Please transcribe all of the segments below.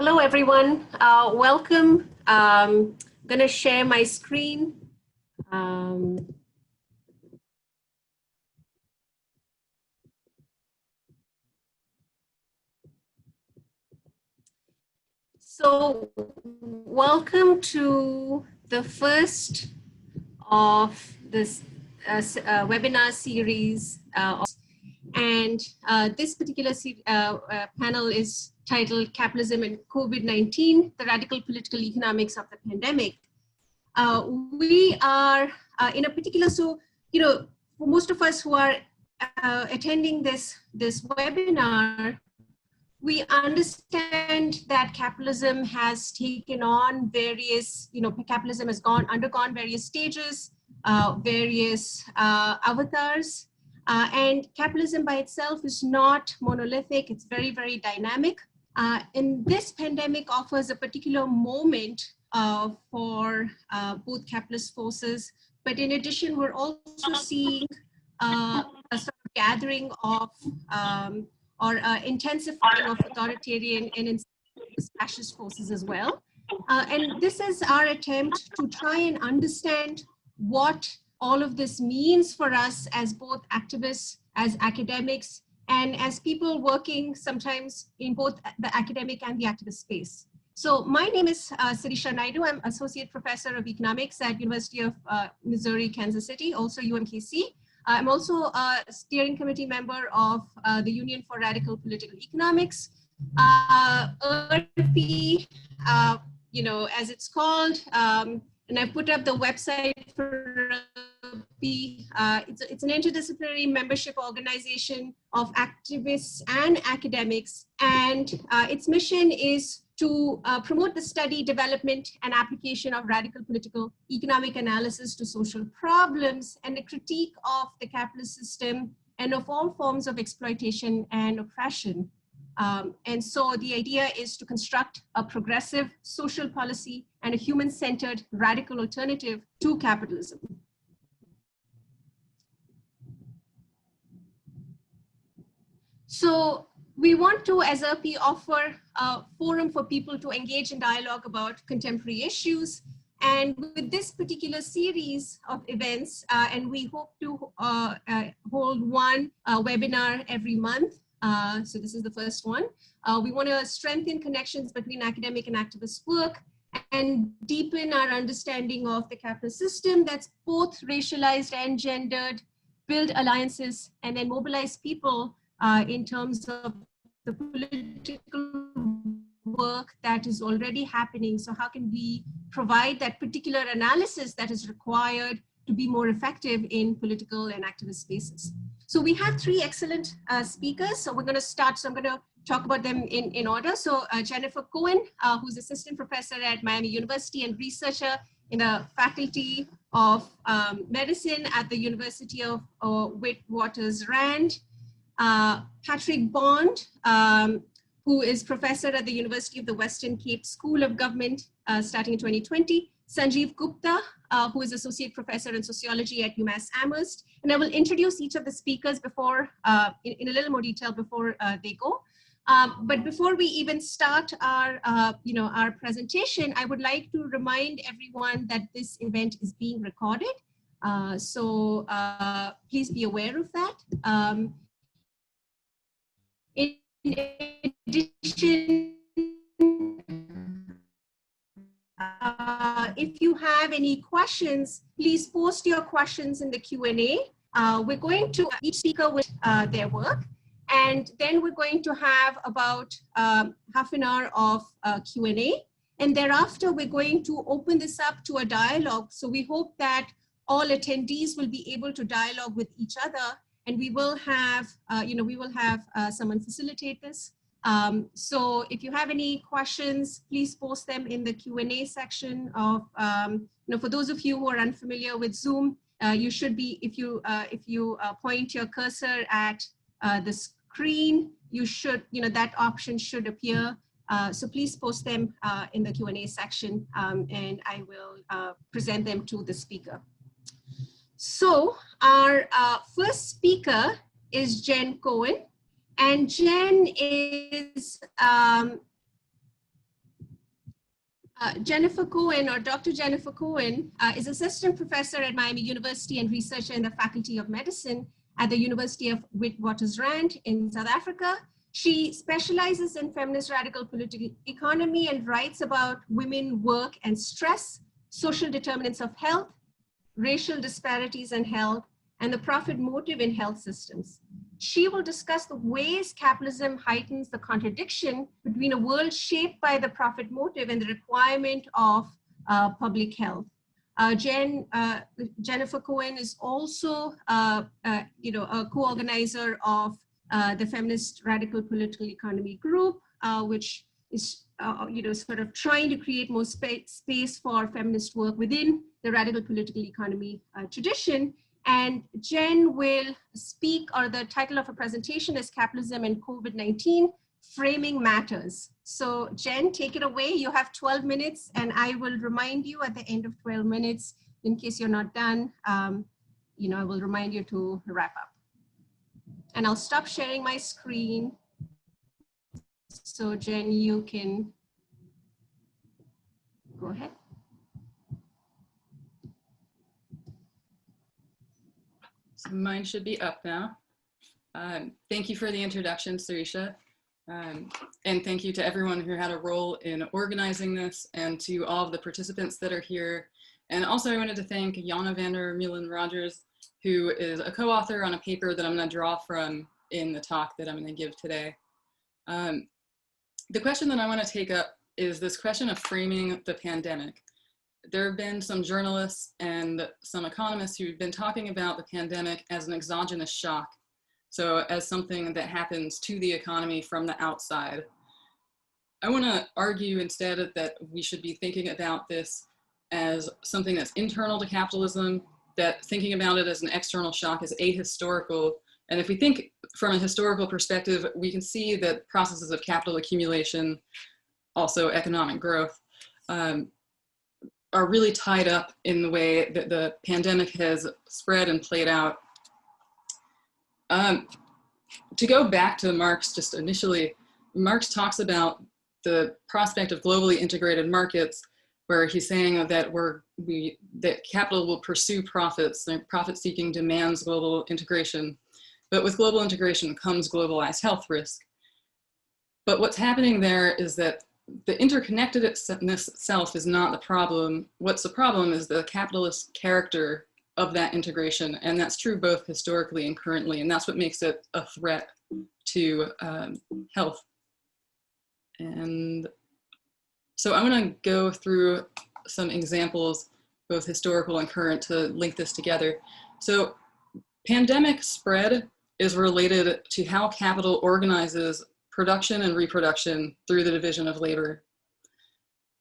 Hello, everyone. Welcome. I'm going to share my screen. So welcome to the first of this webinar series. This particular panel is titled Capitalism and COVID-19, the Radical Political Economics of the Pandemic. We are in a particular, so, for most of us who are attending this webinar, we understand that capitalism has taken on various, capitalism has undergone various stages, various avatars, and capitalism by itself is not monolithic. It's very, very dynamic. And this pandemic offers a particular moment for both capitalist forces. But in addition, we're also seeing a sort of gathering of or intensifying of authoritarian and fascist forces as well. And this is our attempt to try and understand what all of this means for us as both activists, as academics, and as people working sometimes in both the academic and the activist space. So my name is Sirisha Naidu. I'm Associate Professor of Economics at University of Missouri, Kansas City, also UMKC. I'm also a steering committee member of the Union for Radical Political Economics. URPE, as it's called, and I put up the website for URPE. It's an interdisciplinary membership organization of activists and academics, and its mission is to promote the study, development, and application of radical political economic analysis to social problems and the critique of the capitalist system and of all forms of exploitation and oppression. And so the idea is to construct a progressive social policy and a human-centered radical alternative to capitalism. So we want to, as URPE, offer a forum for people to engage in dialogue about contemporary issues. And with this particular series of events, and we hope to hold one webinar every month. So this is the first one. We want to strengthen connections between academic and activist work and deepen our understanding of the capitalist system that's both racialized and gendered, build alliances, and then mobilize people in terms of the political work that is already happening. So how can we provide that particular analysis that is required to be more effective in political and activist spaces? So we have three excellent speakers. So we're going to start. So I'm going to talk about them in order. So Jennifer Cohen, who's assistant professor at Miami University and researcher in the faculty of medicine at the University of Witwatersrand. Patrick Bond, who is professor at the University of the Western Cape School of Government starting in 2020. Sanjeev Gupta, who is associate professor in sociology at UMass Amherst. And I will introduce each of the speakers before, in a little more detail before they go. But before we even start our, our presentation, I would like to remind everyone that this event is being recorded. So please be aware of that. In addition, if you have any questions, please post your questions in the Q&A. We're going to, each speaker with their work, and then we're going to have about half an hour of Q&A. And thereafter, we're going to open this up to a dialogue. So we hope that all attendees will be able to dialogue with each other. And we will have, someone facilitate this. So if you have any questions, please post them in the Q&A section of, for those of you who are unfamiliar with Zoom, you should be, if you point your cursor at the screen, you should, that option should appear. So please post them in the Q&A section, and I will present them to the speaker. So our first speaker is Jen Cohen, and Jen is Jennifer Cohen, or Dr. Jennifer Cohen, is assistant professor at Miami University and researcher in the Faculty of Medicine at the University of Witwatersrand in South Africa. She specializes in feminist radical political economy and writes about women, work, and stress, social determinants of health, racial disparities in health, and the profit motive in health systems. She will discuss the ways capitalism heightens the contradiction between a world shaped by the profit motive and the requirement of public health. Jennifer Cohen is also a co-organizer of the Feminist Radical Political Economy group, which is sort of trying to create more space for feminist work within the radical political economy tradition. And Jen will speak, or the title of her presentation is Capitalism and COVID-19, Framing Matters. So Jen, take it away. You have 12 minutes, and I will remind you at the end of 12 minutes, in case you're not done, I will remind you to wrap up. And I'll stop sharing my screen. So Jen, you can go ahead. So mine should be up now. Thank you for the introduction, Sarisha. And thank you to everyone who had a role in organizing this, and to all of the participants that are here. And also I wanted to thank Jana van der Meulen-Rogers, who is a co-author on a paper that I'm going to draw from in the talk that I'm going to give today. The question that I want to take up is this question of framing the pandemic. There have been some journalists and some economists who've been talking about the pandemic as an exogenous shock. So as something that happens to the economy from the outside. I want to argue instead that we should be thinking about this as something that's internal to capitalism, that thinking about it as an external shock is ahistorical. And if we think from a historical perspective, we can see that processes of capital accumulation, also economic growth, are really tied up in the way that the pandemic has spread and played out. To go back to Marx just initially, Marx talks about the prospect of globally integrated markets, where he's saying that that capital will pursue profits, and profit-seeking demands global integration. But with global integration comes globalized health risk. But what's happening there is that the interconnectedness itself is not the problem. What's the problem is the capitalist character of that integration. And that's true both historically and currently. And that's what makes it a threat to health. And so I'm going to go through some examples, both historical and current, to link this together. So pandemic spread is related to how capital organizes production and reproduction through the division of labor.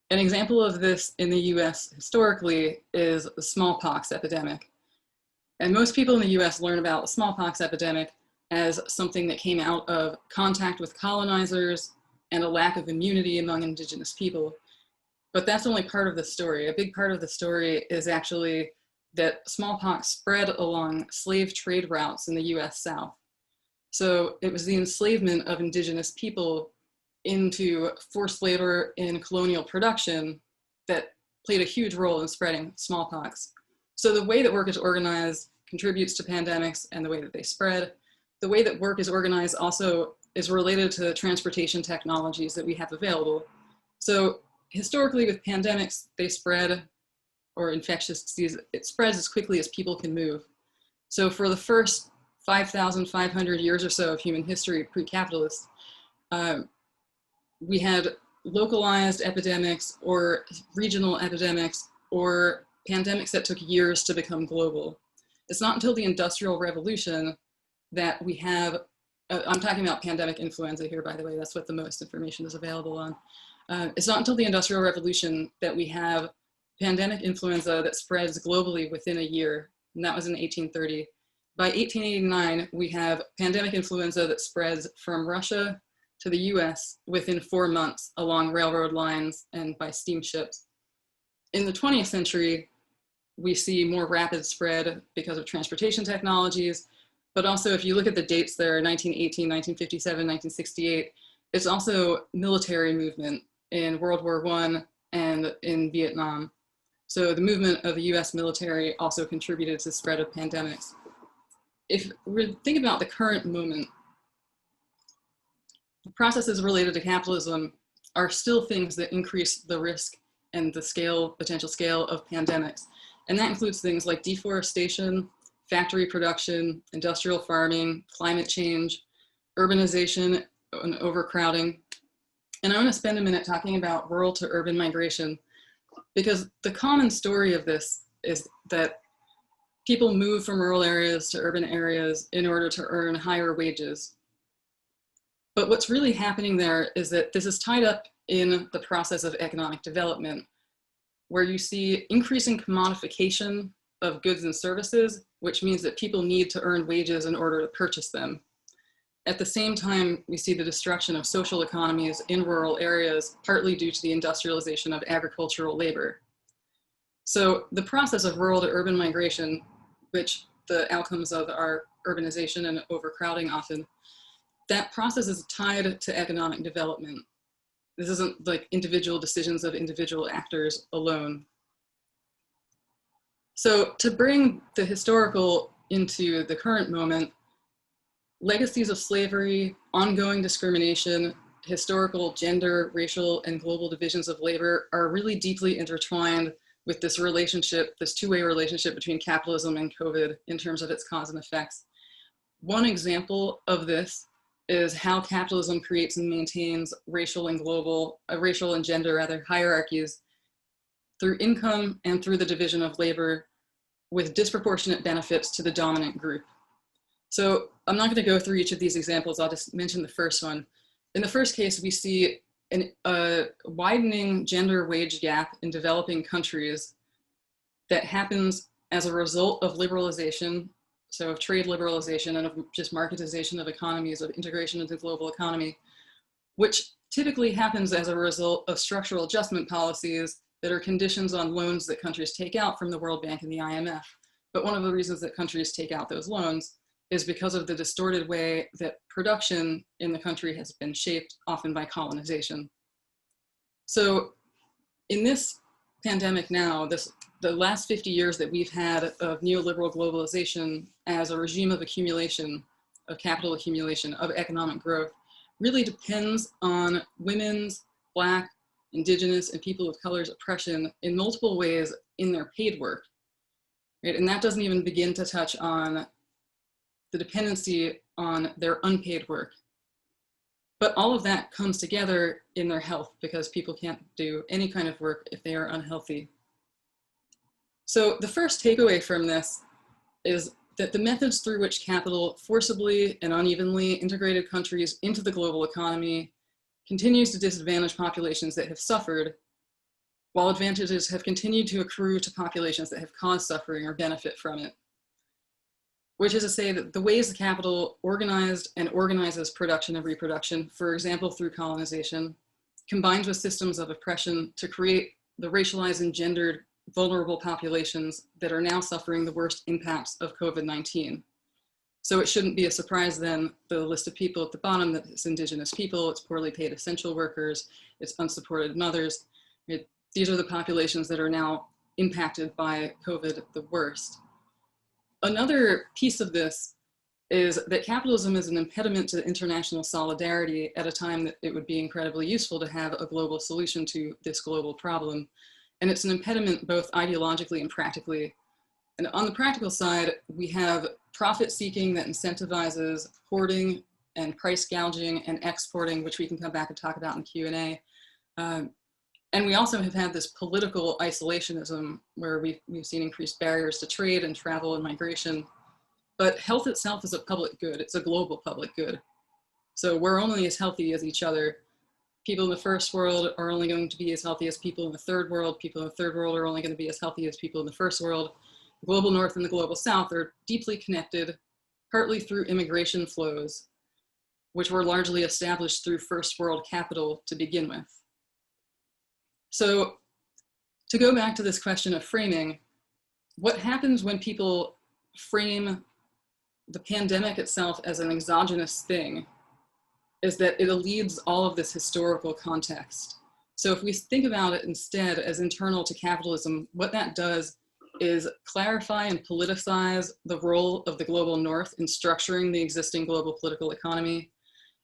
An example of this in the US historically is the smallpox epidemic. And most people in the US learn about the smallpox epidemic as something that came out of contact with colonizers and a lack of immunity among indigenous people. But that's only part of the story. A big part of the story is actually that smallpox spread along slave trade routes in the US South. So it was the enslavement of indigenous people into forced labor in colonial production that played a huge role in spreading smallpox. So the way that work is organized contributes to pandemics and the way that they spread. The way that work is organized also is related to transportation technologies that we have available. So historically with pandemics, they spread, or infectious disease, it spreads as quickly as people can move. So for the first 5,500 years or so of human history, pre-capitalist, we had localized epidemics or regional epidemics or pandemics that took years to become global. It's not until the Industrial Revolution that we have, I'm talking about pandemic influenza here, by the way, that's what the most information is available on. It's not until the Industrial Revolution that we have pandemic influenza that spreads globally within a year, and that was in 1830. By 1889, we have pandemic influenza that spreads from Russia to the US within 4 months along railroad lines and by steamships. In the 20th century, we see more rapid spread because of transportation technologies, but also if you look at the dates there, 1918, 1957, 1968, it's also military movement. In World War I, and in Vietnam. So the movement of the US military also contributed to the spread of pandemics. If we think about the current moment, the processes related to capitalism are still things that increase the risk and the scale, potential scale of pandemics. And that includes things like deforestation, factory production, industrial farming, climate change, urbanization and overcrowding. And I want to spend a minute talking about rural to urban migration, because the common story of this is that people move from rural areas to urban areas in order to earn higher wages. But what's really happening there is that this is tied up in the process of economic development, where you see increasing commodification of goods and services, which means that people need to earn wages in order to purchase them. At the same time, we see the destruction of social economies in rural areas, partly due to the industrialization of agricultural labor. So the process of rural to urban migration, which the outcomes of are urbanization and overcrowding often, that process is tied to economic development. This isn't like individual decisions of individual actors alone. So to bring the historical into the current moment, legacies of slavery, ongoing discrimination, historical gender, racial, and global divisions of labor are really deeply intertwined with this relationship, this two-way relationship between capitalism and COVID in terms of its cause and effects. One example of this is how capitalism creates and maintains racial and gender hierarchies through income and through the division of labor with disproportionate benefits to the dominant group. So I'm not going to go through each of these examples. I'll just mention the first one. In the first case, we see a widening gender wage gap in developing countries that happens as a result of liberalization, so of trade liberalization and of just marketization of economies, of integration into the global economy, which typically happens as a result of structural adjustment policies that are conditions on loans that countries take out from the World Bank and the IMF. But one of the reasons that countries take out those loans is because of the distorted way that production in the country has been shaped, often by colonization. So in this pandemic now, the last 50 years that we've had of neoliberal globalization as a regime of accumulation, of capital accumulation, of economic growth, really depends on women's, Black, Indigenous, and people of color's oppression in multiple ways in their paid work, right? And that doesn't even begin to touch on the dependency on their unpaid work. But all of that comes together in their health, because people can't do any kind of work if they are unhealthy. So the first takeaway from this is that the methods through which capital forcibly and unevenly integrated countries into the global economy continues to disadvantage populations that have suffered, while advantages have continued to accrue to populations that have caused suffering or benefit from it. Which is to say that the ways the capital organized and organizes production and reproduction, for example, through colonization, combines with systems of oppression to create the racialized and gendered vulnerable populations that are now suffering the worst impacts of COVID-19. So it shouldn't be a surprise then, the list of people at the bottom, that it's Indigenous people, it's poorly paid essential workers, it's unsupported mothers. These are the populations that are now impacted by COVID the worst. Another piece of this is that capitalism is an impediment to international solidarity at a time that it would be incredibly useful to have a global solution to this global problem. And it's an impediment both ideologically and practically. And on the practical side, we have profit seeking that incentivizes hoarding and price gouging and exporting, which we can come back and talk about in Q&A. And we also have had this political isolationism where we've seen increased barriers to trade and travel and migration. But health itself is a public good. It's a global public good. So we're only as healthy as each other. People in the first world are only going to be as healthy as people in the third world. People in the third world are only going to be as healthy as people in the first world. The global north and the global south are deeply connected, partly through immigration flows, which were largely established through first world capital to begin with. So to go back to this question of framing, what happens when people frame the pandemic itself as an exogenous thing is that it elides all of this historical context. So if we think about it instead as internal to capitalism, what that does is clarify and politicize the role of the global north in structuring the existing global political economy.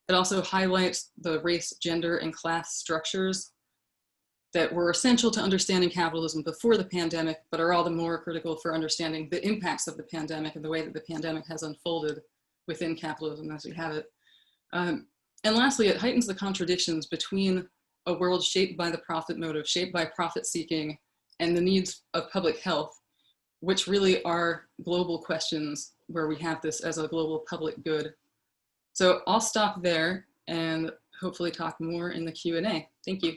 It also highlights the race, gender, and class structures that were essential to understanding capitalism before the pandemic, but are all the more critical for understanding the impacts of the pandemic and the way that the pandemic has unfolded within capitalism as we have it. And lastly, it heightens the contradictions between a world shaped by the profit motive, shaped by profit seeking, and the needs of public health, which really are global questions where we have this as a global public good. So I'll stop there and hopefully talk more in the Q&A. Thank you.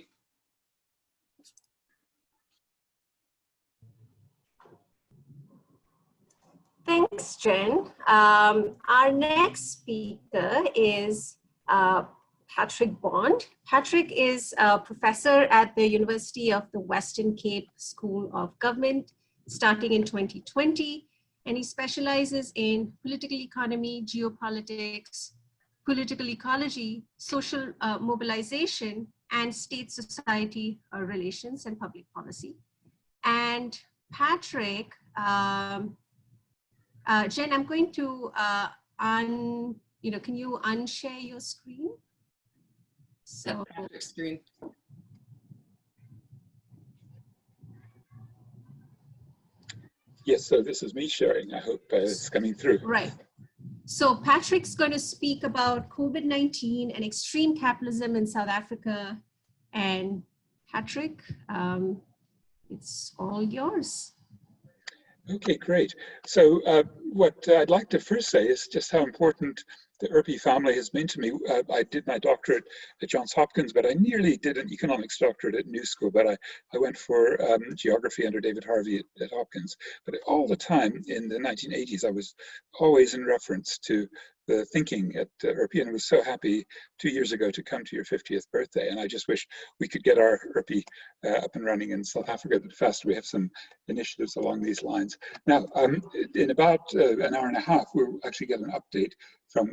Thanks, Jen. Our next speaker is Patrick Bond. Patrick is a professor at the University of the Western Cape School of Government, starting in 2020, and he specializes in political economy, geopolitics, political ecology, social mobilization, and state-society relations and public policy. And Patrick, Jen, I'm going to can you unshare your screen? So screen. Yes, so this is me sharing. I hope it's coming through. Right. So Patrick's going to speak about COVID-19 and extreme capitalism in South Africa. And Patrick, it's all yours. Okay, great. So what I'd like to first say is just how important the URPE family has been to me. I did my doctorate at Johns Hopkins, but I nearly did an economics doctorate at New School, but I went for geography under David Harvey at Hopkins. But all the time in the 1980s, I was always in reference to the thinking at URPE, and I was so happy 2 years ago to come to your 50th birthday. And I just wish we could get our URPE up and running in South Africa a bit faster. We have some initiatives along these lines. Now, in about an hour and a half, we'll actually get an update from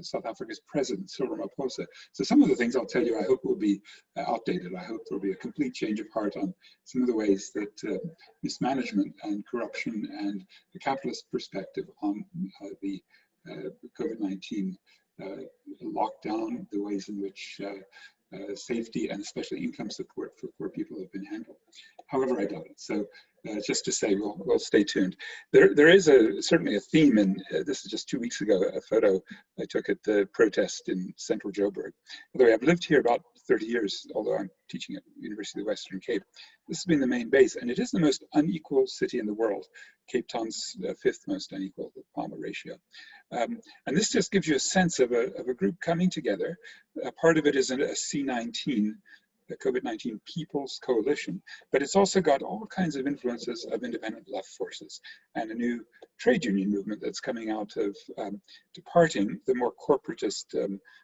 South Africa's president, Cyril Ramaphosa. So some of the things I'll tell you, I hope will be outdated. I hope there'll be a complete change of heart on some of the ways that mismanagement and corruption and the capitalist perspective on the COVID-19 lockdown, the ways in which safety and especially income support for poor people have been handled. However, I doubt it. So just to say, we'll stay tuned. There is certainly a theme, and this is just 2 weeks ago, a photo I took at the protest in central Joburg. By the way, I've lived here about 30 years, although I'm teaching at University of the Western Cape. This has been the main base, and it is the most unequal city in the world. Cape Town's fifth most unequal, the Palmer ratio. And this just gives you a sense of a group coming together. Part of it is a C19, the COVID-19 People's Coalition, but it's also got all kinds of influences of independent left forces and a new trade union movement that's coming out of departing the more corporatist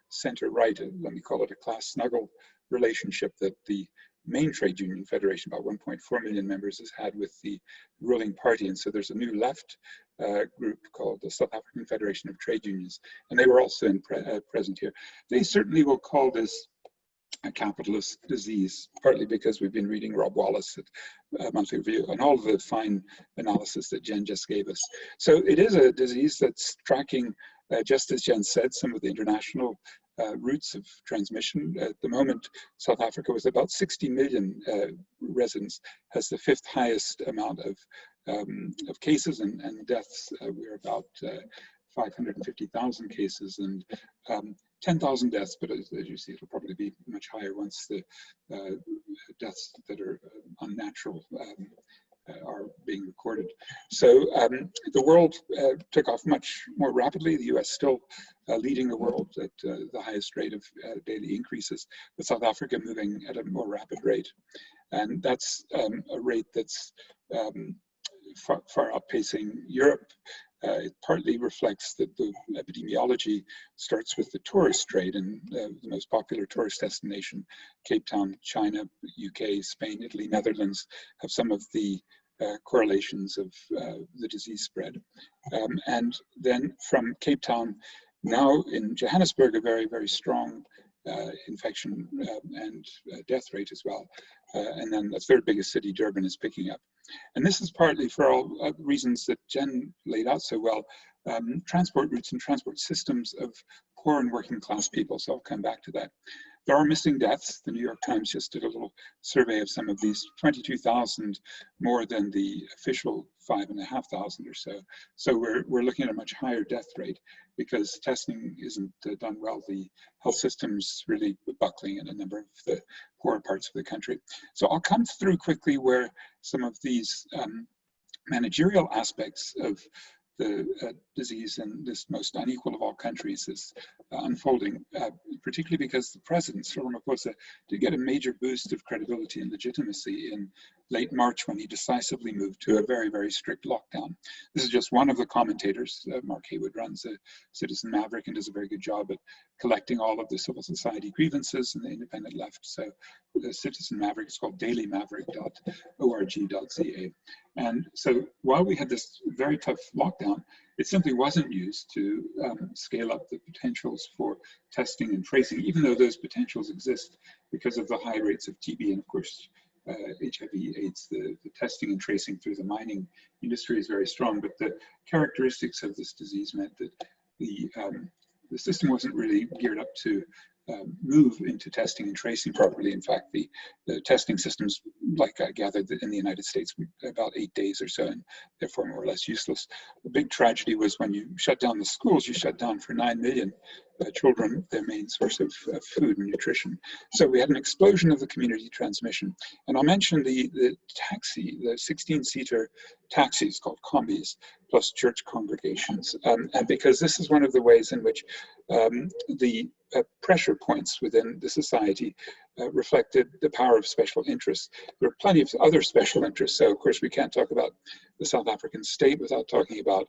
center-right, let me call it a class snuggle relationship that the main trade union federation, about 1.4 million members, has had with the ruling party. And so there's a new left group called the South African Federation of Trade Unions, and they were also present here. They certainly will call this a capitalist disease, partly because we've been reading Rob Wallace at Monthly Review and all the fine analysis that Jen just gave us. So it is a disease that's tracking, just as Jen said, some of the international routes of transmission. At the moment, South Africa, with about 60 million residents, has the fifth highest amount of cases and deaths. We're about 550,000 cases and 10,000 deaths, but as you see, it'll probably be much higher once the deaths that are unnatural are being recorded. So the world took off much more rapidly. The US still leading the world at the highest rate of daily increases, with South Africa moving at a more rapid rate. And that's a rate that's far outpacing Europe. It partly reflects that the epidemiology starts with the tourist trade, and the most popular tourist destination, Cape Town, China, UK, Spain, Italy, Netherlands, have some of the correlations of the disease spread. And then from Cape Town, now in Johannesburg, a very, very strong infection and death rate as well. And then the third biggest city, Durban, is picking up. And this is partly for all reasons that Jen laid out so well, transport routes and transport systems of poor and working class people. So I'll come back to that. There are missing deaths. The New York Times just did a little survey of some of these, 22,000 more than the official 5,500 or so. So we're looking at a much higher death rate because testing isn't done well. The health system's really buckling in a number of the poorer parts of the country. So I'll come through quickly where some of these managerial aspects of the disease in this most unequal of all countries is unfolding, particularly because the president, Cyril Ramaphosa, did get a major boost of credibility and legitimacy in late March when he decisively moved to a very, very strict lockdown. This is just one of the commentators. Mark Haywood runs a Citizen Maverick and does a very good job at collecting all of the civil society grievances in the independent left. So the Citizen Maverick is called dailymaverick.org.za. And so while we had this very tough lockdown, it simply wasn't used to scale up the potentials for testing and tracing, even though those potentials exist because of the high rates of TB and, of course, HIV, AIDS. The testing and tracing through the mining industry is very strong, but the characteristics of this disease meant that the system wasn't really geared up to move into testing and tracing properly. In fact, the testing systems, like I gathered in the United States, about 8 days or so, and therefore more or less useless. The big tragedy was when you shut down the schools, you shut down for 9 million children their main source of food and nutrition. So we had an explosion of the community transmission. And I'll mention the taxi, the 16-seater taxis called combis, plus church congregations. And because this is one of the ways in which the pressure points within the society reflected the power of special interests. There are plenty of other special interests. So of course we can't talk about the South African state without talking about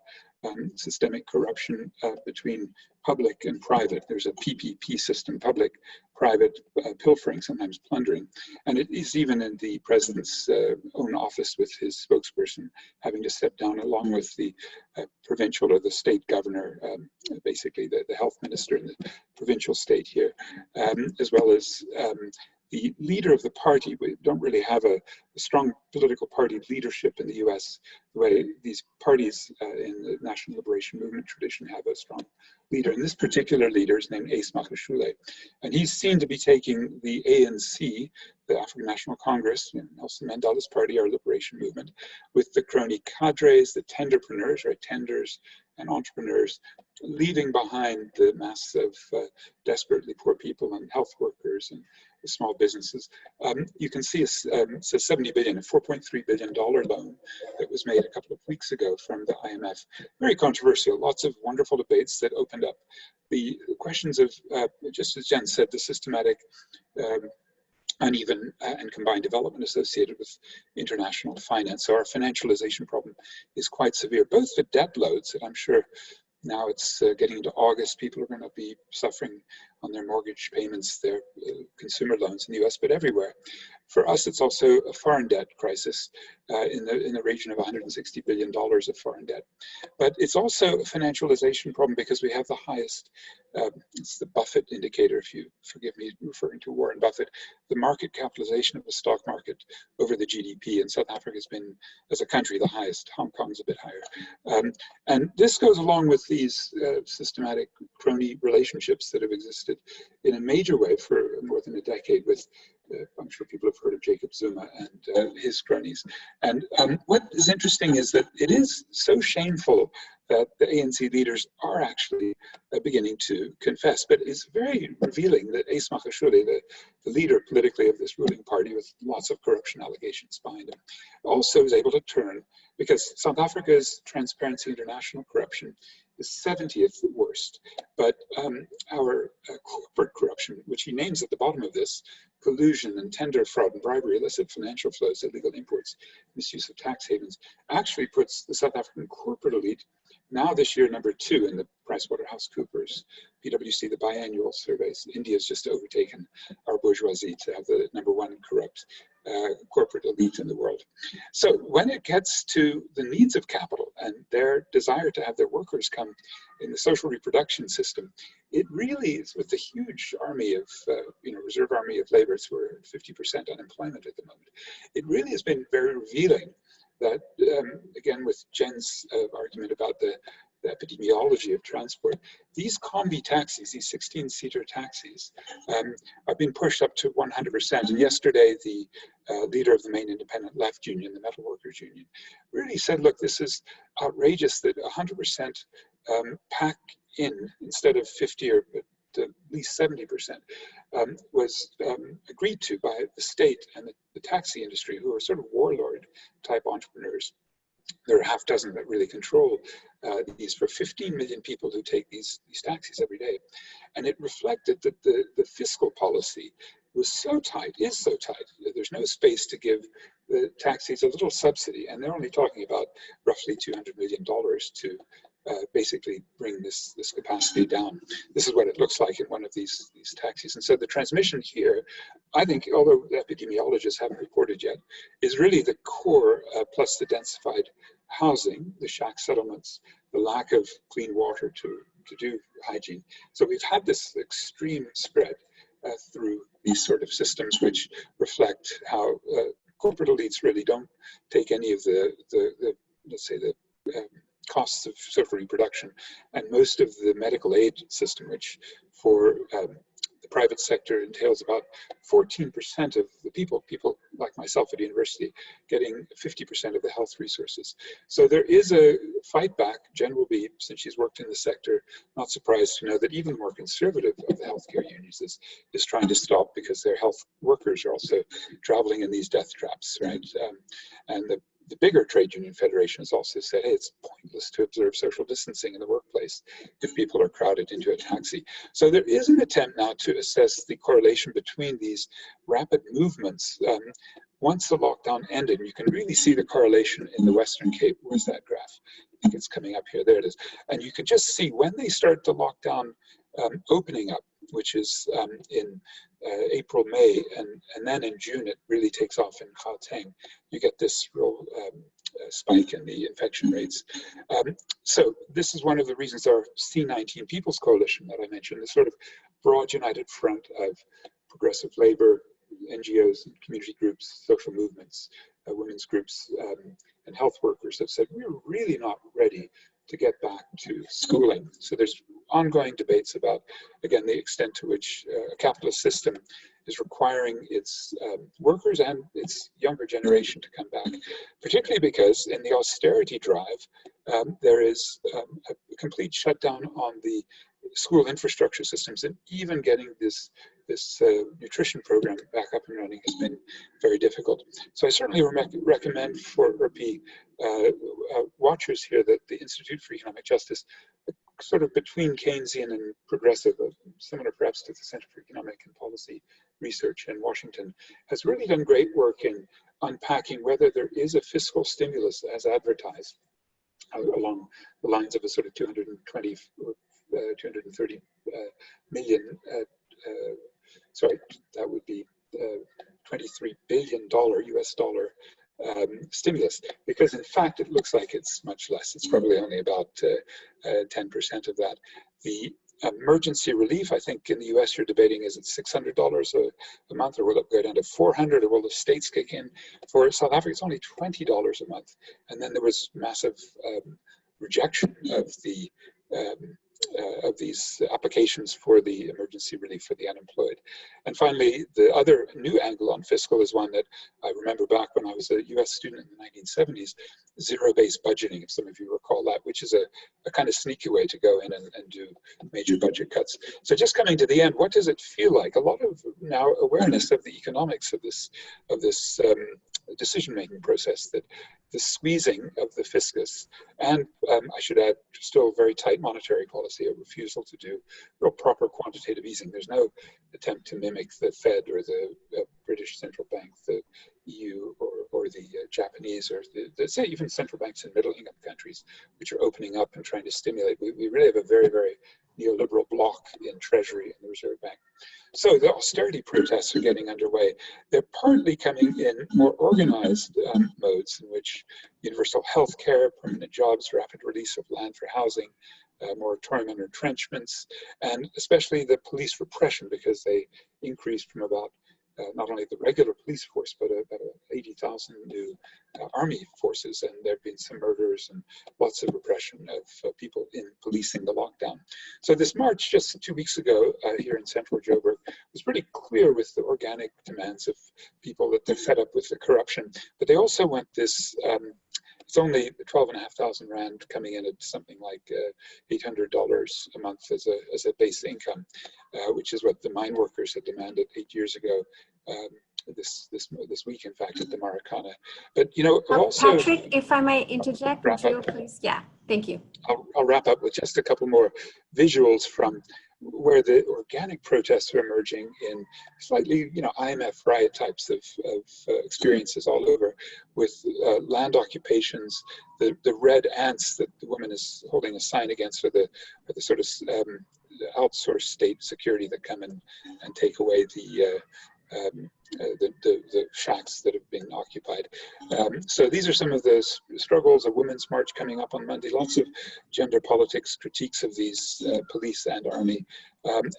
systemic corruption between public and private. There's a PPP system, public-private pilfering, sometimes plundering. And it is even in the president's own office with his spokesperson having to step down along with the provincial or the state governor, basically the health minister in the provincial state here, as well as the leader of the party. We don't really have a strong political party leadership in the US, the way these parties in the National Liberation Movement tradition have a strong leader. And this particular leader is named Ace Magashule. And he's seen to be taking the ANC, the African National Congress, Nelson Mandela's party, our liberation movement, with the crony cadres, the tenderpreneurs, right, tenders and entrepreneurs, leaving behind the mass of desperately poor people and health workers and small businesses. You can see it's a $70 billion, a $4.3 billion loan that was made a couple of weeks ago from the IMF. Very controversial, lots of wonderful debates that opened up the questions of, just as Jen said, the systematic uneven and combined development associated with international finance. So our financialization problem is quite severe, both the debt loads that I'm sure now it's getting into August, people are going to be suffering on their mortgage payments, their consumer loans in the US, but everywhere. For us, it's also a foreign debt crisis in the region of $160 billion of foreign debt. But it's also a financialization problem because we have the highest, it's the Buffett indicator, if you forgive me referring to Warren Buffett, the market capitalization of the stock market over the GDP. And South Africa has been, as a country, the highest. Hong Kong's a bit higher. And this goes along with these systematic crony relationships that have existed in a major way for more than a decade with, I'm sure people have heard of Jacob Zuma and his cronies. And what is interesting is that it is so shameful that the ANC leaders are actually beginning to confess, but it's very revealing that Ace Magashule, the leader politically of this ruling party with lots of corruption allegations behind him, also is able to turn, because South Africa's Transparency International corruption is 70th worst, but our corporate corruption, which he names at the bottom of this, collusion and tender fraud and bribery, illicit financial flows, illegal imports, misuse of tax havens, actually puts the South African corporate elite now this year, number 2 in the PricewaterhouseCoopers, PwC, the biannual surveys. India's just overtaken our bourgeoisie to have the number 1 corrupt corporate elite in the world. So when it gets to the needs of capital and their desire to have their workers come in the social reproduction system, it really is with the huge army of, reserve army of laborers who are at 50% unemployment at the moment. It really has been very revealing that, again, with Jen's argument about the epidemiology of transport, these combi taxis, these 16-seater taxis, are being pushed up to 100%. And yesterday, the leader of the main independent left union, the Metal Workers Union, really said, look, this is outrageous that 100% pack in instead of 50 or at least 70% was agreed to by the state and the taxi industry, who are sort of warlord type entrepreneurs. There are a half dozen that really control these for 15 million people who take these taxis every day. And it reflected that the fiscal policy was so tight, is so tight, that there's no space to give the taxis a little subsidy. And they're only talking about roughly $200 million to basically bring this capacity down. This is what it looks like in one of these taxis. And so the transmission here, I think, although the epidemiologists haven't reported yet, is really the core plus the densified housing, the shack settlements, the lack of clean water to do hygiene. So we've had this extreme spread through these sort of systems, which reflect how corporate elites really don't take any of the let's say the costs of social reproduction, and most of the medical aid system, which for the private sector entails about 14% of the people like myself at university, getting 50% of the health resources. So there is a fight back. Jen will be, since she's worked in the sector, not surprised to know that even the more conservative of the healthcare unions is trying to stop, because their health workers are also traveling in these death traps, right? And the bigger trade union federation has also said, hey, it's pointless to observe social distancing in the workplace if people are crowded into a taxi. So there is an attempt now to assess the correlation between these rapid movements. Once the lockdown ended, you can really see the correlation in the Western Cape. Where's that graph? I think it's coming up here. There it is. And you can just see when they start the lockdown opening up, which is in April, May, and then in June it really takes off in Gauteng. You get this real spike in the infection rates. So this is one of the reasons our C19 People's Coalition that I mentioned, this sort of broad united front of progressive labor, NGOs, and community groups, social movements, women's groups, and health workers have said, we're really not ready to get back to schooling. So there's ongoing debates about, again, the extent to which a capitalist system is requiring its workers and its younger generation to come back, particularly because in the austerity drive, there is a complete shutdown on the school infrastructure systems, and even getting this nutrition program back up and running has been very difficult. So I certainly recommend for URPE watchers here that the Institute for Economic Justice, sort of between Keynesian and progressive, similar perhaps to the Center for Economic and Policy Research in Washington, has really done great work in unpacking whether there is a fiscal stimulus as advertised along the lines of a sort of 220 or 230 million, sorry, that would be $23 billion US dollar stimulus, because in fact it looks like it's much less. It's probably only about 10% of that. The emergency relief, I think in the US you're debating, is it $600 a month, or will it go down to $400, or will the states kick in? For South Africa, it's only $20 a month. And then there was massive rejection of these applications for the emergency relief for the unemployed. And finally, the other new angle on fiscal is one that I remember back when I was a US student in the 1970s, zero-based budgeting, if some of you recall that, which is a kind of sneaky way to go in and do major budget cuts. So just coming to the end, what does it feel like? A lot of now awareness of the economics of this decision-making process, that the squeezing of the fiscus, and I should add, still very tight monetary policy, a refusal to do real proper quantitative easing. There's no attempt to mimic the Fed or the British central bank, the EU, or the Japanese, or say even central banks in middle income countries, which are opening up and trying to stimulate. We really have a very, very neoliberal bloc in Treasury and the Reserve Bank. So the austerity protests are getting underway. They're partly coming in more organized modes in which universal health care, permanent jobs, rapid release of land for housing, moratorium on retrenchments, and especially the police repression, because they increased from about not only the regular police force, but about 80,000 new army forces, and there have been some murders and lots of repression of people in policing the lockdown. So this march just 2 weeks ago here in central Joburg was pretty clear with the organic demands of people that they're fed up with the corruption, but they also want this it's only 12,500 rand coming in at something like $800 a month as a base income, which is what the mine workers had demanded 8 years ago. This week, in fact, at the Maracana. But you know, also Patrick, if I may interject, would you please? Yeah, thank you. I'll wrap up with just a couple more visuals from where the organic protests are emerging in slightly, you know, IMF riot types of experiences all over, with land occupations, the red ants that the woman is holding a sign against, or the sort of outsourced state security that come in and take away the shacks that have been occupied. So these are some of the struggles. A women's march coming up on Monday. Lots of gender politics critiques of these police and army,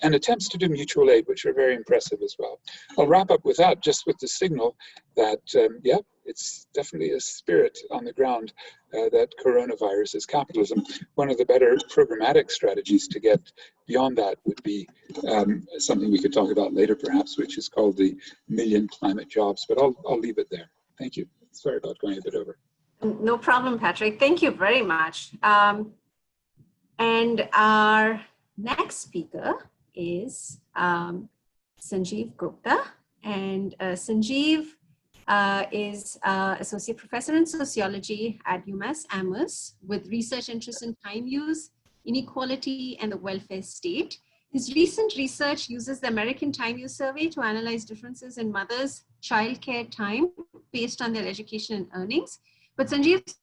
and attempts to do mutual aid, which are very impressive as well. I'll wrap up with that, just with the signal that, yeah, it's definitely a spirit on the ground that coronavirus is capitalism. One of the better programmatic strategies to get beyond that would be something we could talk about later, perhaps, which is called the million climate jobs. But I'll leave it there. Thank you. Sorry about going a bit over. No problem, Patrick. Thank you very much. And our next speaker is Sanjeev Gupta. And Sanjeev is Associate Professor in Sociology at UMass Amherst with research interests in time use, inequality, and the welfare state. His recent research uses the American Time Use Survey to analyze differences in mothers' childcare time based on their education and earnings. But Sanjeev's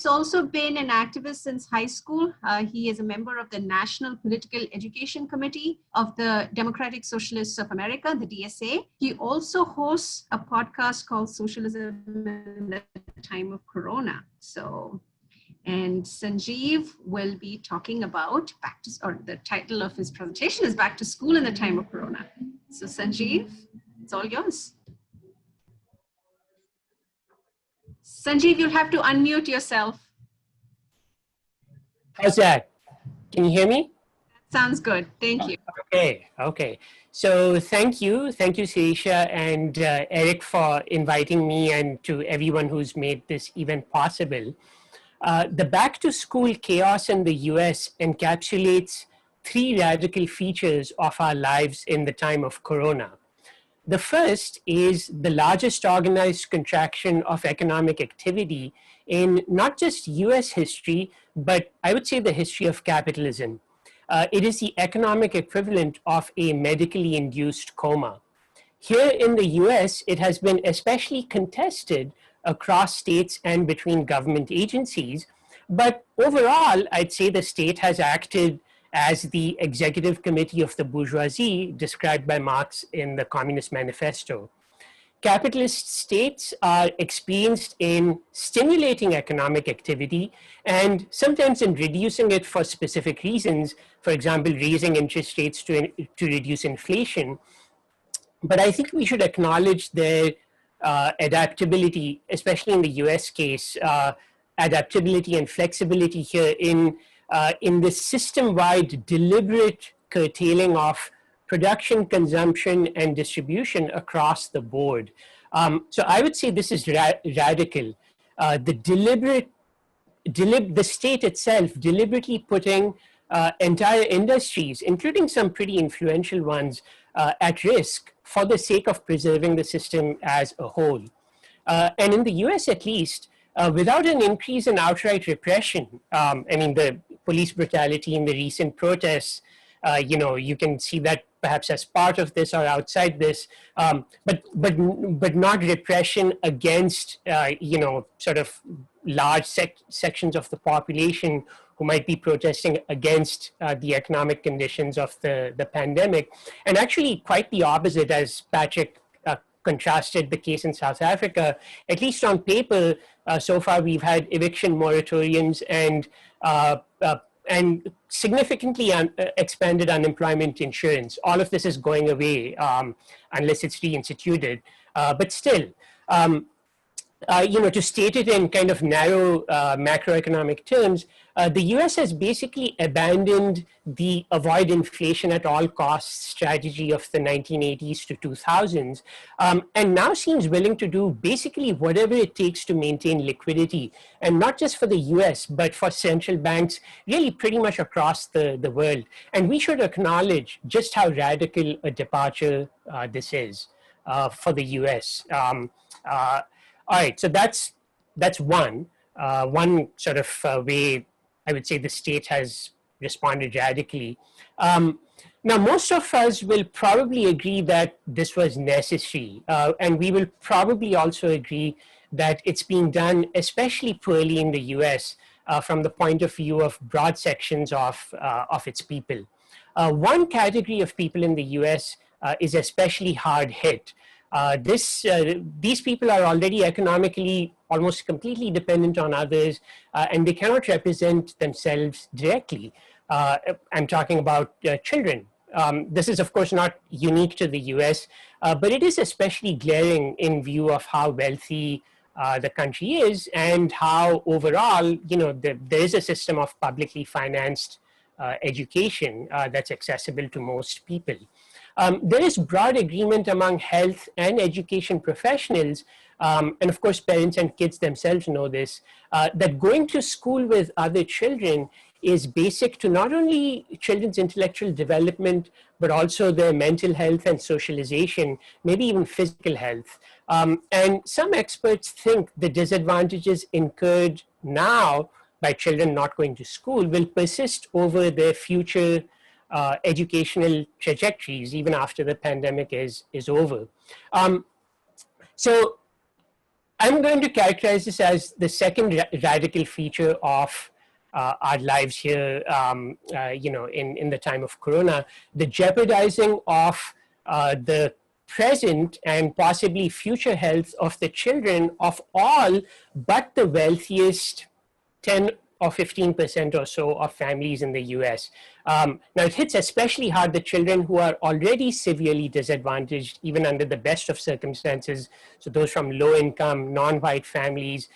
also been an activist since high school. He is a member of the National Political Education Committee of the Democratic Socialists of America, the DSA. He also hosts a podcast called Socialism in the Time of Corona. And Sanjeev will be talking about the title of his presentation is Back to School in the Time of Corona. So Sanjeev, it's all yours. Sanjeev, you'll have to unmute yourself. How's that? Can you hear me? Sounds good. Thank you. Okay. So thank you, Sirisha and Eric, for inviting me, and to everyone who's made this event possible. The back to school chaos in the US encapsulates three radical features of our lives in the time of Corona. The first is the largest organized contraction of economic activity in not just US history, but I would say the history of capitalism. It is the economic equivalent of a medically induced coma. Here in the US, it has been especially contested across states and between government agencies. But overall, I'd say the state has acted as the executive committee of the bourgeoisie described by Marx in the Communist Manifesto. Capitalist states are experienced in stimulating economic activity and sometimes in reducing it for specific reasons, for example, raising interest rates to reduce inflation. But I think we should acknowledge their adaptability, especially in the US case, adaptability and flexibility here in this system-wide deliberate curtailing of production, consumption, and distribution across the board. So I would say this is radical. The state itself deliberately putting entire industries, including some pretty influential ones, at risk for the sake of preserving the system as a whole. And in the US at least, without an increase in outright repression, I mean, the police brutality in the recent protests, you know, you can see that perhaps as part of this or outside this, but not repression against sort of large sections of the population who might be protesting against the economic conditions of the pandemic. And actually quite the opposite, as Patrick contrasted the case in South Africa. At least on paper, so far we've had eviction moratoriums and significantly expanded unemployment insurance. All of this is going away unless it's reinstituted. But still, to state it in kind of narrow macroeconomic terms, the US has basically abandoned the avoid inflation at all costs strategy of the 1980s to 2000s, and now seems willing to do basically whatever it takes to maintain liquidity, and not just for the US, but for central banks really pretty much across the world. And we should acknowledge just how radical a departure this is for the US. All right, so that's one sort of way I would say the state has responded radically. Now, most of us will probably agree that this was necessary, and we will probably also agree that it's being done especially poorly in the US from the point of view of broad sections of its people. One category of people in the US is especially hard hit. These people are already economically almost completely dependent on others, and they cannot represent themselves directly. I'm talking about children. This is, of course, not unique to the US, but it is especially glaring in view of how wealthy the country is and how overall, there is a system of publicly financed education that's accessible to most people. There is broad agreement among health and education professionals, and of course parents and kids themselves know this, that going to school with other children is basic to not only children's intellectual development, but also their mental health and socialization, maybe even physical health. And some experts think the disadvantages incurred now by children not going to school will persist over their future educational trajectories, even after the pandemic is over. So I'm going to characterize this as the second radical feature of our lives here, in the time of Corona, the jeopardizing of the present and possibly future health of the children of all but the wealthiest 10 or 15% or so of families in the US. Now it hits especially hard the children who are already severely disadvantaged, even under the best of circumstances. So those from low income, non-white families,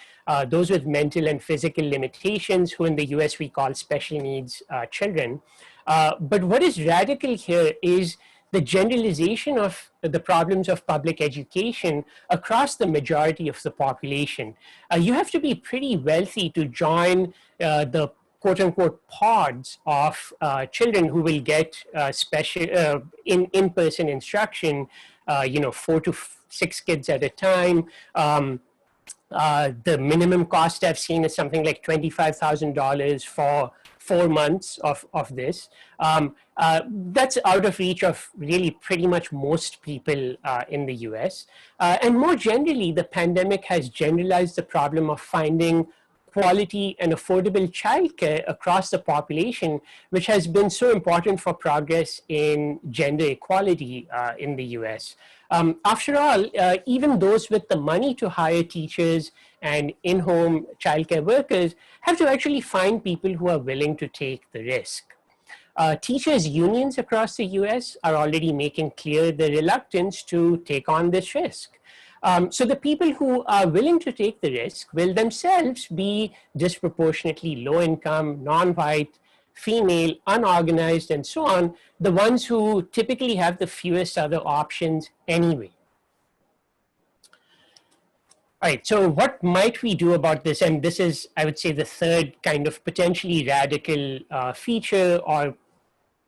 those with mental and physical limitations, who in the US we call special needs children. But what is radical here is the generalization of the problems of public education across the majority of the population. You have to be pretty wealthy to join the quote unquote pods of children who will get special in-person instruction, 4 to 6 kids at a time. The minimum cost I've seen is something like $25,000 for 4 months of this. That's out of reach of really pretty much most people in the US. And more generally, the pandemic has generalized the problem of finding quality and affordable childcare across the population, which has been so important for progress in gender equality in the US. After all, even those with the money to hire teachers and in-home childcare workers have to actually find people who are willing to take the risk. Teachers' unions across the US are already making clear their reluctance to take on this risk. So the people who are willing to take the risk will themselves be disproportionately low income, non-white, female, unorganized, and so on, the ones who typically have the fewest other options anyway. All right, so what might we do about this? And this is, I would say, the third kind of potentially radical feature or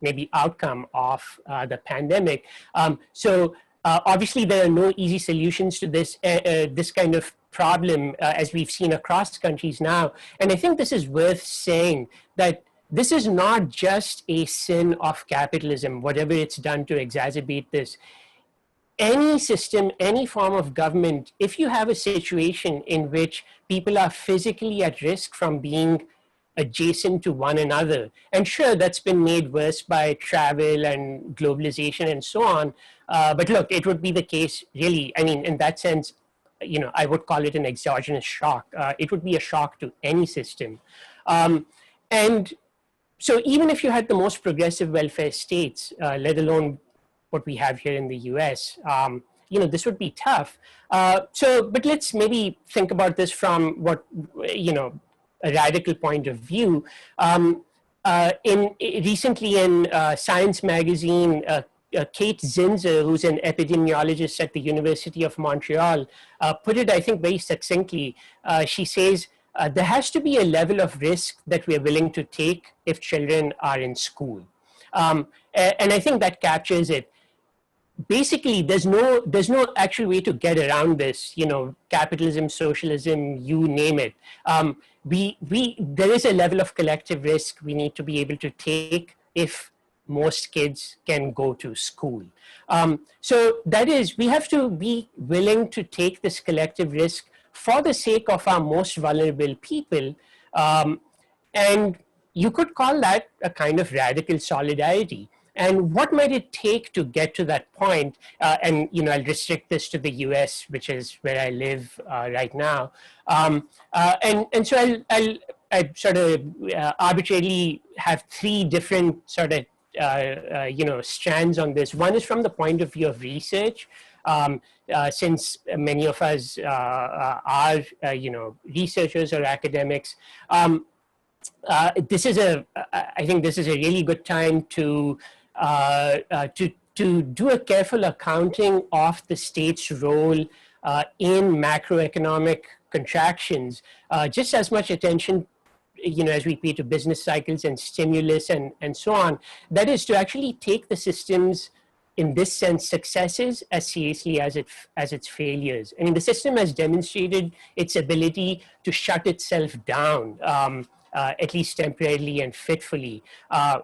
maybe outcome of the pandemic. Obviously, there are no easy solutions to this, this kind of problem, as we've seen across countries now. And I think this is worth saying that this is not just a sin of capitalism, whatever it's done to exacerbate this. Any system, any form of government, if you have a situation in which people are physically at risk from being adjacent to one another, and sure, that's been made worse by travel and globalization and so on, but look, it would be the case really, I mean, in that sense, I would call it an exogenous shock. It would be a shock to any system. And so even if you had the most progressive welfare states, let alone what we have here in the US, this would be tough. But let's maybe think about this from what, a radical point of view. Recently in Science magazine, Kate Zinzer, who's an epidemiologist at the University of Montreal, put it, I think, very succinctly. She says, there has to be a level of risk that we're willing to take if children are in school. And I think that captures it. Basically, there's no actual way to get around this, capitalism, socialism, you name it. There is a level of collective risk we need to be able to take if most kids can go to school. So that is, we have to be willing to take this collective risk for the sake of our most vulnerable people. And you could call that a kind of radical solidarity. And what might it take to get to that point? And I'll restrict this to the US, which is where I live right now. And so I'll sort of arbitrarily have three different sort of strands on this. One is from the point of view of research. Since many of us are researchers or academics, I think this is a really good time to do a careful accounting of the state's role in macroeconomic contractions, just as much attention as we pay to business cycles and stimulus and so on. That is to actually take the system's, in this sense, successes as seriously as its failures. I mean, the system has demonstrated its ability to shut itself down, at least temporarily and fitfully,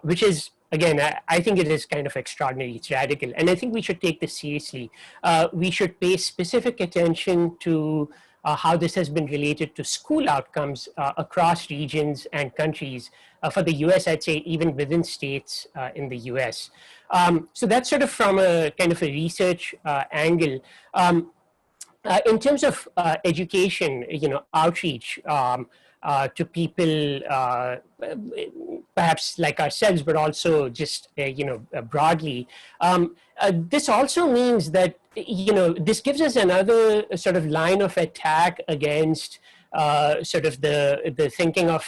which is, again, I think it is kind of extraordinary, it's radical. And I think we should take this seriously. We should pay specific attention to how this has been related to school outcomes across regions and countries. For the US, I'd say even within states in the US. So that's sort of from a kind of a research angle. In terms of education, outreach to people, perhaps like ourselves, but also just, broadly. This also means that, this gives us another sort of line of attack against sort of the thinking of,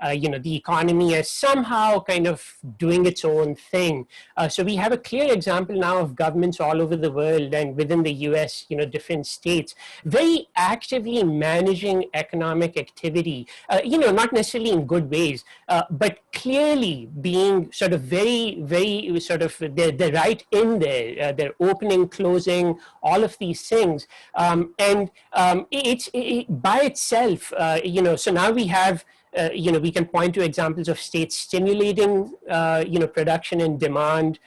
the economy as somehow kind of doing its own thing. So we have a clear example now of governments all over the world and within the US, different states, very actively managing economic activity, not necessarily in good ways, but clearly being sort of very, very sort of, they're right in there, they're opening, closing, all of these things. It's by itself, so now we have, we can point to examples of states stimulating, production and demand,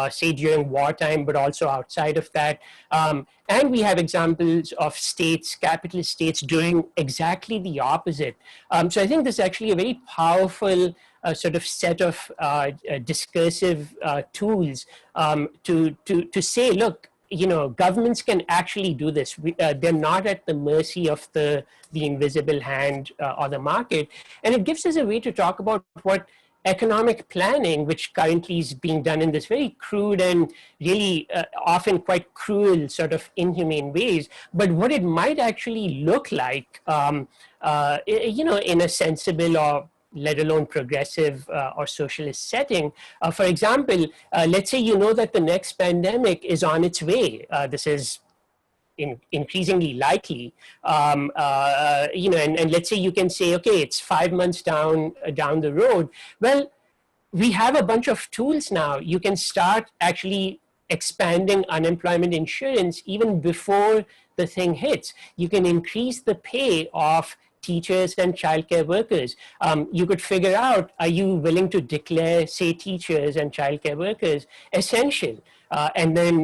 say during wartime, but also outside of that. And we have examples of states, capitalist states, doing exactly the opposite. So I think this is actually a very powerful sort of set of discursive tools to say, look, governments can actually do this. They're not at the mercy of the invisible hand or the market. And it gives us a way to talk about what economic planning, which currently is being done in this very crude and really often quite cruel sort of inhumane ways, but what it might actually look like, in a sensible or let alone progressive or socialist setting. For example, let's say that the next pandemic is on its way. This is increasingly likely, and let's say you can say, okay, it's 5 months down the road. Well, we have a bunch of tools now. You can start actually expanding unemployment insurance even before the thing hits. You can increase the pay of teachers and childcare workers. You could figure out, are you willing to declare, say, teachers and childcare workers essential? And then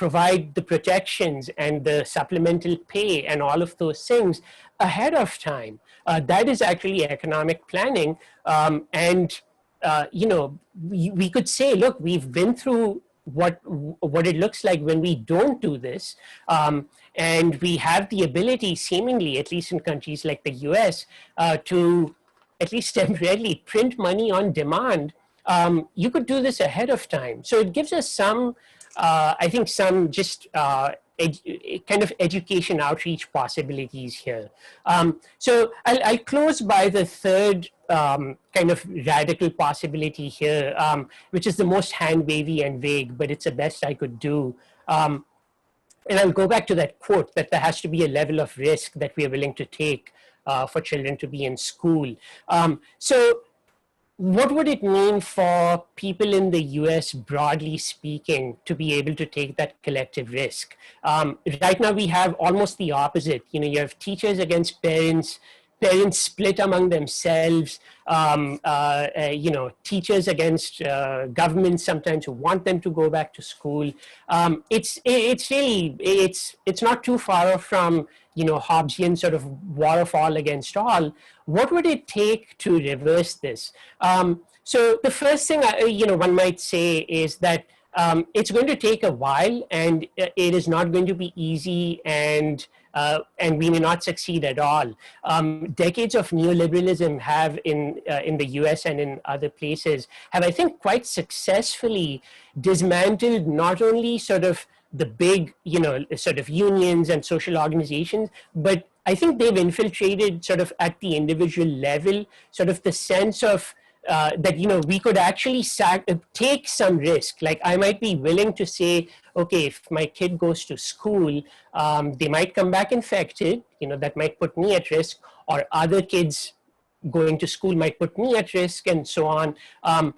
provide the protections and the supplemental pay and all of those things ahead of time. That is actually economic planning. You know, we could say, look, we've been through what it looks like when we don't do this. And we have the ability, seemingly, at least in countries like the US, to at least temporarily print money on demand. You could do this ahead of time. So it gives us some, I think, some just kind of education outreach possibilities here. So I'll close by the third kind of radical possibility here, which is the most hand-wavy and vague, but it's the best I could do. And I'll go back to that quote that there has to be a level of risk that we are willing to take for children to be in school. So what would it mean for people in the US, broadly speaking, to be able to take that collective risk? Right now, we have almost the opposite. You know, you have teachers against parents, parents split among themselves, you know, teachers against governments sometimes who want them to go back to school. It's really, it's not too far off from, you know, Hobbesian sort of war of all against all. What would it take to reverse this? So the first thing, you know, one might say is that it's going to take a while, and it is not going to be easy, and we may not succeed at all. Decades of neoliberalism have in the US and in other places have, I think, quite successfully dismantled not only sort of the big, you know, sort of unions and social organizations, but I think they've infiltrated sort of at the individual level, sort of the sense of that, you know, we could actually take some risk. Like, I might be willing to say, okay, if my kid goes to school, they might come back infected, you know, that might put me at risk, or other kids going to school might put me at risk, and so on. And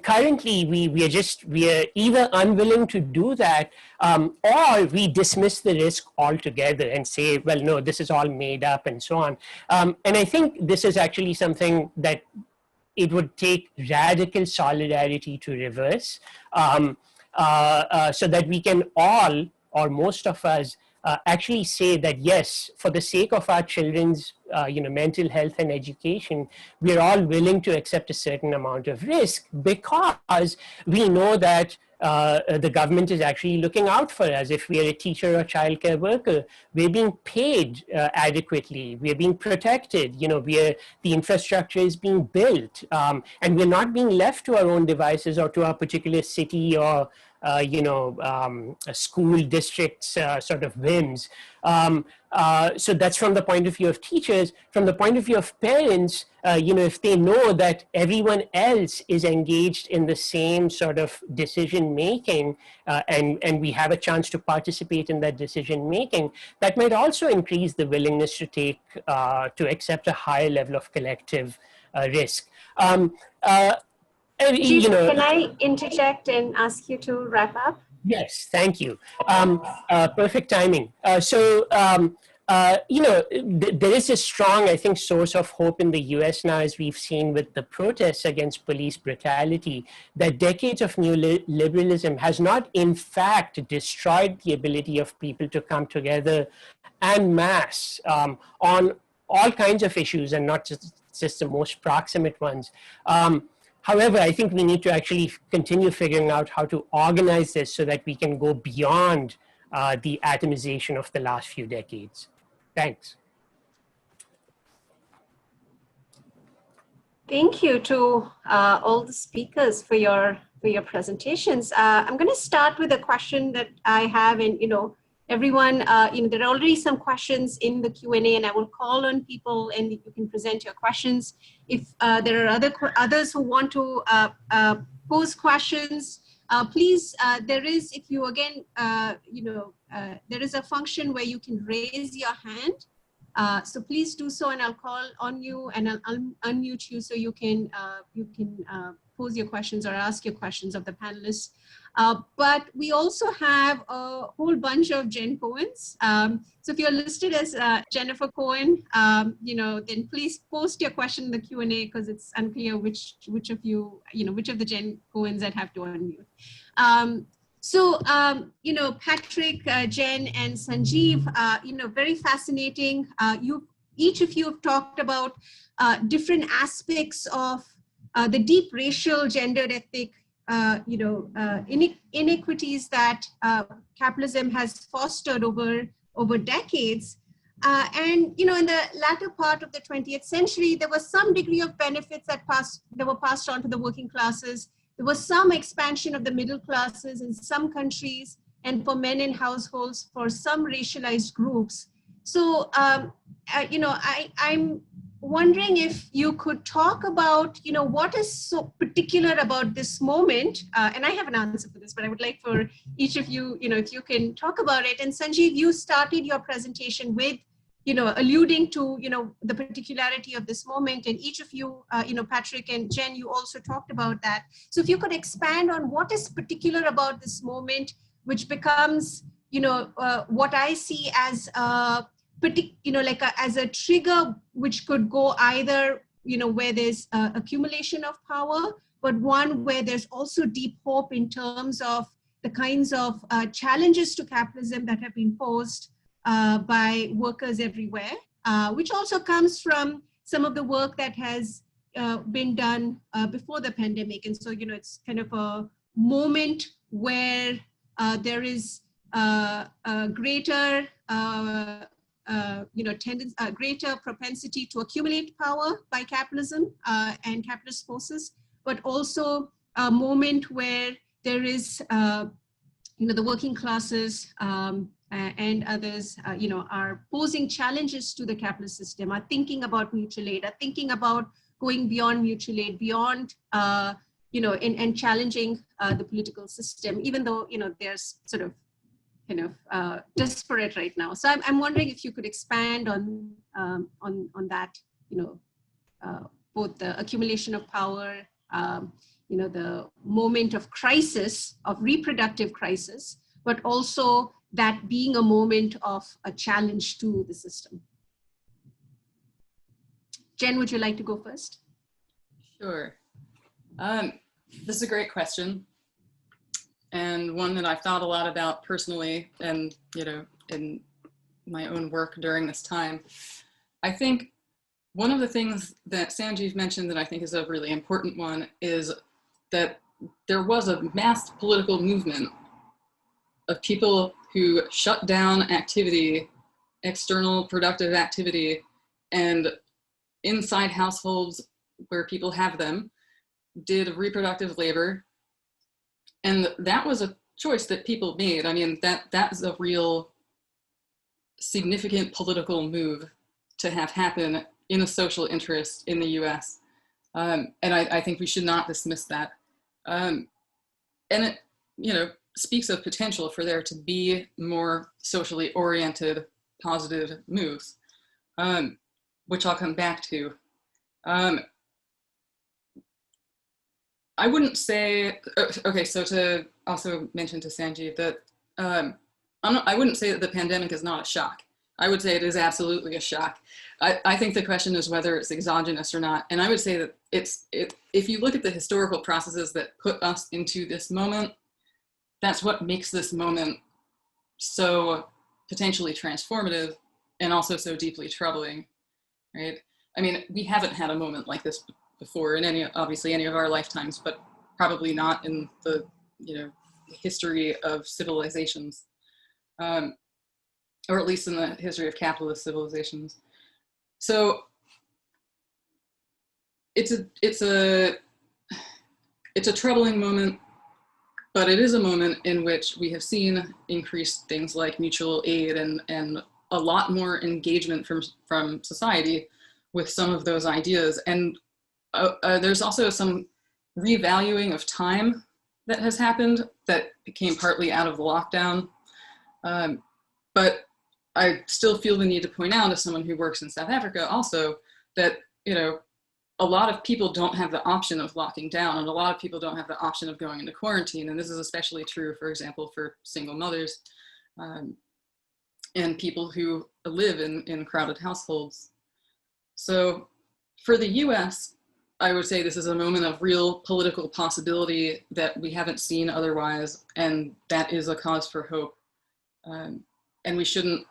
currently we are either unwilling to do that, or we dismiss the risk altogether and say, well, no, this is all made up, and so on. And I think this is actually something that it would take radical solidarity to reverse, so that we can all, or most of us, actually say that, yes, for the sake of our children's you know, mental health and education, we're all willing to accept a certain amount of risk, because we know that the government is actually looking out for us. If we are a teacher or childcare worker, we're being paid adequately, we're being protected, you know, the infrastructure is being built, and we're not being left to our own devices or to our particular city or you know, school districts sort of whims. So that's from the point of view of teachers. From the point of view of parents, you know, if they know that everyone else is engaged in the same sort of decision making, and we have a chance to participate in that decision making, that might also increase the willingness to take, to accept a higher level of collective risk. You know, can I interject and ask you to wrap up? Yes, thank you. Perfect timing. You know, there is a strong, I think, source of hope in the US now, as we've seen with the protests against police brutality, that decades of neoliberalism has not, in fact, destroyed the ability of people to come together en masse on all kinds of issues, and not just the most proximate ones. However, I think we need to actually continue figuring out how to organize this so that we can go beyond the atomization of the last few decades. Thanks. Thank you to all the speakers for your presentations. I'm going to start with a question that I have, and you know, everyone, you know, there are already some questions in the Q&A, and I will call on people, and you can present your questions. If there are others who want to pose questions, please, there is, if you again, you know, there is a function where you can raise your hand. So please do so, and I'll call on you, and I'll unmute you so you can pose your questions or ask your questions of the panelists. But we also have a whole bunch of Jen Cohens. So if you're listed as Jennifer Cohen, then please post your question in the Q&A, because it's unclear which of you, which of the Jen Cohens I'd have to unmute. Patrick, Jen, and Sanjeev, very fascinating. Each of you have talked about different aspects of the deep racial, gendered, ethnic, inequities that capitalism has fostered over decades. And in the latter part of the 20th century, there was some degree of benefits that were passed on to the working classes. There was some expansion of the middle classes in some countries, and for men in households for some racialized groups. So, I'm wondering if you could talk about, what is so particular about this moment, and I have an answer for this, but I would like for each of you, if you can talk about it. And Sanjeev, you started your presentation with, alluding to, the particularity of this moment, and each of you, Patrick and Jen, you also talked about that. So if you could expand on what is particular about this moment, which becomes, what I see as as a trigger, which could go either, where there's accumulation of power, but one where there's also deep hope in terms of the kinds of challenges to capitalism that have been posed by workers everywhere, which also comes from some of the work that has been done before the pandemic. And so, it's kind of a moment where there is a greater greater propensity to accumulate power by capitalism and capitalist forces, but also a moment where there is, the working classes and others, are posing challenges to the capitalist system, are thinking about mutual aid, are thinking about going beyond mutual aid, beyond, and challenging the political system, even though, there's sort of disparate right now. So I'm wondering if you could expand on that, both the accumulation of power, the moment of crisis, of reproductive crisis, but also that being a moment of a challenge to the system. Jen, would you like to go first? Sure. This is a great question, and one that I've thought a lot about personally, and in my own work during this time. I think one of the things that Sanjeev mentioned that I think is a really important one is that there was a mass political movement of people who shut down activity, external productive activity, and inside households where people have them, did reproductive labor. And that was a choice that people made. I mean, that's a real significant political move to have happen in a social interest in the US. And I think we should not dismiss that. And it, speaks of potential for there to be more socially oriented, positive moves, which I'll come back to. I wouldn't say, okay, so to also mention to Sanjeev that I wouldn't say that the pandemic is not a shock. I would say it is absolutely a shock. I think the question is whether it's exogenous or not. And I would say that if you look at the historical processes that put us into this moment, that's what makes this moment so potentially transformative and also so deeply troubling, right? I mean, we haven't had a moment like this before in obviously any of our lifetimes, but probably not in the history of civilizations, or at least in the history of capitalist civilizations. So it's a troubling moment, but it is a moment in which we have seen increased things like mutual aid and a lot more engagement from society with some of those ideas. And there's also some revaluing of time that has happened that came partly out of the lockdown. But I still feel the need to point out, as someone who works in South Africa also, that a lot of people don't have the option of locking down, and a lot of people don't have the option of going into quarantine. And this is especially true, for example, for single mothers and people who live in crowded households. So for the US, I would say this is a moment of real political possibility that we haven't seen otherwise, and that is a cause for hope. And we shouldn't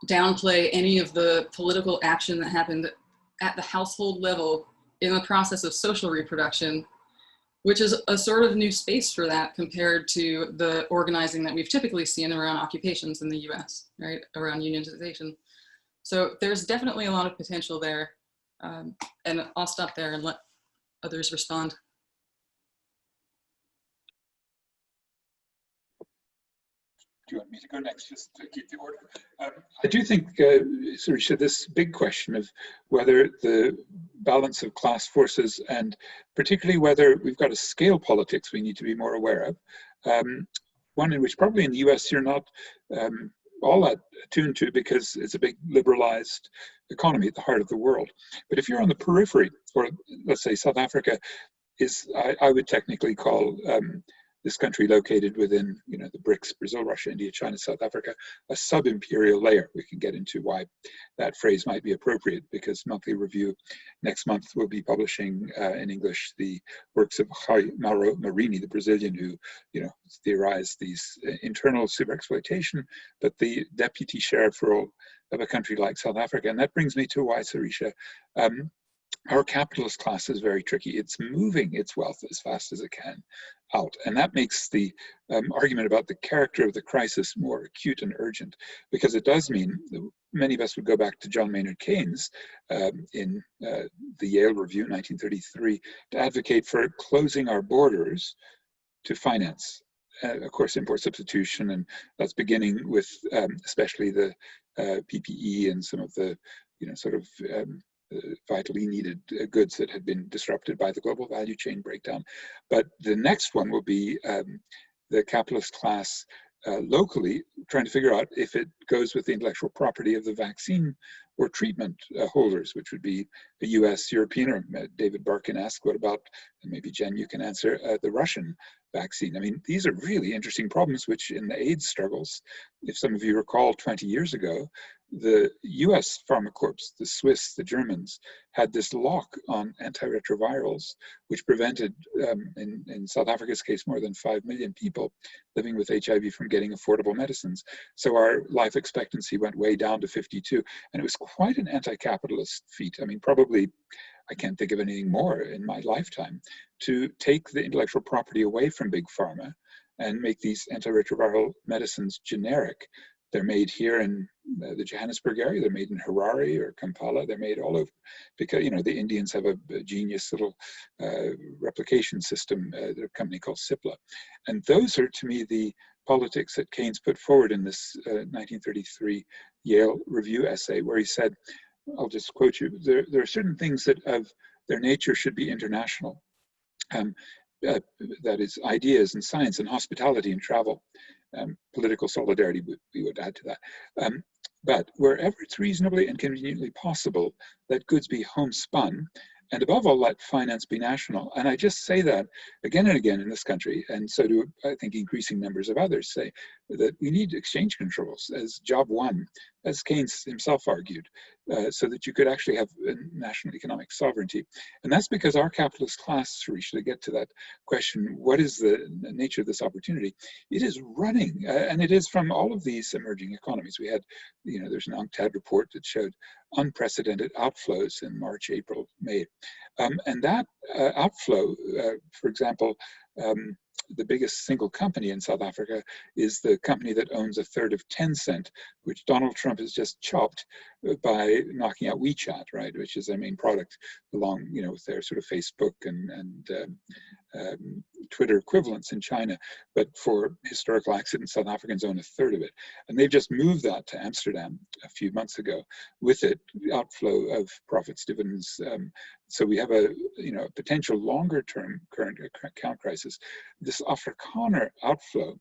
downplay any of the political action that happened at the household level in the process of social reproduction, which is a sort of new space for that compared to the organizing that we've typically seen around occupations in the US, right, around unionization. So there's definitely a lot of potential there. And I'll stop there and let others respond. Do you want me to go next, just to keep the order? I do think, Sarisha, this big question of whether the balance of class forces, and particularly whether we've got a scale politics we need to be more aware of, one in which probably in the US you're not all that attuned to because it's a big liberalized economy at the heart of the world. But if you're on the periphery, or let's say South Africa is, I would technically call this country located within, you know, the BRICS, Brazil, Russia, India, China, South Africa, a sub-imperial layer. We can get into why that phrase might be appropriate, because Monthly Review next month will be publishing in English the works of Mauro Marini, the Brazilian who, you know, theorized these internal superexploitation, but the deputy sheriff role of a country like South Africa. And that brings me to why, Sarisha, our capitalist class is very tricky. It's moving its wealth as fast as it can out. And that makes the argument about the character of the crisis more acute and urgent, because it does mean that many of us would go back to John Maynard Keynes in the Yale Review in 1933 to advocate for closing our borders to finance, of course, import substitution. And that's beginning with especially the PPE and some of the, you know, sort of vitally needed goods that had been disrupted by the global value chain breakdown. But the next one will be the capitalist class locally trying to figure out if it goes with the intellectual property of the vaccine or treatment holders, which would be a US, European, or David Barkin asked, what about, and maybe Jen, you can answer, the Russian vaccine. I mean, these are really interesting problems, which in the AIDS struggles, if some of you recall 20 years ago, the US pharmacorps, the Swiss, the Germans, had this lock on antiretrovirals, which prevented, in South Africa's case, more than 5 million people living with HIV from getting affordable medicines. So our life expectancy went way down to 52. And it was quite an anti-capitalist feat. I mean, probably, I can't think of anything more in my lifetime, to take the intellectual property away from Big Pharma and make these antiretroviral medicines generic. They're made here in the Johannesburg area, they're made in Harare or Kampala, they're made all over, because, you know, the Indians have a genius little replication system, their company called Cipla. And those are, to me, the politics that Keynes put forward in this 1933 Yale Review essay, where he said, I'll just quote you, there are certain things that of their nature should be international. That is ideas and science and hospitality and travel. Political solidarity, we would add to that. But wherever it's reasonably and conveniently possible, let goods be homespun, and above all, let finance be national. And I just say that again and again in this country, and so do, I think, increasing numbers of others say that we need exchange controls as job one, as Keynes himself argued, so that you could actually have national economic sovereignty. And that's because our capitalist class, Sarisha, to get to that question, what is the nature of this opportunity? It is running, and it is from all of these emerging economies. We had, you know, there's an UNCTAD report that showed unprecedented outflows in March, April, May. And that outflow, for example, the biggest single company in South Africa is the company that owns a third of Tencent, which Donald Trump has just chopped by knocking out WeChat, right, which is their main product, along, you know, with their sort of Facebook and Twitter equivalents in China. But for historical accidents, South Africans own a third of it. And they've just moved that to Amsterdam a few months ago. With it, outflow of profits, dividends. So we have a, you know, potential longer term current account crisis. This Afrikaner outflow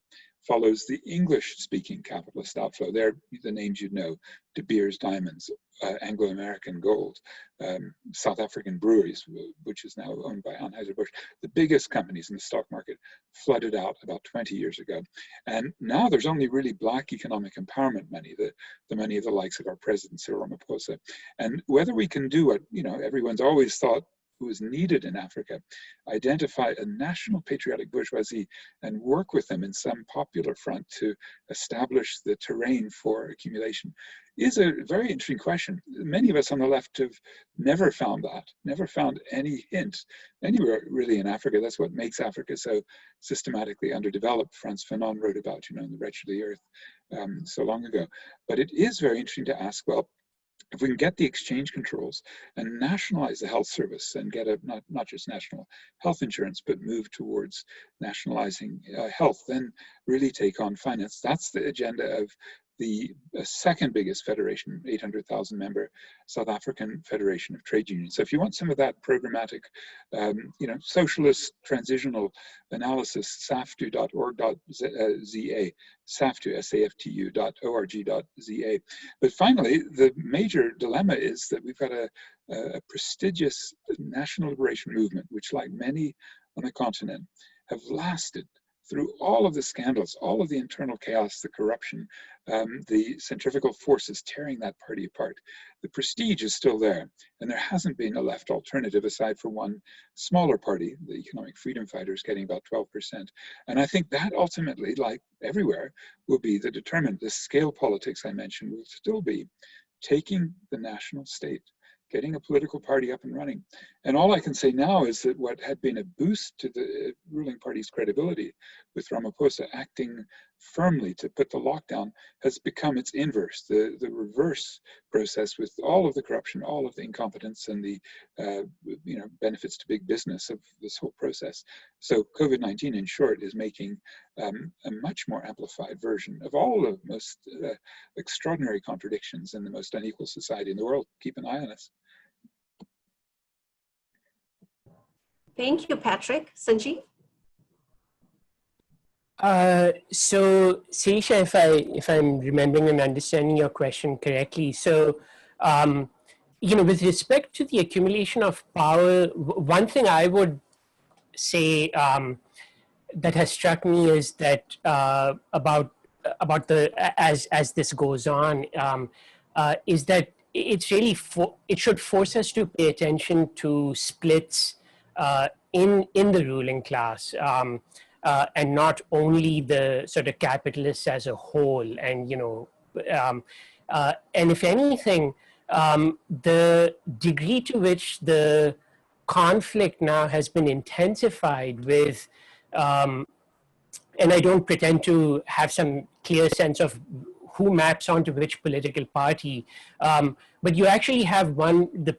follows the English-speaking capitalist outflow. They're the names you'd know: De Beers Diamonds, Anglo-American Gold, South African Breweries, which is now owned by Anheuser-Busch. The biggest companies in the stock market flooded out about 20 years ago. And now there's only really black economic empowerment money, the money of the likes of our president, Cyril Ramaphosa. And whether we can do what, you know, everyone's always thought was needed in Africa, identify a national patriotic bourgeoisie and work with them in some popular front to establish the terrain for accumulation, is a very interesting question. Many of us on the left have never found that, never found any hint anywhere really in Africa. That's what makes Africa so systematically underdeveloped. Frantz Fanon wrote about, you know, in The Wretch of the Earth so long ago. But it is very interesting to ask, well, if we can get the exchange controls and nationalize the health service and get a not just national health insurance, but move towards nationalizing health, then really take on finance. That's the agenda of the second biggest federation, 800,000 member South African Federation of Trade Unions. So if you want some of that programmatic, you know, socialist transitional analysis, saftu.org.za, saftu, saftu.org.za. But finally, the major dilemma is that we've got a prestigious national liberation movement, which, like many on the continent, have lasted through all of the scandals, all of the internal chaos, the corruption, the centrifugal forces tearing that party apart. The prestige is still there, and there hasn't been a left alternative aside from one smaller party, the Economic Freedom Fighters, getting about 12%. And I think that ultimately, like everywhere, will be the determinant. The scale politics I mentioned will still be taking the national state, getting a political party up and running. And all I can say now is that what had been a boost to the ruling party's credibility, with Ramaphosa acting firmly to put the lockdown, has become its inverse, the reverse process, with all of the corruption, all of the incompetence, and the you know, benefits to big business of this whole process. So COVID-19, in short, is making a much more amplified version of all the most extraordinary contradictions in the most unequal society in the world. Keep an eye on us. Thank you, Patrick. Sanjeev? So Seisha, if I'm remembering and understanding your question correctly, so you know, with respect to the accumulation of power, one thing I would say that has struck me is that about the as this goes on is that it's really it should force us to pay attention to splits in the ruling class. And not only the sort of capitalists as a whole. And, you know, and if anything, the degree to which the conflict now has been intensified with, and I don't pretend to have some clear sense of who maps onto which political party, but you actually have the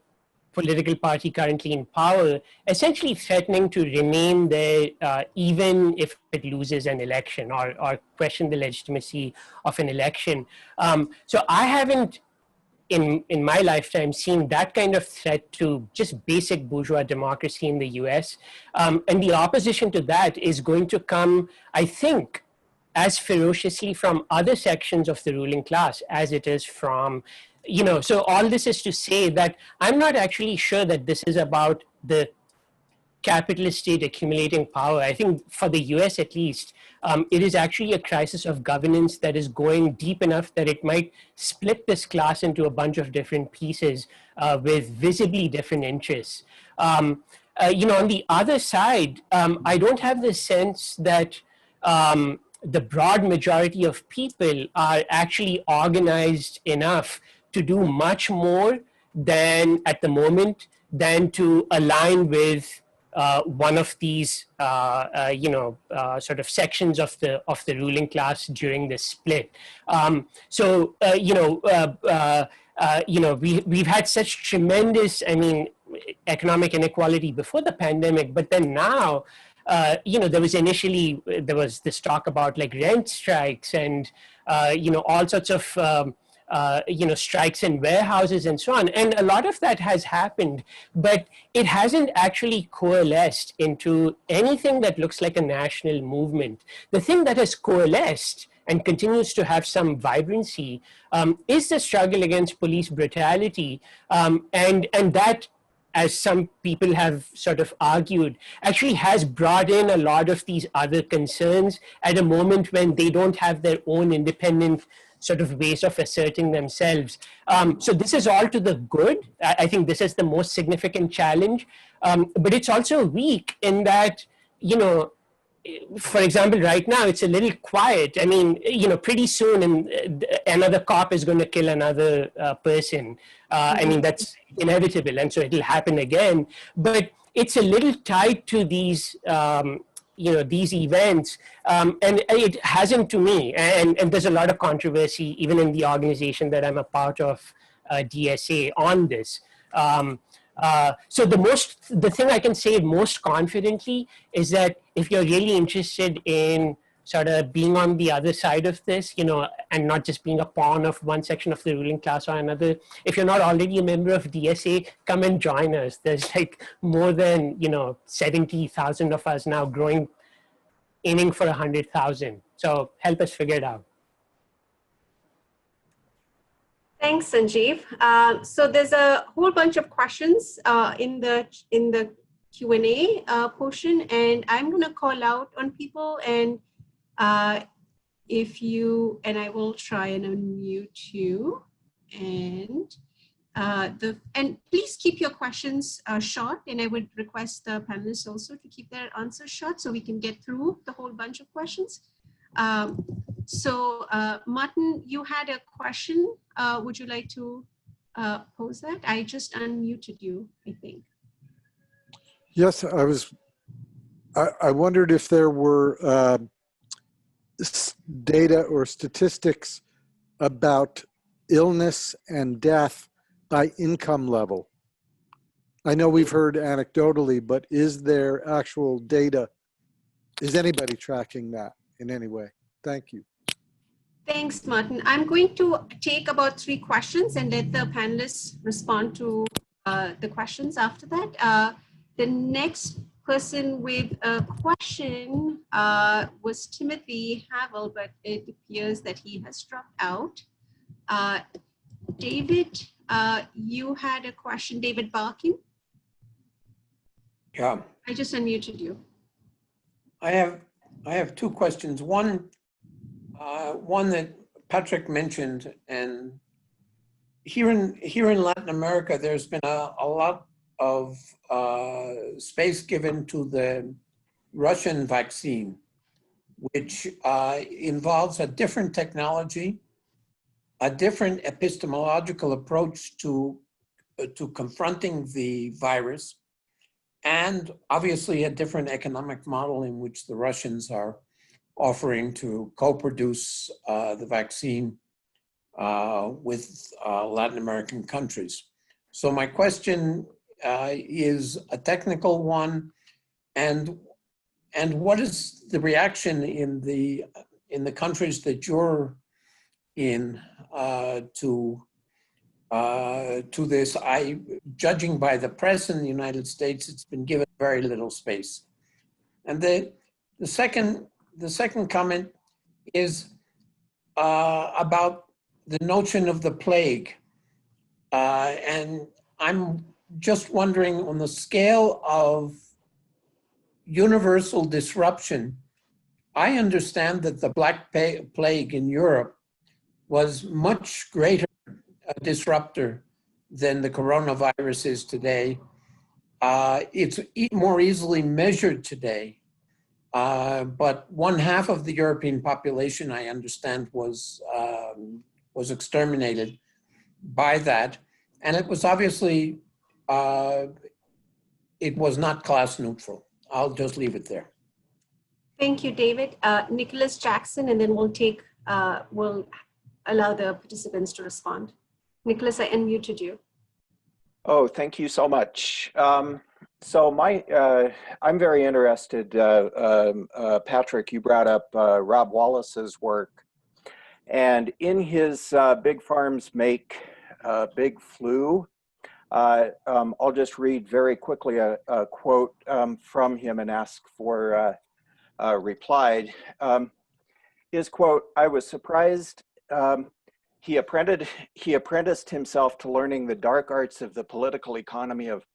political party currently in power, essentially threatening to remain there even if it loses an election, or question the legitimacy of an election. So I haven't, in my lifetime, seen that kind of threat to just basic bourgeois democracy in the US. And the opposition to that is going to come, I think, as ferociously from other sections of the ruling class as it is from, you know, so all this is to say that I'm not actually sure that this is about the capitalist state accumulating power. I think for the US at least, it is actually a crisis of governance that is going deep enough that it might split this class into a bunch of different pieces with visibly different interests. You know, on the other side, I don't have the sense that the broad majority of people are actually organized enough to do much more than, at the moment, than to align with one of these, you know, sort of sections of the ruling class during the split. So, you know, we've had such tremendous, I mean, economic inequality before the pandemic, but then now, you know, there was this talk about like rent strikes and, you know, all sorts of strikes in warehouses and so on. And a lot of that has happened, but it hasn't actually coalesced into anything that looks like a national movement. The thing that has coalesced and continues to have some vibrancy is the struggle against police brutality. And that, as some people have sort of argued, actually has brought in a lot of these other concerns at a moment when they don't have their own independent sort of ways of asserting themselves. So this is all to the good. I think this is the most significant challenge, but it's also weak in that, for example, right now it's a little quiet. I mean, pretty soon another cop is going to kill another person. I mean, that's inevitable, and so it'll happen again. But it's a little tied to these, these events, and it hasn't to me. And there's a lot of controversy even in the organization that I'm a part of, DSA, on this. So the thing I can say most confidently is that if you're really interested in sort of being on the other side of this, and not just being a pawn of one section of the ruling class or another, if you're not already a member of DSA, come and join us. There's like more than, 70,000 of us now, growing, aiming for 100,000. So help us figure it out. Thanks, Sanjeev. So there's a whole bunch of questions in the Q&A portion, and I'm going to call out on people, and I will try and unmute you, and please keep your questions short, and I would request the panelists also to keep their answers short so we can get through the whole bunch of questions. So Martin, you had a question. Would you like to pose that? I just unmuted you, I think. Yes, I wondered if there were data or statistics about illness and death by income level. I know we've heard anecdotally, but is there actual data? Is anybody tracking that in any way? Thank you. Thanks, Martin. I'm going to take about 3 questions and let the panelists respond to the questions after that. The next person with a question was Timothy Havel, but it appears that he has dropped out. David, you had a question. David Barkin? Yeah. I just unmuted you. I have 2 questions. One that Patrick mentioned, and here in Latin America, there's been a lot of space given to the Russian vaccine, which involves a different technology, a different epistemological approach to confronting the virus, and obviously a different economic model in which the Russians are offering to co-produce the vaccine with Latin American countries. So my question is a technical one, and what is the reaction in the countries that you're in to this? Judging by the press in the United States, it's been given very little space. And the second comment is about the notion of the plague. And I'm just wondering, on the scale of universal disruption, I understand that the Black Plague in Europe was much greater a disruptor than the coronavirus is today. It's more easily measured today. But 1/2 of the European population, I understand, was exterminated by that. And it was obviously, it was not class neutral. I'll just leave it there. Thank you, David. Nicholas Jackson, and then we'll allow the participants to respond. Nicholas, I unmuted you. Oh, thank you so much. So I'm very interested, Patrick, you brought up Rob Wallace's work. And in his Big Farms Make Big Flu, I'll just read very quickly a quote from him and ask for replied. His quote, "I was surprised he apprenticed himself to learning the dark arts of the political economy of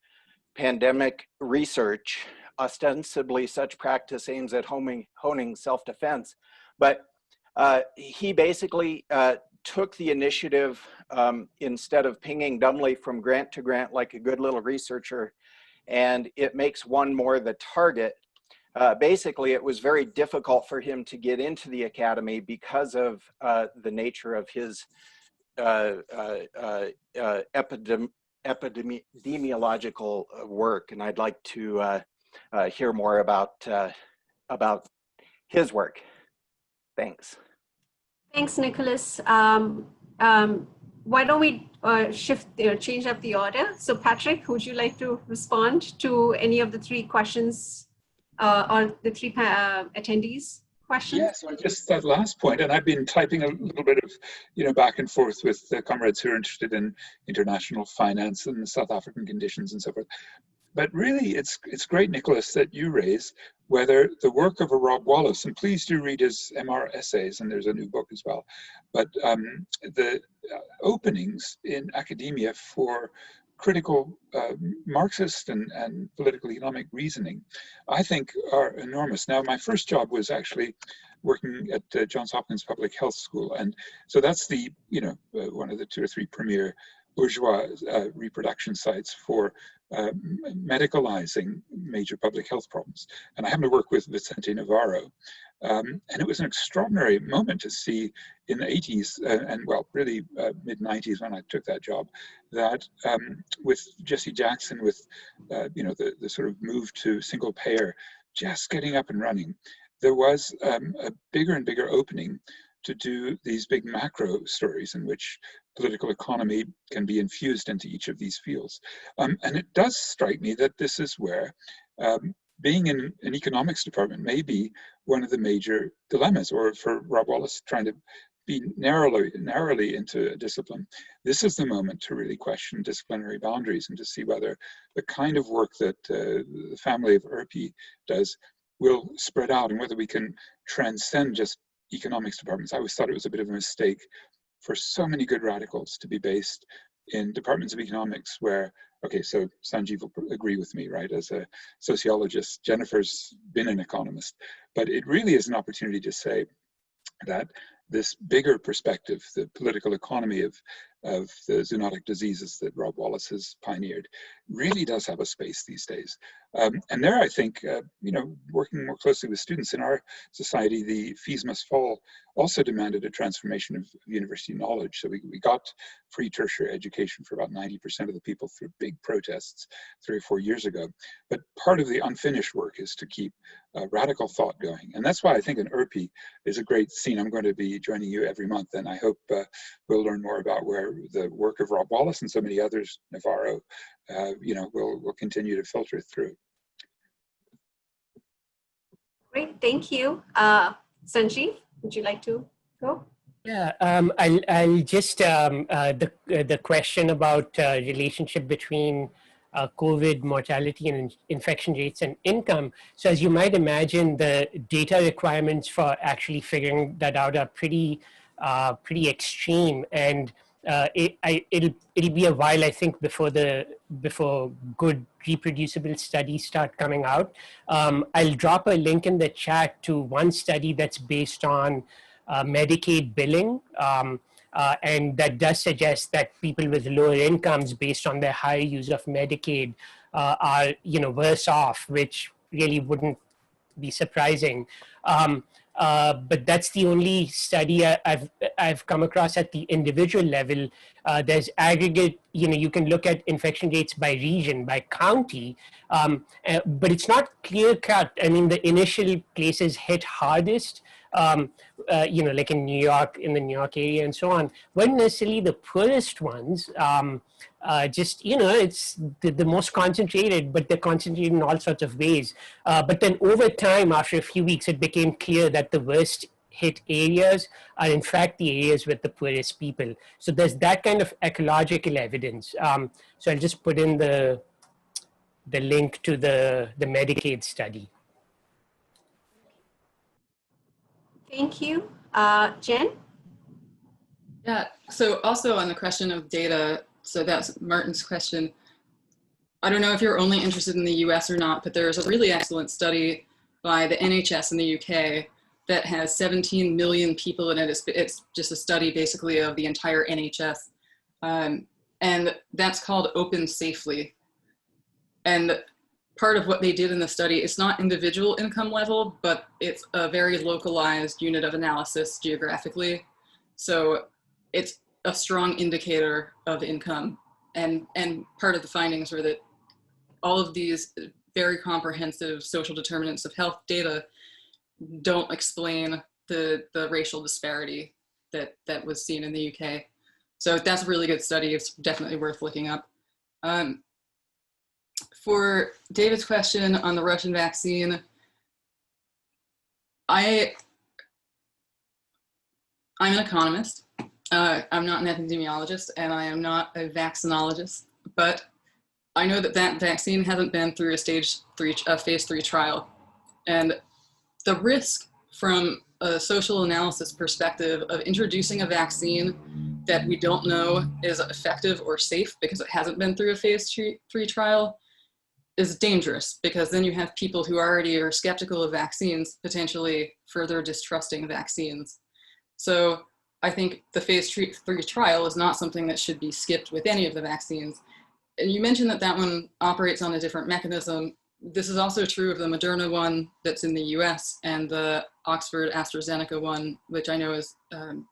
pandemic research. Ostensibly, such practice aims at honing self-defense, but he basically took the initiative instead of pinging dumbly from grant to grant like a good little researcher, and it makes one more the target. Basically, it was very difficult for him to get into the academy because of the nature of his epidemiological work, and I'd like to hear more about his work. Thanks. Thanks, Nicholas. Why don't we change up the order? So Patrick, would you like to respond to any of the three questions or the three attendees' questions? Yes, so just that last point, and I've been typing a little bit of, back and forth with the comrades who are interested in international finance and South African conditions and so forth. But really, it's great, Nicholas, that you raise whether the work of a Rob Wallace, and please do read his MR essays, and there's a new book as well, but the openings in academia for critical Marxist and political economic reasoning, I think are enormous. Now, my first job was actually working at Johns Hopkins Public Health School, and so that's the, one of the 2 or 3 premier bourgeois reproduction sites for medicalizing major public health problems. And I happened to work with Vicente Navarro. And it was an extraordinary moment to see in the 80s and well, really mid-90s when I took that job, that with Jesse Jackson, with the sort of move to single payer, just getting up and running, there was a bigger and bigger opening to do these big macro stories in which political economy can be infused into each of these fields. And it does strike me that this is where being in an economics department may be one of the major dilemmas, or for Rob Wallace trying to be narrowly into a discipline. This is the moment to really question disciplinary boundaries and to see whether the kind of work that the family of URPE does will spread out and whether we can transcend just economics departments. I always thought it was a bit of a mistake for so many good radicals to be based in departments of economics where, okay, so Sanjeev will agree with me, right? As a sociologist, Jennifer's been an economist, but it really is an opportunity to say that this bigger perspective, the political economy of the zoonotic diseases that Rob Wallace has pioneered, really does have a space these days. And there, I think, working more closely with students in our society, the Fees Must Fall also demanded a transformation of university knowledge. So we got free tertiary education for about 90% of the people through big protests 3 or 4 years ago. But part of the unfinished work is to keep radical thought going. And that's why I think an URPE is a great scene. I'm going to be joining you every month, and I hope we'll learn more about where the work of Rob Wallace and so many others, Navarro, will continue to filter through. Great, thank you. Sanjeev, would you like to go? Yeah, I'll just, the question about relationship between COVID mortality and infection rates and income. So as you might imagine, the data requirements for actually figuring that out are pretty extreme, and it'll be a while, I think, before good reproducible studies start coming out. I'll drop a link in the chat to one study that's based on Medicaid billing, and that does suggest that people with lower incomes, based on their high use of Medicaid, are worse off, which really wouldn't be surprising. But that's the only study I've come across at the individual level. There's aggregate, you can look at infection rates by region, by county, but it's not clear cut. I mean, the initial places hit hardest, like in New York, in the New York area and so on, weren't necessarily the poorest ones. It's the most concentrated, but they're concentrated in all sorts of ways. But then over time, after a few weeks, it became clear that the worst hit areas are in fact the areas with the poorest people. So there's that kind of ecological evidence. So I'll just put in the link to the Medicaid study. Thank you. Jen? Yeah, so also on the question of data, so that's Martin's question. I don't know if you're only interested in the US or not, but there's a really excellent study by the NHS in the UK that has 17 million people in it. It's just a study basically of the entire NHS. And that's called Open Safely. And part of what they did in the study, it's not individual income level, but it's a very localized unit of analysis geographically. So it's a strong indicator of income. And part of the findings were that all of these very comprehensive social determinants of health data don't explain the racial disparity that was seen in the UK. So that's a really good study. It's definitely worth looking up. For David's question on the Russian vaccine, I'm an economist. I'm not an epidemiologist, and I am not a vaccinologist, but I know that that vaccine hasn't been through a phase 3 trial. And the risk from a social analysis perspective of introducing a vaccine that we don't know is effective or safe because it hasn't been through a phase 3 trial is dangerous, because then you have people who already are skeptical of vaccines potentially further distrusting vaccines. So I think the phase 3 trial is not something that should be skipped with any of the vaccines. And you mentioned that one operates on a different mechanism. This is also true of the Moderna one that's in the US and the Oxford AstraZeneca one, which I know is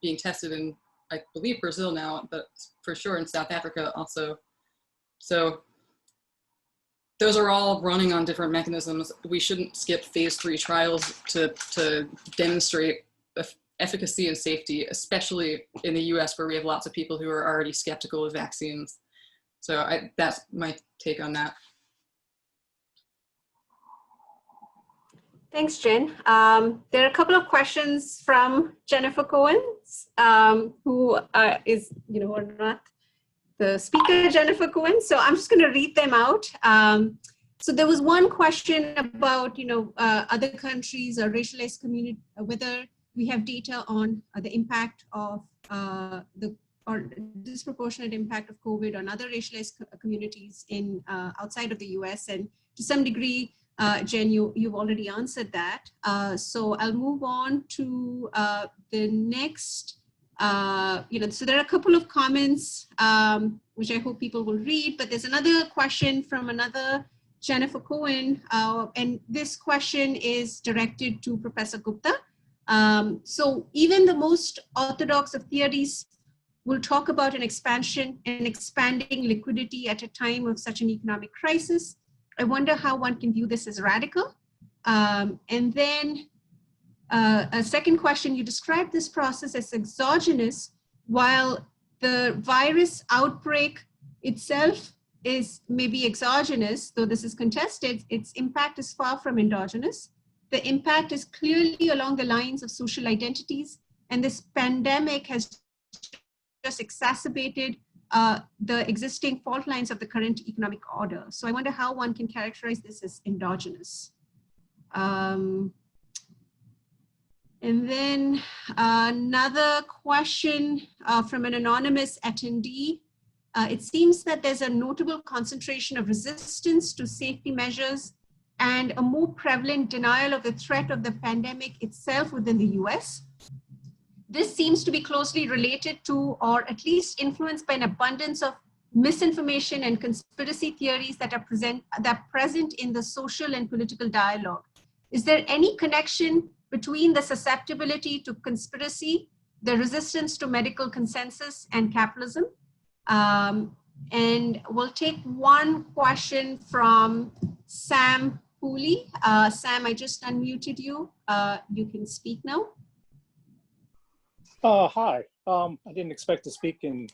being tested in, I believe, Brazil now, but for sure in South Africa also. So those are all running on different mechanisms. We shouldn't skip phase 3 trials to demonstrate efficacy and safety, especially in the US where we have lots of people who are already skeptical of vaccines. So that's my take on that. Thanks, Jen. There are a couple of questions from Jennifer Cohen, who is, or not the speaker, Jennifer Cohen. So I'm just going to read them out. So there was one question about, other countries or racialized community, whether we have data on the impact of or disproportionate impact of COVID on other racialized communities in outside of the US. And to some degree, Jen, you've already answered that. So I'll move on to the next, so there are a couple of comments, which I hope people will read, but there's another question from another Jennifer Cohen, and this question is directed to Professor Gupta. So even the most orthodox of theories will talk about an expansion and expanding liquidity at a time of such an economic crisis. I wonder how one can view this as radical. And then a second question, you described this process as exogenous, while the virus outbreak itself is maybe exogenous, though this is contested, its impact is far from endogenous. The impact is clearly along the lines of social identities, and this pandemic has just exacerbated the existing fault lines of the current economic order. So I wonder how one can characterize this as endogenous. And then another question from an anonymous attendee. It seems that there's a notable concentration of resistance to safety measures and a more prevalent denial of the threat of the pandemic itself within the US. This seems to be closely related to, or at least influenced by, an abundance of misinformation and conspiracy theories that are present in the social and political dialogue. Is there any connection between the susceptibility to conspiracy, the resistance to medical consensus, and capitalism? And we'll take one question from Sam Pooley. Sam, I just unmuted you. You can speak now. Hi. I didn't expect to speak in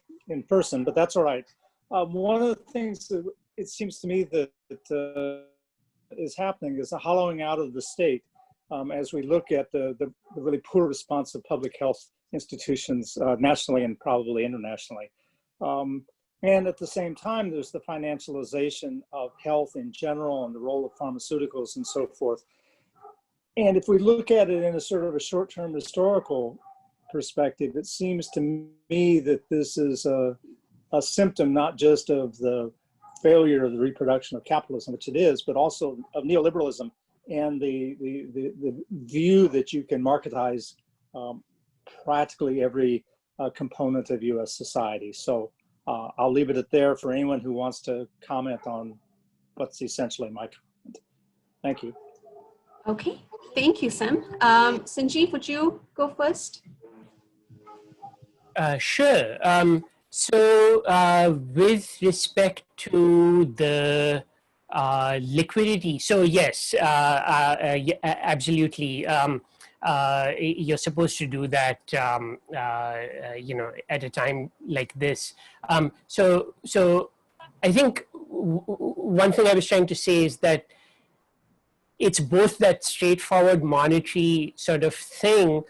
person, but that's all right. One of the things that it seems to me that is happening is a hollowing out of the state. as we look at the really poor response of public health institutions nationally and probably internationally. And at the same time, there's the financialization of health in general and the role of pharmaceuticals and so forth. And if we look at it in a sort of a short-term historical perspective, it seems to me that this is a symptom not just of the failure of the reproduction of capitalism, which it is, but also of neoliberalism and the view that you can marketize practically every component of US society. So I'll leave it at there for anyone who wants to comment on what's essentially my comment. Thank you. Okay, thank you, Sam. Sanjeev, would you go first? Sure. With respect to the liquidity, so yes, yeah, absolutely. You're supposed to do that, you know, at a time like this. So I think one thing I was trying to say is that it's both that straightforward monetary sort of thing,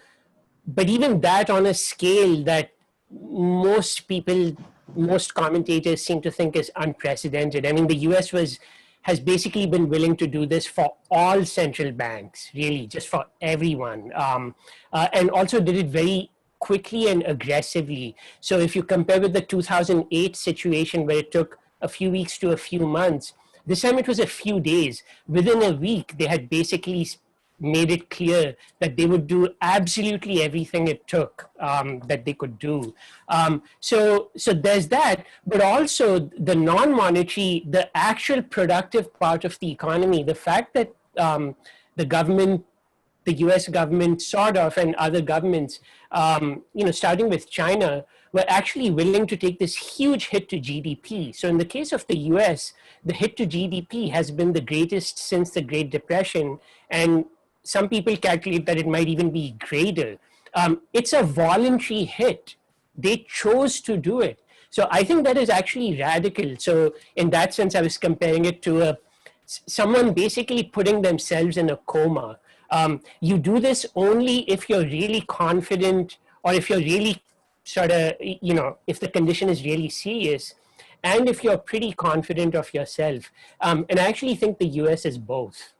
but even that on a scale that most people, most commentators seem to think is unprecedented. I mean, the US has basically been willing to do this for all central banks, really, just for everyone. And also did it very quickly and aggressively. So if you compare with the 2008 situation where it took a few weeks to a few months, this time it was a few days. Within a week, they had basically made it clear that they would do absolutely everything it took that they could do. So there's that, but also the non-monetary, the actual productive part of the economy, the fact that the government, the US government sort of, and other governments, you know, starting with China, were actually willing to take this huge hit to GDP. So in the case of the US, the hit to GDP has been the greatest since the Great Depression, and some people calculate that it might even be greater. It's a voluntary hit. They chose to do it. So I think that is actually radical. So in that sense, I was comparing it to someone basically putting themselves in a coma. You do this only if you're really confident, or if you're really sort of, you know, if the condition is really serious, and if you're pretty confident of yourself. And I actually think the US is both.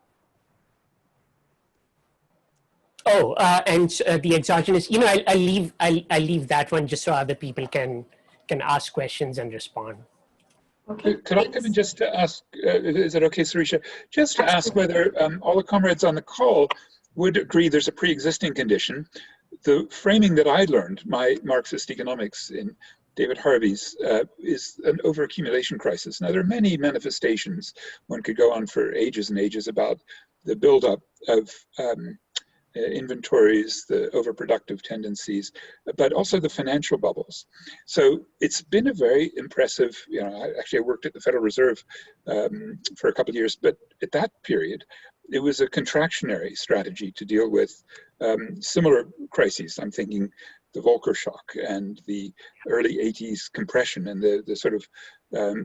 Oh, and the exogenous, you know, I'll leave that one just so other people can ask questions and respond. Okay. Could I come in just to ask, is it okay, Sarisha? Just to ask whether all the comrades on the call would agree there's a pre-existing condition. The framing that I learned, my Marxist economics in David Harvey's, is an overaccumulation crisis. Now, there are many manifestations. One could go on for ages and ages about the buildup of inventories, the overproductive tendencies, but also the financial bubbles. So it's been a very impressive, you know, I worked at the Federal Reserve for a couple of years, but at that period, it was a contractionary strategy to deal with similar crises. I'm thinking the Volcker shock and the early 80s compression and the sort of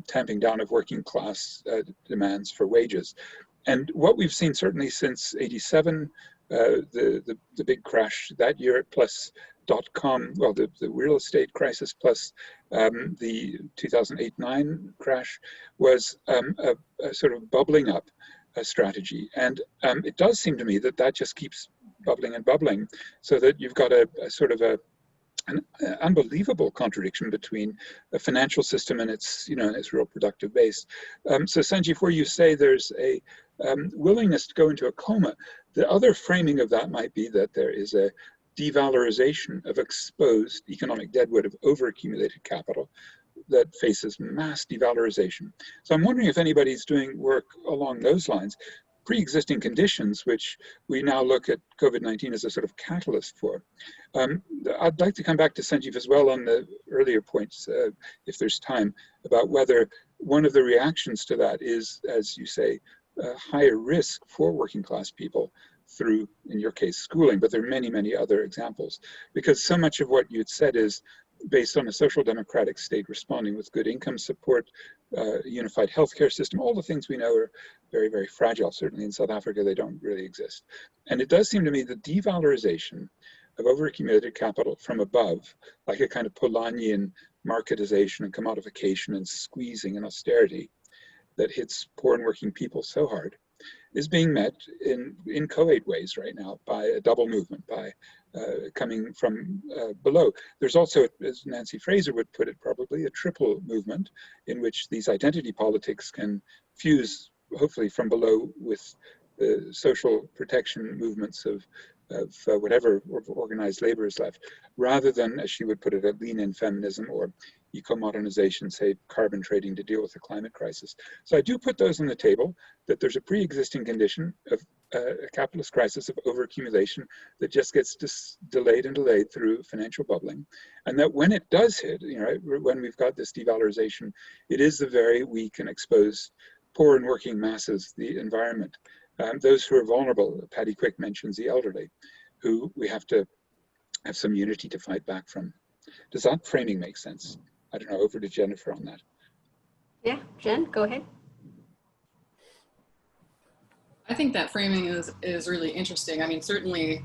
tamping down of working class demands for wages. And what we've seen certainly since 87, the big crash that year, plus .com, well, the real estate crisis, plus the 2008-9 crash, was a sort of bubbling up strategy. And it does seem to me that that just keeps bubbling and bubbling, so that you've got a sort of an unbelievable contradiction between a financial system and its, you know, and its real productive base. So Sanjeev, where you say there's a willingness to go into a coma, the other framing of that might be that there is a devalorization of exposed economic deadwood of overaccumulated capital that faces mass devalorization. So I'm wondering if anybody's doing work along those lines, pre-existing conditions, which we now look at COVID-19 as a sort of catalyst for. I'd like to come back to Sanjeev as well on the earlier points, if there's time, about whether one of the reactions to that is, as you say, higher risk for working class people through, in your case, schooling, but there are many, many other examples. Because so much of what you'd said is based on a social democratic state responding with good income support, unified healthcare system, all the things we know are very, very fragile. Certainly in South Africa, they don't really exist. And it does seem to me the devalorization of overaccumulated capital from above, like a kind of Polanyian marketization and commodification and squeezing and austerity that hits poor and working people so hard, is being met in inchoate ways right now by a double movement, by coming from below. There's also, as Nancy Fraser would put it, probably a triple movement in which these identity politics can fuse, hopefully from below, with the social protection movements of whatever organized labor is left, rather than, as she would put it, a lean-in feminism or eco-modernization, say carbon trading to deal with the climate crisis. So I do put those on the table, that there's a pre-existing condition of a capitalist crisis of overaccumulation that just gets delayed and delayed through financial bubbling. And that when it does hit, you know, when we've got this devalorization, it is the very weak and exposed poor and working masses, the environment, those who are vulnerable. Paddy Quick mentions the elderly, who we have to have some unity to fight back from. Does that framing make sense? I don't know, over to Jennifer on that. Yeah, Jen, go ahead. I think that framing is really interesting. I mean, certainly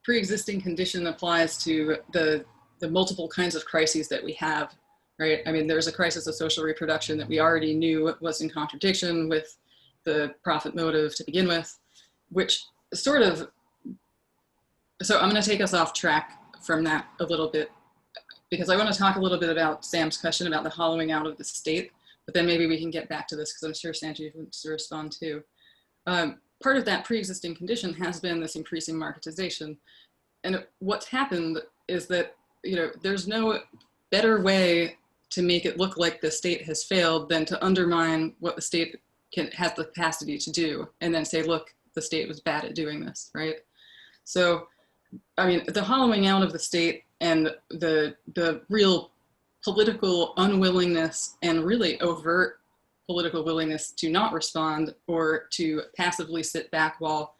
pre-existing condition applies to the multiple kinds of crises that we have, right? I mean, there's a crisis of social reproduction that we already knew was in contradiction with the profit motive to begin with, which sort of, so I'm going to take us off track from that a little bit, because I want to talk a little bit about Sam's question about the hollowing out of the state, but then maybe we can get back to this because I'm sure Sanjeev wants to respond too. Part of that pre-existing condition has been this increasing marketization. And what's happened is that, you know, there's no better way to make it look like the state has failed than to undermine what the state has the capacity to do, and then say, look, the state was bad at doing this, right? So, I mean, the hollowing out of the state and the real political unwillingness and really overt political willingness to not respond or to passively sit back while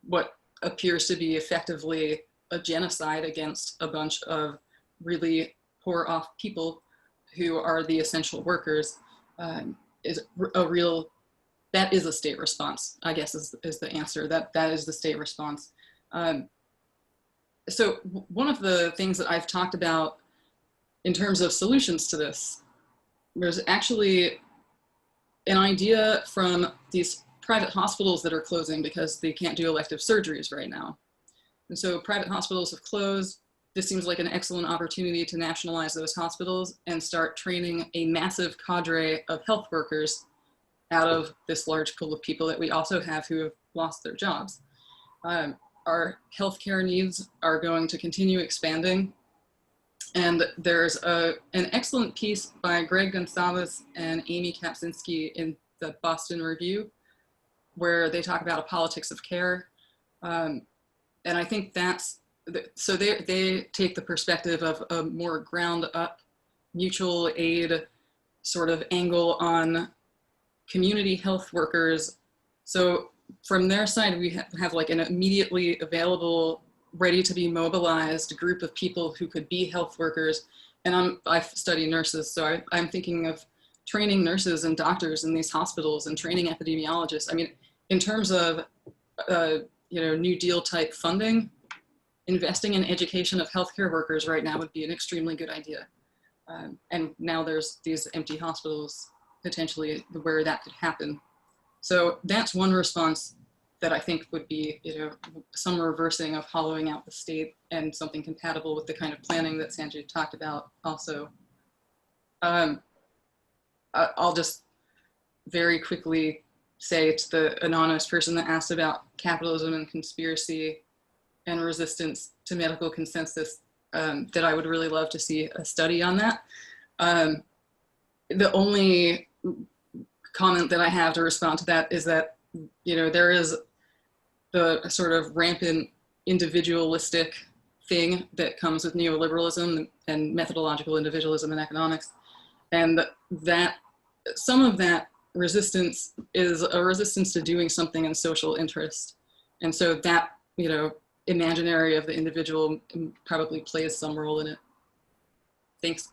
what appears to be effectively a genocide against a bunch of really poor off people who are the essential workers is a real, that is a state response, I guess is the answer. That is the state response. So one of the things that I've talked about in terms of solutions to this, there's actually an idea from these private hospitals that are closing because they can't do elective surgeries right now. And so private hospitals have closed. This seems like an excellent opportunity to nationalize those hospitals and start training a massive cadre of health workers out of this large pool of people that we also have who have lost their jobs. Our healthcare needs are going to continue expanding. And there's an excellent piece by Greg Gonzalez and Amy Kapczynski in the Boston Review, where they talk about a politics of care. And I think that's, so they take the perspective of a more ground up mutual aid sort of angle on community health workers. So from their side, we have like an immediately available, ready to be mobilized group of people who could be health workers. And I study nurses, so I'm thinking of training nurses and doctors in these hospitals and training epidemiologists. I mean, in terms of you know, New Deal type funding, investing in education of healthcare workers right now would be an extremely good idea. And now there's these empty hospitals potentially where that could happen. So that's one response that I think would be, you know, some reversing of hollowing out the state and something compatible with the kind of planning that Sanjeev talked about also. I'll just very quickly say to the anonymous person that asked about capitalism and conspiracy and resistance to medical consensus, that I would really love to see a study on that. The only comment that I have to respond to that is that, you know, there is the sort of rampant individualistic thing that comes with neoliberalism and methodological individualism in economics. And that some of that resistance is a resistance to doing something in social interest. And so that, you know, imaginary of the individual probably plays some role in it. Thanks.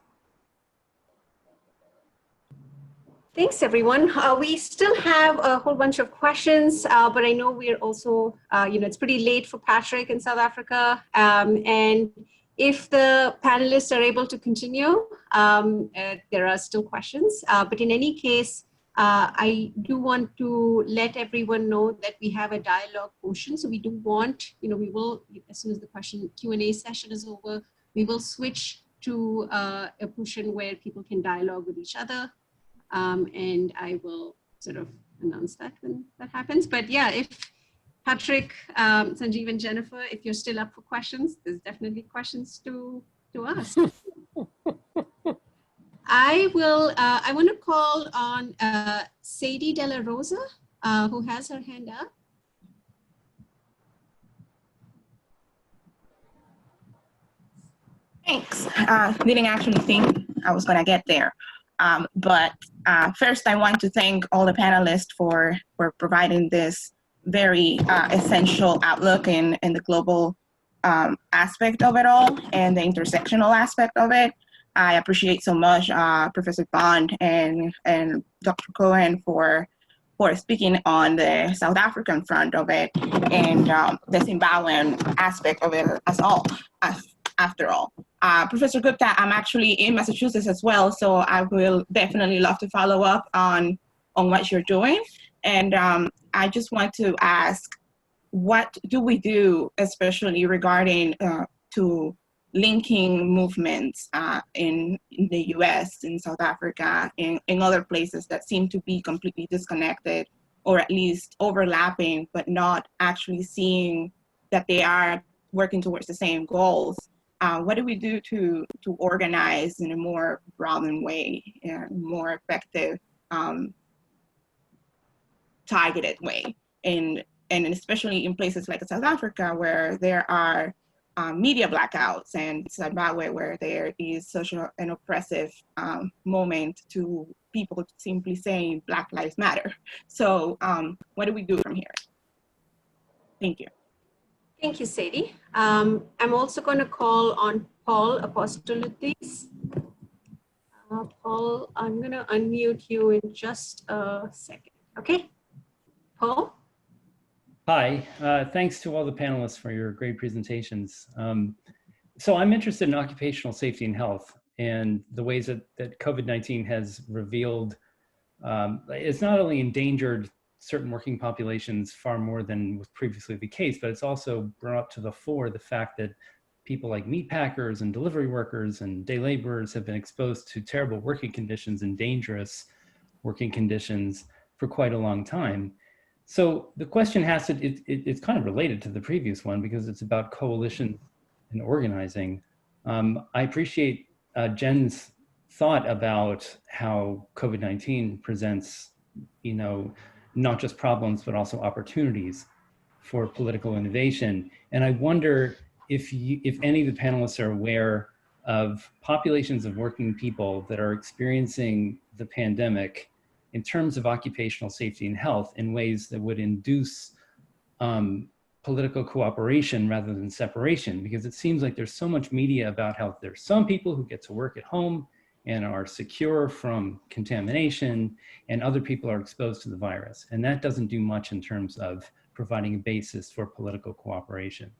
Thanks, everyone. We still have a whole bunch of questions, but I know we're also, it's pretty late for Patrick in South Africa. And if the panelists are able to continue, there are still questions. But in any case, I do want to let everyone know that we have a dialogue portion. So we do want, we will, as soon as the Q&A session is over, we will switch to a portion where people can dialogue with each other. And I will sort of announce that when that happens. But yeah, if Patrick, Sanjeev, and Jennifer, if you're still up for questions, there's definitely questions to ask. I want to call on Sadie De La Rosa, who has her hand up. Thanks. Didn't actually think I was going to get there. But first, I want to thank all the panelists for providing this very essential outlook in the global aspect of it all and the intersectional aspect of it. I appreciate so much Professor Bond and Dr. Cohen for speaking on the South African front of it and the Zimbabwean aspect of it after all. Professor Gupta, I'm actually in Massachusetts as well, so I will definitely love to follow up on what you're doing. And I just want to ask, what do we do, especially regarding to linking movements in the US, in South Africa, in other places that seem to be completely disconnected, or at least overlapping, but not actually seeing that they are working towards the same goals? What do we do to organize in a more broadened way, more effective, targeted way, and especially in places like South Africa where there are media blackouts, and Zimbabwe where there is such an oppressive moment to people simply saying Black Lives Matter. So what do we do from here? Thank you. Thank you, Sadie. I'm also going to call on Paul Apostolides. Paul, I'm going to unmute you in just a second. Okay, Paul? Hi, thanks to all the panelists for your great presentations. So I'm interested in occupational safety and health and the ways that COVID-19 has revealed, it's not only endangered certain working populations far more than was previously the case, but it's also brought up to the fore the fact that people like meat packers and delivery workers and day laborers have been exposed to terrible working conditions and dangerous working conditions for quite a long time. So the question has to, it's kind of related to the previous one because it's about coalition and organizing. I appreciate Jen's thought about how COVID-19 presents, not just problems, but also opportunities for political innovation. And I wonder if any of the panelists are aware of populations of working people that are experiencing the pandemic in terms of occupational safety and health in ways that would induce political cooperation rather than separation, because it seems like there's so much media about how there's some people who get to work at home and are secure from contamination, and other people are exposed to the virus. And that doesn't do much in terms of providing a basis for political cooperation.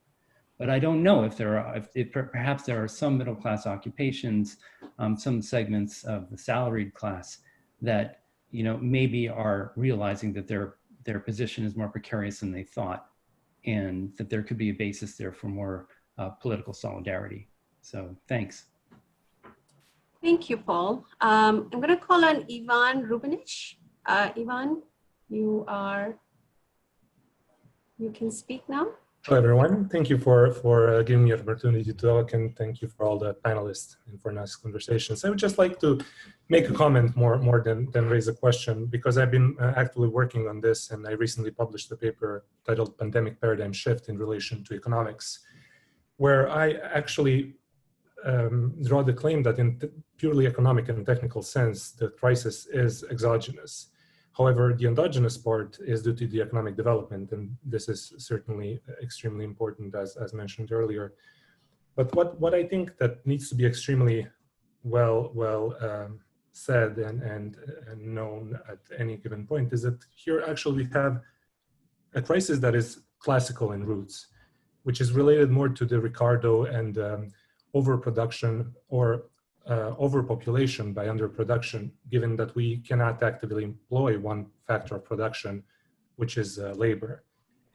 But I don't know if perhaps there are some middle-class occupations, some segments of the salaried class that maybe are realizing that their position is more precarious than they thought, and that there could be a basis there for more political solidarity. So thanks. Thank you, Paul. I'm going to call on Ivan Rubinich. Ivan, you can speak now. Hello, everyone. Thank you for giving me the opportunity to talk, and thank you for all the panelists and for nice conversations. I would just like to make a comment more than raise a question, because I've been actively working on this, and I recently published a paper titled Pandemic Paradigm Shift in Relation to Economics, where I actually draw the claim that in purely economic and technical sense, the crisis is exogenous. However, the endogenous part is due to the economic development, and this is certainly extremely important, as mentioned earlier. But what I think that needs to be extremely said and known at any given point is that here actually we have a crisis that is classical in roots, which is related more to the Ricardo and overproduction or overpopulation by underproduction, given that we cannot actively employ one factor of production, which is labor.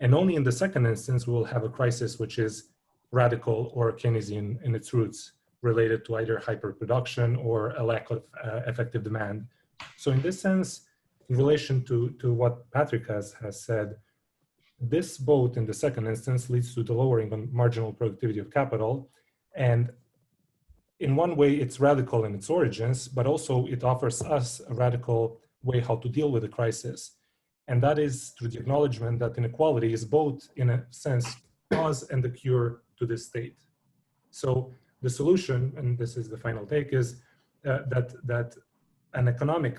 And only in the second instance, we will have a crisis which is radical or Keynesian in its roots, related to either hyperproduction or a lack of effective demand. So in this sense, in relation to what Patrick has said, this both in the second instance leads to the lowering of marginal productivity of capital. And in one way, it's radical in its origins, but also it offers us a radical way how to deal with the crisis. And that is through the acknowledgement that inequality is both, in a sense, cause and the cure to this state. So the solution, and this is the final take, is that an economic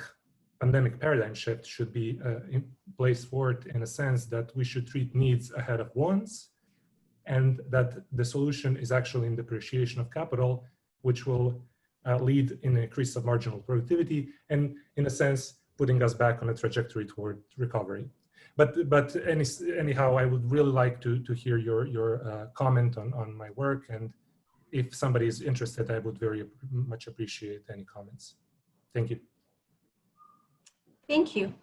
pandemic paradigm shift should be in place for it, in a sense that we should treat needs ahead of wants, and that the solution is actually in the appreciation of capital, which will lead in an increase of marginal productivity, and in a sense, putting us back on a trajectory toward recovery. But anyhow, I would really like to hear your comment on my work, and if somebody is interested, I would very much appreciate any comments. Thank you. Thank you.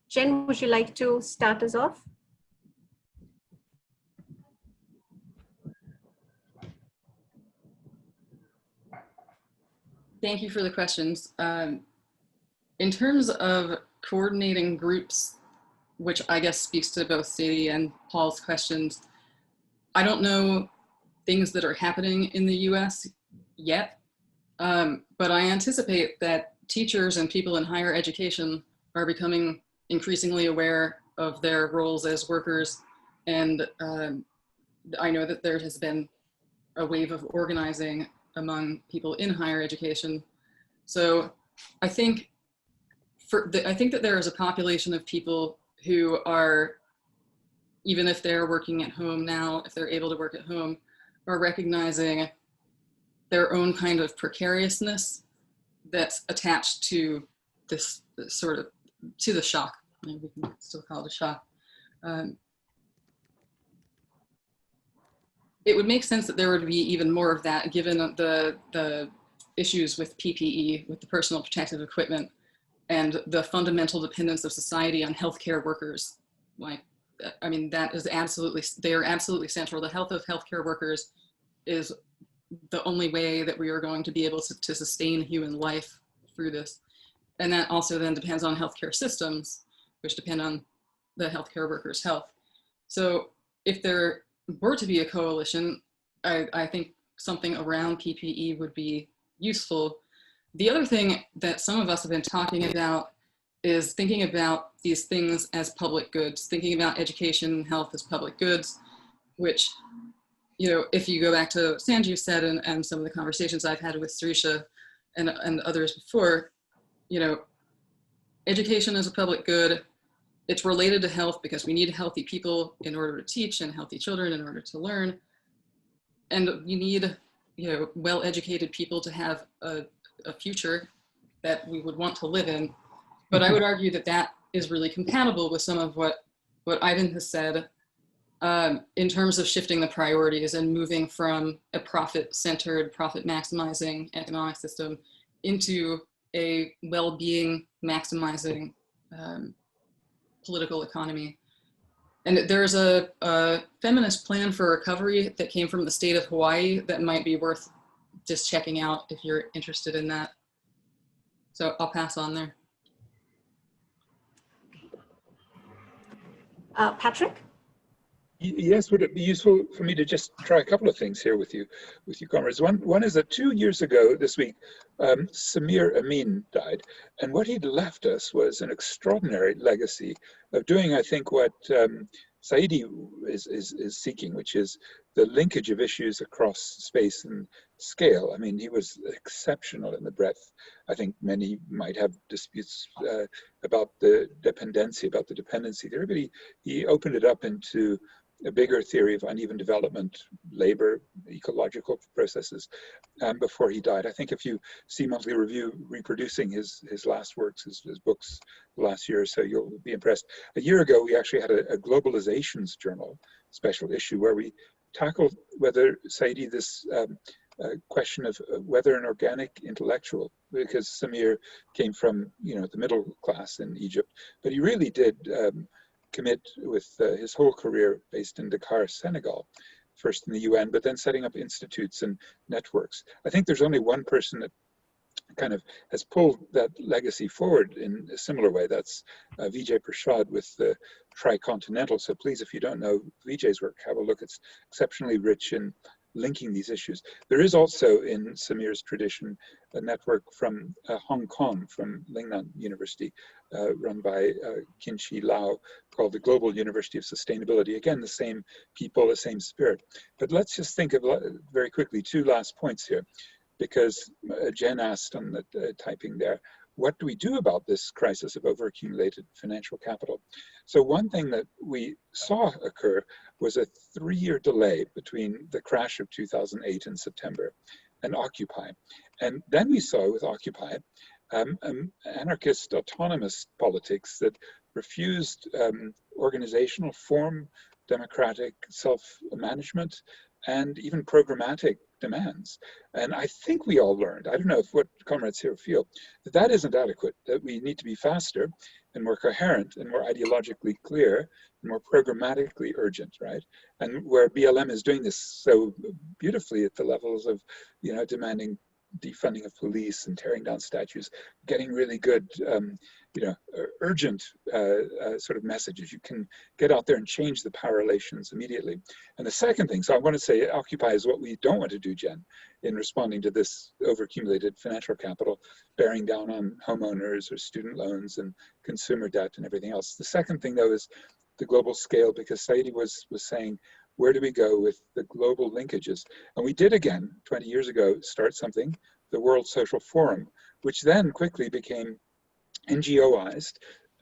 Jen, would you like to start us off? Thank you for the questions. In terms of coordinating groups, which I guess speaks to both Sadie and Paul's questions, I don't know things that are happening in the US yet, but I anticipate that teachers and people in higher education are becoming increasingly aware of their roles as workers. And I know that there has been a wave of organizing among people in higher education. So I think that there is a population of people who are, even if they're working at home now, if they're able to work at home, are recognizing their own kind of precariousness that's attached to this sort of, to the shock. I mean, we can still call it a shock. It would make sense that there would be even more of that given the issues with PPE, with the personal protective equipment, and the fundamental dependence of society on healthcare workers. Like, I mean, that is absolutely, they are absolutely central. The health of healthcare workers is the only way that we are going to be able to sustain human life through this. And that also then depends on healthcare systems, which depend on the healthcare workers' health. So if there were to be a coalition, I think something around PPE would be useful. The other thing that some of us have been talking about is thinking about these things as public goods, thinking about education and health as public goods, which, you know, if you go back to Sanjeev said and some of the conversations I've had with Srisha and others before, you know, education is a public good. It's related to health because we need healthy people in order to teach and healthy children in order to learn. And you need, you know, well-educated people to have a future that we would want to live in. But I would argue that that is really compatible with some of what Ivan has said in terms of shifting the priorities and moving from a profit-centered, profit-maximizing economic system into a well-being maximizing political economy. And there's a feminist plan for recovery that came from the state of Hawaii that might be worth just checking out if you're interested in that. So I'll pass on there. Patrick? Yes, would it be useful for me to just try a couple of things here with you comrades? One is that 2 years ago this week, Samir Amin died, and what he'd left us was an extraordinary legacy of doing, I think, what Saidi is seeking, which is the linkage of issues across space and scale. I mean, he was exceptional in the breadth. I think many might have disputes about the dependency. There, but he opened it up into a bigger theory of uneven development, labor, ecological processes, before he died. I think if you see Monthly Review reproducing his last works, his books last year or so, you'll be impressed. A year ago, we actually had a Globalizations journal special issue where we tackled whether, Saidi, this question of whether an organic intellectual, because Samir came from, you know, the middle class in Egypt, but he really did commit with his whole career based in Dakar, Senegal, first in the UN, but then setting up institutes and networks. I think there's only one person that kind of has pulled that legacy forward in a similar way. That's Vijay Prashad with the Tricontinental. So please, if you don't know Vijay's work, have a look. It's exceptionally rich in linking these issues. There is also in Samir's tradition a network from Hong Kong, from Lingnan University, run by Qinshi Lao, called the Global University of Sustainability. Again, the same people, the same spirit. But let's just think of very quickly 2 last points here, because Jen asked on the typing there, what do we do about this crisis of overaccumulated financial capital? So one thing that we saw occur was a 3-year delay between the crash of 2008 in September and Occupy. And then we saw with Occupy anarchist autonomous politics that refused organizational form, democratic self-management, and even programmatic demands. And I think we all learned, I don't know if what comrades here feel, that that isn't adequate, that we need to be faster and more coherent and more ideologically clear and more programmatically urgent, right? And where BLM is doing this so beautifully at the levels of, you know, demanding defunding of police and tearing down statues, getting really good, you know, urgent sort of messages. You can get out there and change the power relations immediately. And the second thing, so I want to say Occupy is what we don't want to do, Jen, in responding to this overaccumulated financial capital, bearing down on homeowners or student loans and consumer debt and everything else. The second thing, though, is the global scale, because Saidi was saying, where do we go with the global linkages? And we did again, 20 years ago, start something, the World Social Forum, which then quickly became NGOized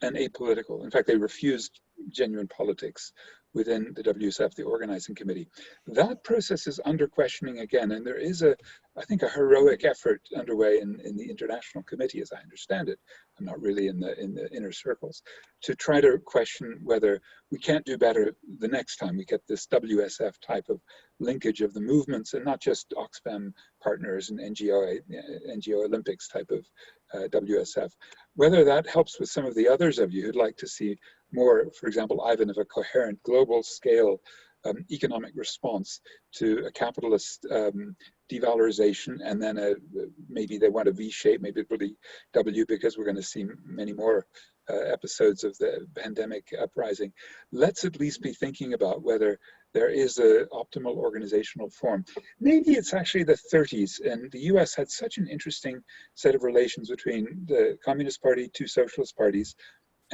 and apolitical. In fact, they refused genuine politics within the WSF, the organizing committee. That process is under questioning again, and there is I think a heroic effort underway in the international committee, as I understand it. I'm not really in the inner circles, to try to question whether we can't do better the next time we get this WSF type of linkage of the movements, and not just Oxfam partners and NGO Olympics type of WSF. Whether that helps with some of the others of you who'd like to see more, for example, Ivan, of a coherent global scale economic response to a capitalist devalorization, and then maybe they want a V shape, maybe it will be W, because we're going to see many more episodes of the pandemic uprising. Let's at least be thinking about whether there is an optimal organizational form. Maybe it's actually the 30s, and the US had such an interesting set of relations between the Communist Party, 2 socialist parties,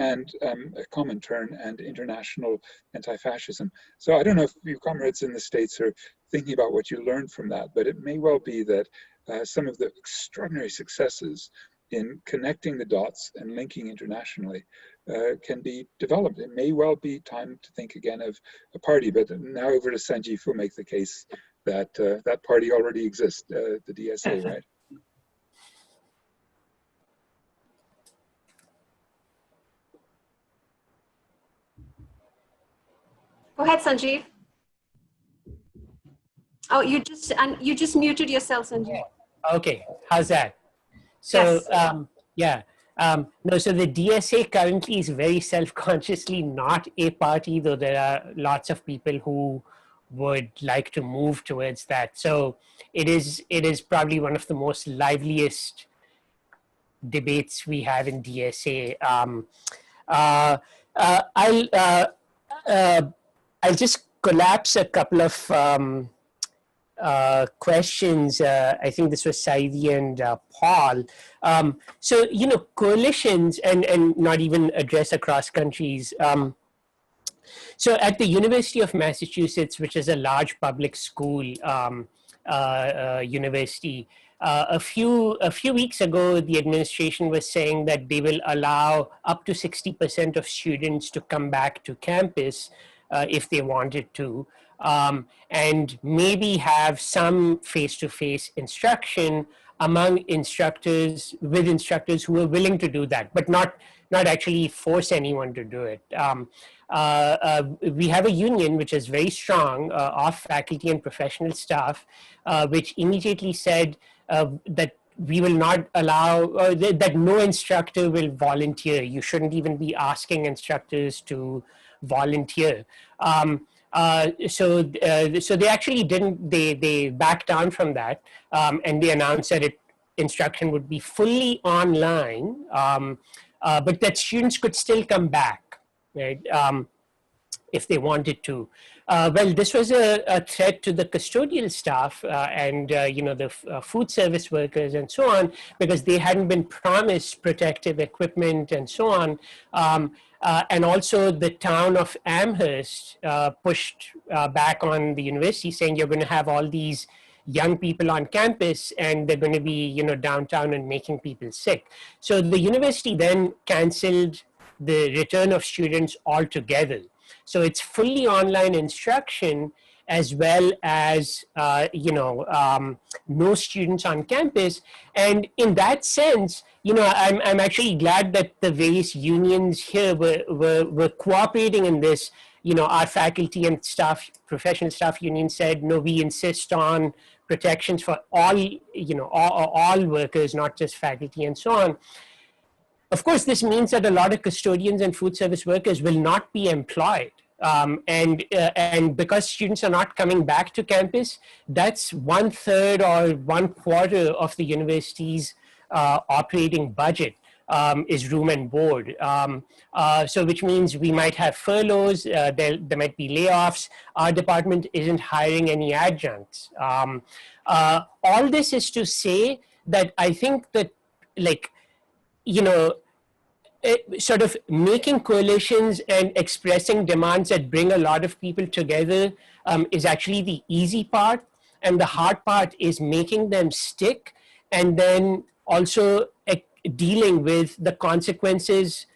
and a Comintern and international anti-fascism. So I don't know if you comrades in the States are thinking about what you learned from that, but it may well be that some of the extraordinary successes in connecting the dots and linking internationally can be developed. It may well be time to think again of a party, but now over to Sanjeev, who will make the case that that party already exists, the DSA, right? Go ahead, Sanjeev. Oh, you just muted yourself, Sanjeev. Okay, how's that? So, yes. No, so the DSA currently is very self-consciously not a party, though there are lots of people who would like to move towards that. So it is probably one of the most liveliest debates we have in DSA. I'll just collapse a couple of questions. I think this was Saidi and Paul. So, you know, coalitions and not even address across countries. So at the University of Massachusetts, which is a large public school university, a few weeks ago, the administration was saying that they will allow up to 60% of students to come back to campus if they wanted to, and maybe have some face-to-face instruction among instructors, with instructors who are willing to do that, but not actually force anyone to do it. We have a union which is very strong of faculty and professional staff, which immediately said that we will not allow, that no instructor will volunteer. You shouldn't even be asking instructors to volunteer. So they actually didn't, they backed down from that, and they announced that instruction would be fully online, but that students could still come back, right? If they wanted to. Well, this was a threat to the custodial staff and the food service workers and so on, because they hadn't been promised protective equipment and so on. And also the town of Amherst pushed back on the university, saying you're going to have all these young people on campus and they're going to be downtown and making people sick. So the university then canceled the return of students altogether. So it's fully online instruction, as well as no students on campus. And in that sense, I'm actually glad that the various unions here were cooperating in this. Our faculty and staff, professional staff union said, no, we insist on protections for all, all workers, not just faculty and so on. Of course, this means that a lot of custodians and food service workers will not be employed. And because students are not coming back to campus, that's 1/3 or 1/4 of the university's operating budget is room and board. So which means we might have furloughs, there might be layoffs. Our department isn't hiring any adjuncts. All this is to say that I think that, sort of making coalitions and expressing demands that bring a lot of people together is actually the easy part. And the hard part is making them stick, and then also dealing with the consequences,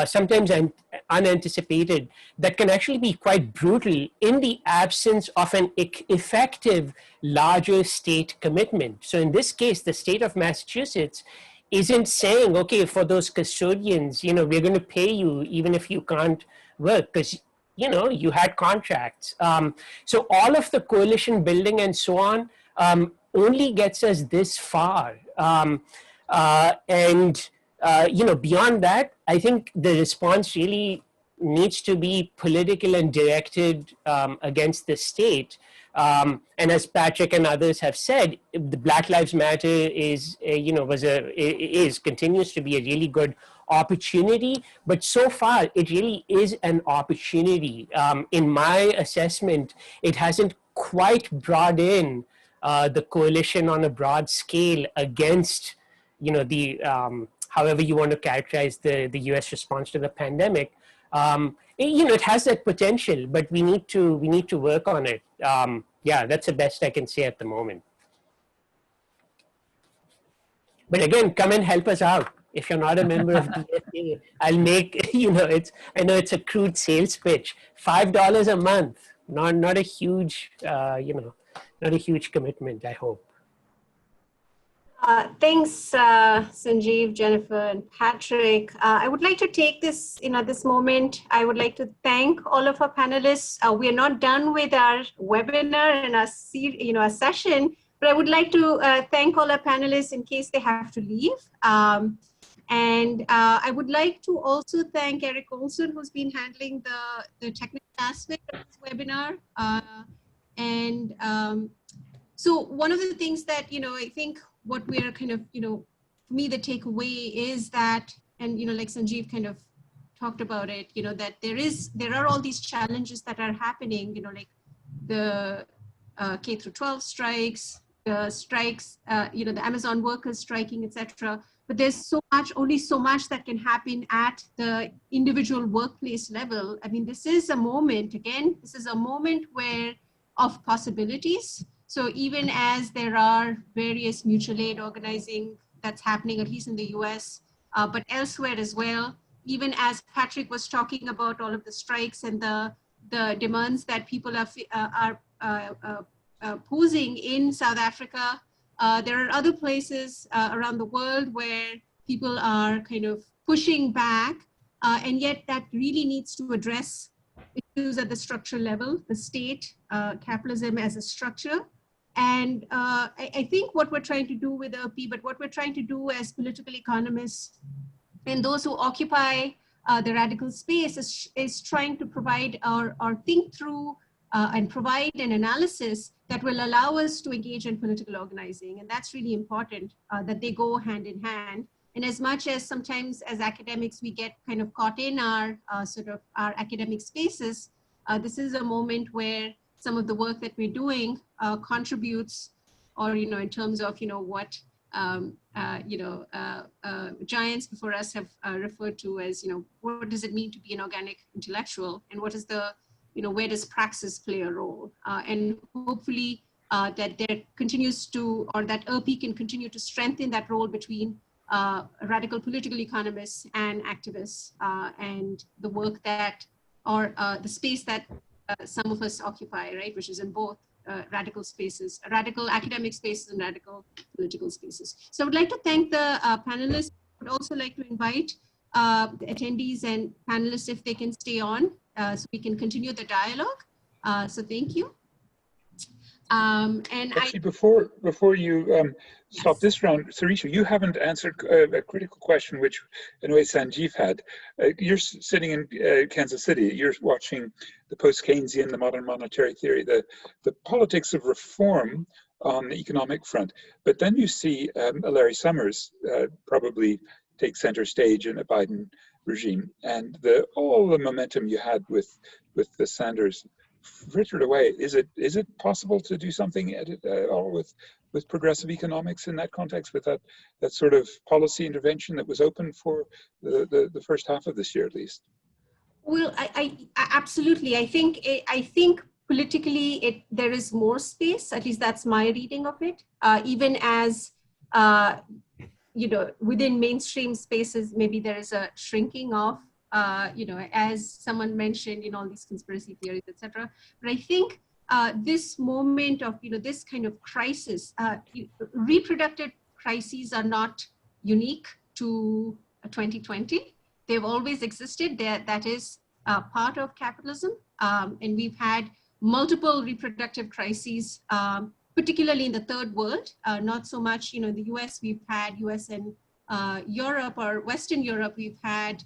sometimes unanticipated, that can actually be quite brutal in the absence of an effective larger state commitment. So in this case, the state of Massachusetts isn't saying, okay, for those custodians, we're going to pay you even if you can't work, because you had contracts. So all of the coalition building and so on only gets us this far. Beyond that, I think the response really needs to be political and directed against the state. And as Patrick and others have said, the Black Lives Matter continues to be a really good opportunity, but so far it really is an opportunity. In my assessment, it hasn't quite brought in the coalition on a broad scale against, however you want to characterize the US response to the pandemic. It has that potential, but we need to work on it. Yeah, that's the best I can say at the moment. But again, come and help us out. If you're not a member of DSA, I'll make, I know it's a crude sales pitch, $5 a month, not a huge, not a huge commitment, I hope. Thanks, Sanjeev, Jennifer, and Patrick. I would like to take this, this moment. I would like to thank all of our panelists. We are not done with our webinar and our session, but I would like to thank all our panelists in case they have to leave. And I would like to also thank Eric Olson, who's been handling the technical aspect of this webinar. So one of the things that, I think what we're kind of, for me, the takeaway is that, and, like Sanjeev kind of talked about it, that there are all these challenges that are happening, like the K through 12 strikes, the strikes, the Amazon workers striking, etc. But there's only so much that can happen at the individual workplace level. I mean, this is a moment, of possibilities. So even as there are various mutual aid organizing that's happening, at least in the US, but elsewhere as well, even as Patrick was talking about all of the strikes and the the demands that people are posing in South Africa. There are other places around the world where people are kind of pushing back, and yet that really needs to address issues at the structural level, the state, capitalism as a structure. And I think what we're trying to do with URPE, but what we're trying to do as political economists and those who occupy the radical space is trying to provide or think through and provide an analysis that will allow us to engage in political organizing. And that's really important, that they go hand in hand. And as much as sometimes as academics, we get kind of caught in our sort of our academic spaces, this is a moment where some of the work that we're doing contributes, or, in terms of, what, giants before us have referred to as, what does it mean to be an organic intellectual? And what is the, where does praxis play a role? And hopefully that there continues to, or that URPE can continue to strengthen that role between radical political economists and activists, and the work that, or the space that some of us occupy, right, which is in both radical spaces, radical academic spaces and radical political spaces. So I would like to thank the panelists. I would also like to invite the attendees and panelists if they can stay on so we can continue the dialogue. So thank you. And actually, before you stop this round, Sarisha, you haven't answered a critical question, which in a way Sanjeev had. You're sitting in Kansas City. You're watching the post-Keynesian, the modern monetary theory, the politics of reform on the economic front. But then you see Larry Summers probably take center stage in a Biden regime, and all the momentum you had with the Sanders frittered away. Is it possible to do something at all with progressive economics in that context, with that sort of policy intervention that was open for the first half of this year at least? Well, I absolutely. I think politically there is more space. At least that's my reading of it. Even as within mainstream spaces, maybe there is a shrinking of. As someone mentioned, all these conspiracy theories, etc. But I think this moment of, this kind of crisis, reproductive crises are not unique to 2020. They've always existed. That is part of capitalism. And we've had multiple reproductive crises, particularly in the third world. Not so much, in the US, we've had US and Europe or Western Europe, we've had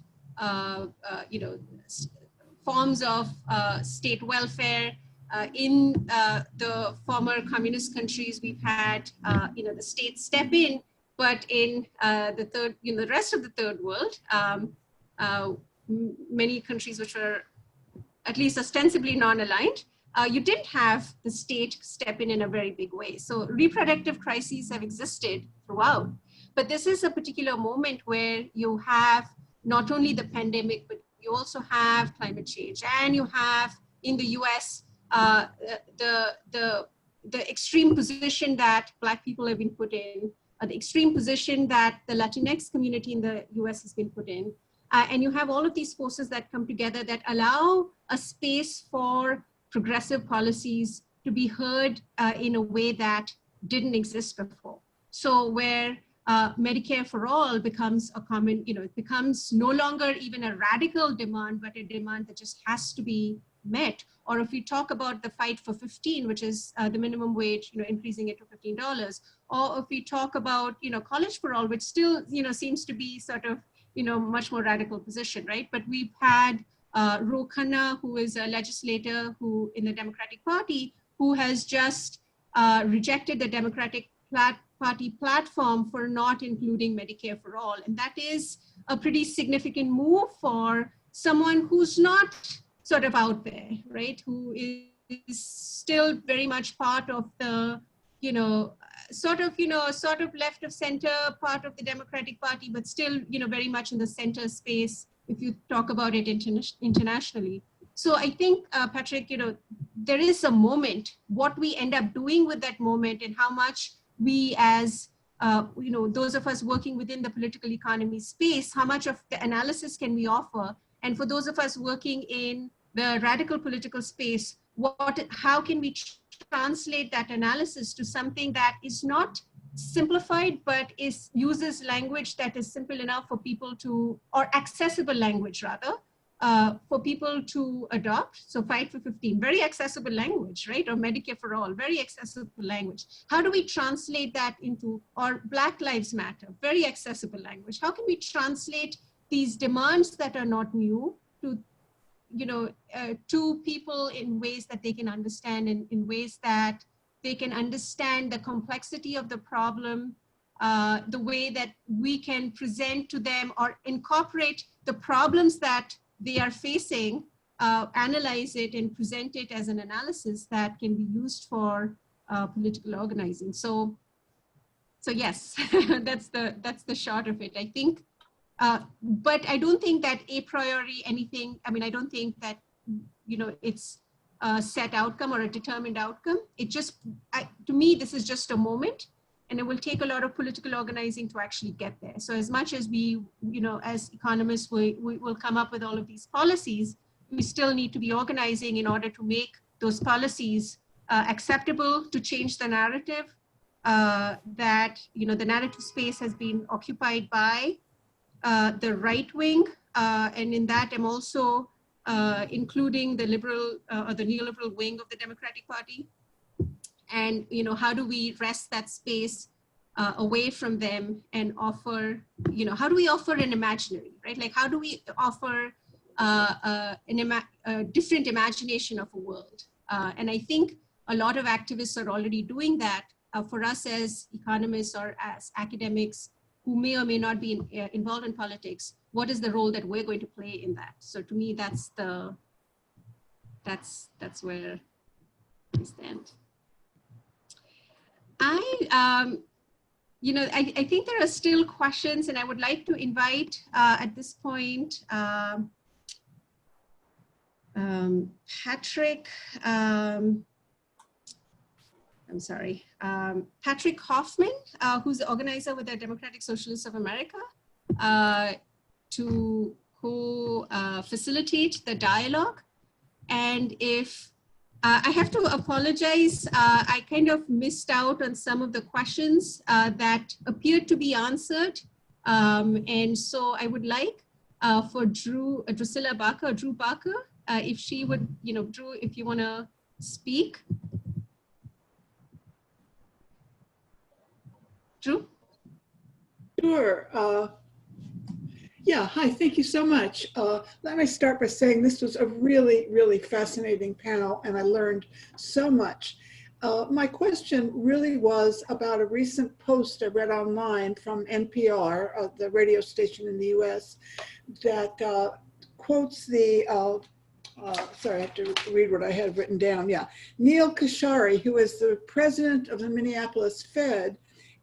forms of state welfare. In the former communist countries, we've had, the state step in, but in the rest of the third world, many countries which were at least ostensibly non-aligned, you didn't have the state step in a very big way. So reproductive crises have existed throughout, but this is a particular moment where you have not only the pandemic, but you also have climate change, and you have in the US the extreme position that Black people have been put in, the extreme position that the Latinx community in the US has been put in, and you have all of these forces that come together that allow a space for progressive policies to be heard in a way that didn't exist before. So where Medicare for all becomes a common, it becomes no longer even a radical demand, but a demand that just has to be met. Or if we talk about the fight for 15, which is the minimum wage, increasing it to $15, or if we talk about, college for all, which still, seems to be sort of, much more radical position, right? But we've had Ro Khanna, who is a legislator who in the Democratic Party, who has just rejected the Democratic Party platform for not including Medicare for all. And that is a pretty significant move for someone who's not sort of out there, right? Who is still very much part of the, sort of left of center part of the Democratic Party, but still, very much in the center space if you talk about it internationally. So I think, Patrick, there is a moment, what we end up doing with that moment and how much we as, those of us working within the political economy space, how much of the analysis can we offer? And for those of us working in the radical political space, how can we translate that analysis to something that is not simplified, but uses language that is simple enough for people to, or accessible language rather, for people to adopt. So Fight for 15, very accessible language, right? Or Medicare for All, very accessible language. How do we translate that into, or Black Lives Matter, very accessible language. How can we translate these demands that are not new to, to people in ways that they can understand, and in ways that they can understand the complexity of the problem, the way that we can present to them or incorporate the problems that they are facing, analyze it and present it as an analysis that can be used for political organizing. So yes, that's the short of it. I think, but I don't think that a priori anything, I don't think that, it's a set outcome or a determined outcome. It just, to me, this is just a moment, and it will take a lot of political organizing to actually get there. So as much as we, as economists, we will come up with all of these policies, we still need to be organizing in order to make those policies acceptable, to change the narrative, that, the narrative space has been occupied by the right wing. And in that, I'm also including the liberal or the neoliberal wing of the Democratic Party. And, how do we wrest that space away from them and offer, how do we offer an imaginary, right? Like, how do we offer a different imagination of a world? And I think a lot of activists are already doing that. For us as economists or as academics who may or may not be involved in politics, what is the role that we're going to play in that? So to me, that's where we stand. I think there are still questions, and I would like to invite at this point Patrick. Patrick Hoffman, who's the organizer with the Democratic Socialists of America, to co-facilitate the dialogue. And if I have to apologize, I kind of missed out on some of the questions that appeared to be answered. And so I would like for Drew Barker, if she would, Drew, if you want to speak. Drew? Sure. Yeah, hi, thank you so much. Let me start by saying this was a really, really fascinating panel, and I learned so much. My question really was about a recent post I read online from NPR, the radio station in the US, that quotes the, sorry, I have to read what I had written down. Yeah, Neil Kashari, who is the president of the Minneapolis Fed,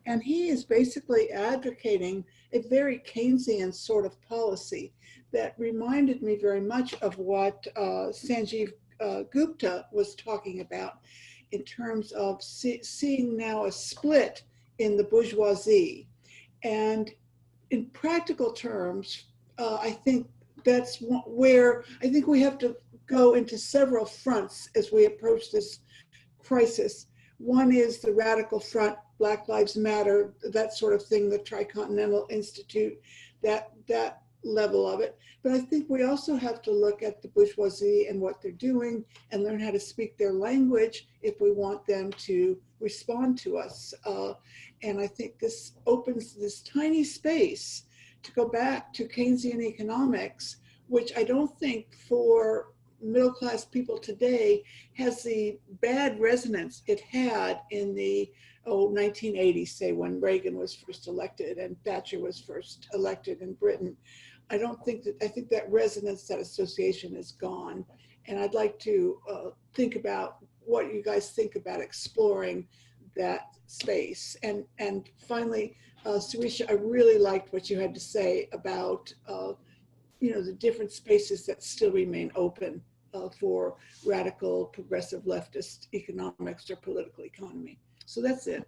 and he is basically advocating a very Keynesian sort of policy that reminded me very much of what Sanjeev Gupta was talking about in terms of seeing now a split in the bourgeoisie. And in practical terms, I think that's where I think we have to go into several fronts as we approach this crisis. One is the radical front, Black Lives Matter, that sort of thing, the Tricontinental Institute, that level of it. But I think we also have to look at the bourgeoisie and what they're doing and learn how to speak their language if we want them to respond to us. And I think this opens this tiny space to go back to Keynesian economics, which I don't think for middle-class people today has the bad resonance it had in the 1980s, say, when Reagan was first elected and Thatcher was first elected in Britain. I think that resonance, that association is gone. And I'd like to think about what you guys think about exploring that space. And finally, Surisha, I really liked what you had to say about the different spaces that still remain open for radical, progressive, leftist economics or political economy. So that's it.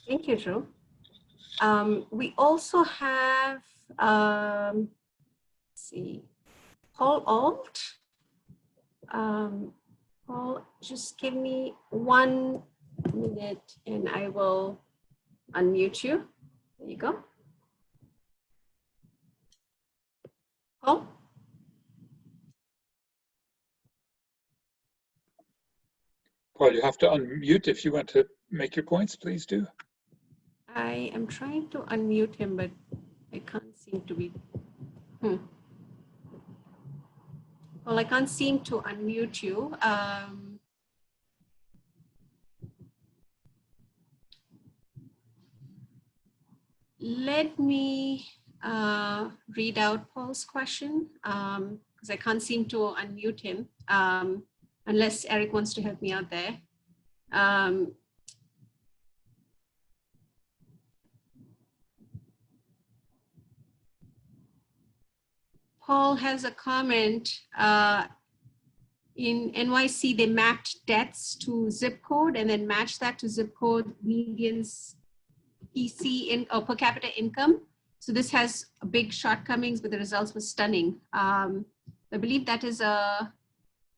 Thank you, Drew. We also have, let's see, Paul Alt. Paul, just give me 1 minute and I will unmute you. There you go. Paul? Paul, you have to unmute if you want to make your points, please do. I am trying to unmute him, but I can't seem to be. Well, I can't seem to unmute you. Let me read out Paul's question because I can't seem to unmute him unless Eric wants to help me out there. Paul has a comment. In NYC, they mapped deaths to zip code and then matched that to zip code medians PC or per capita income. So this has big shortcomings, but the results were stunning. I believe that is a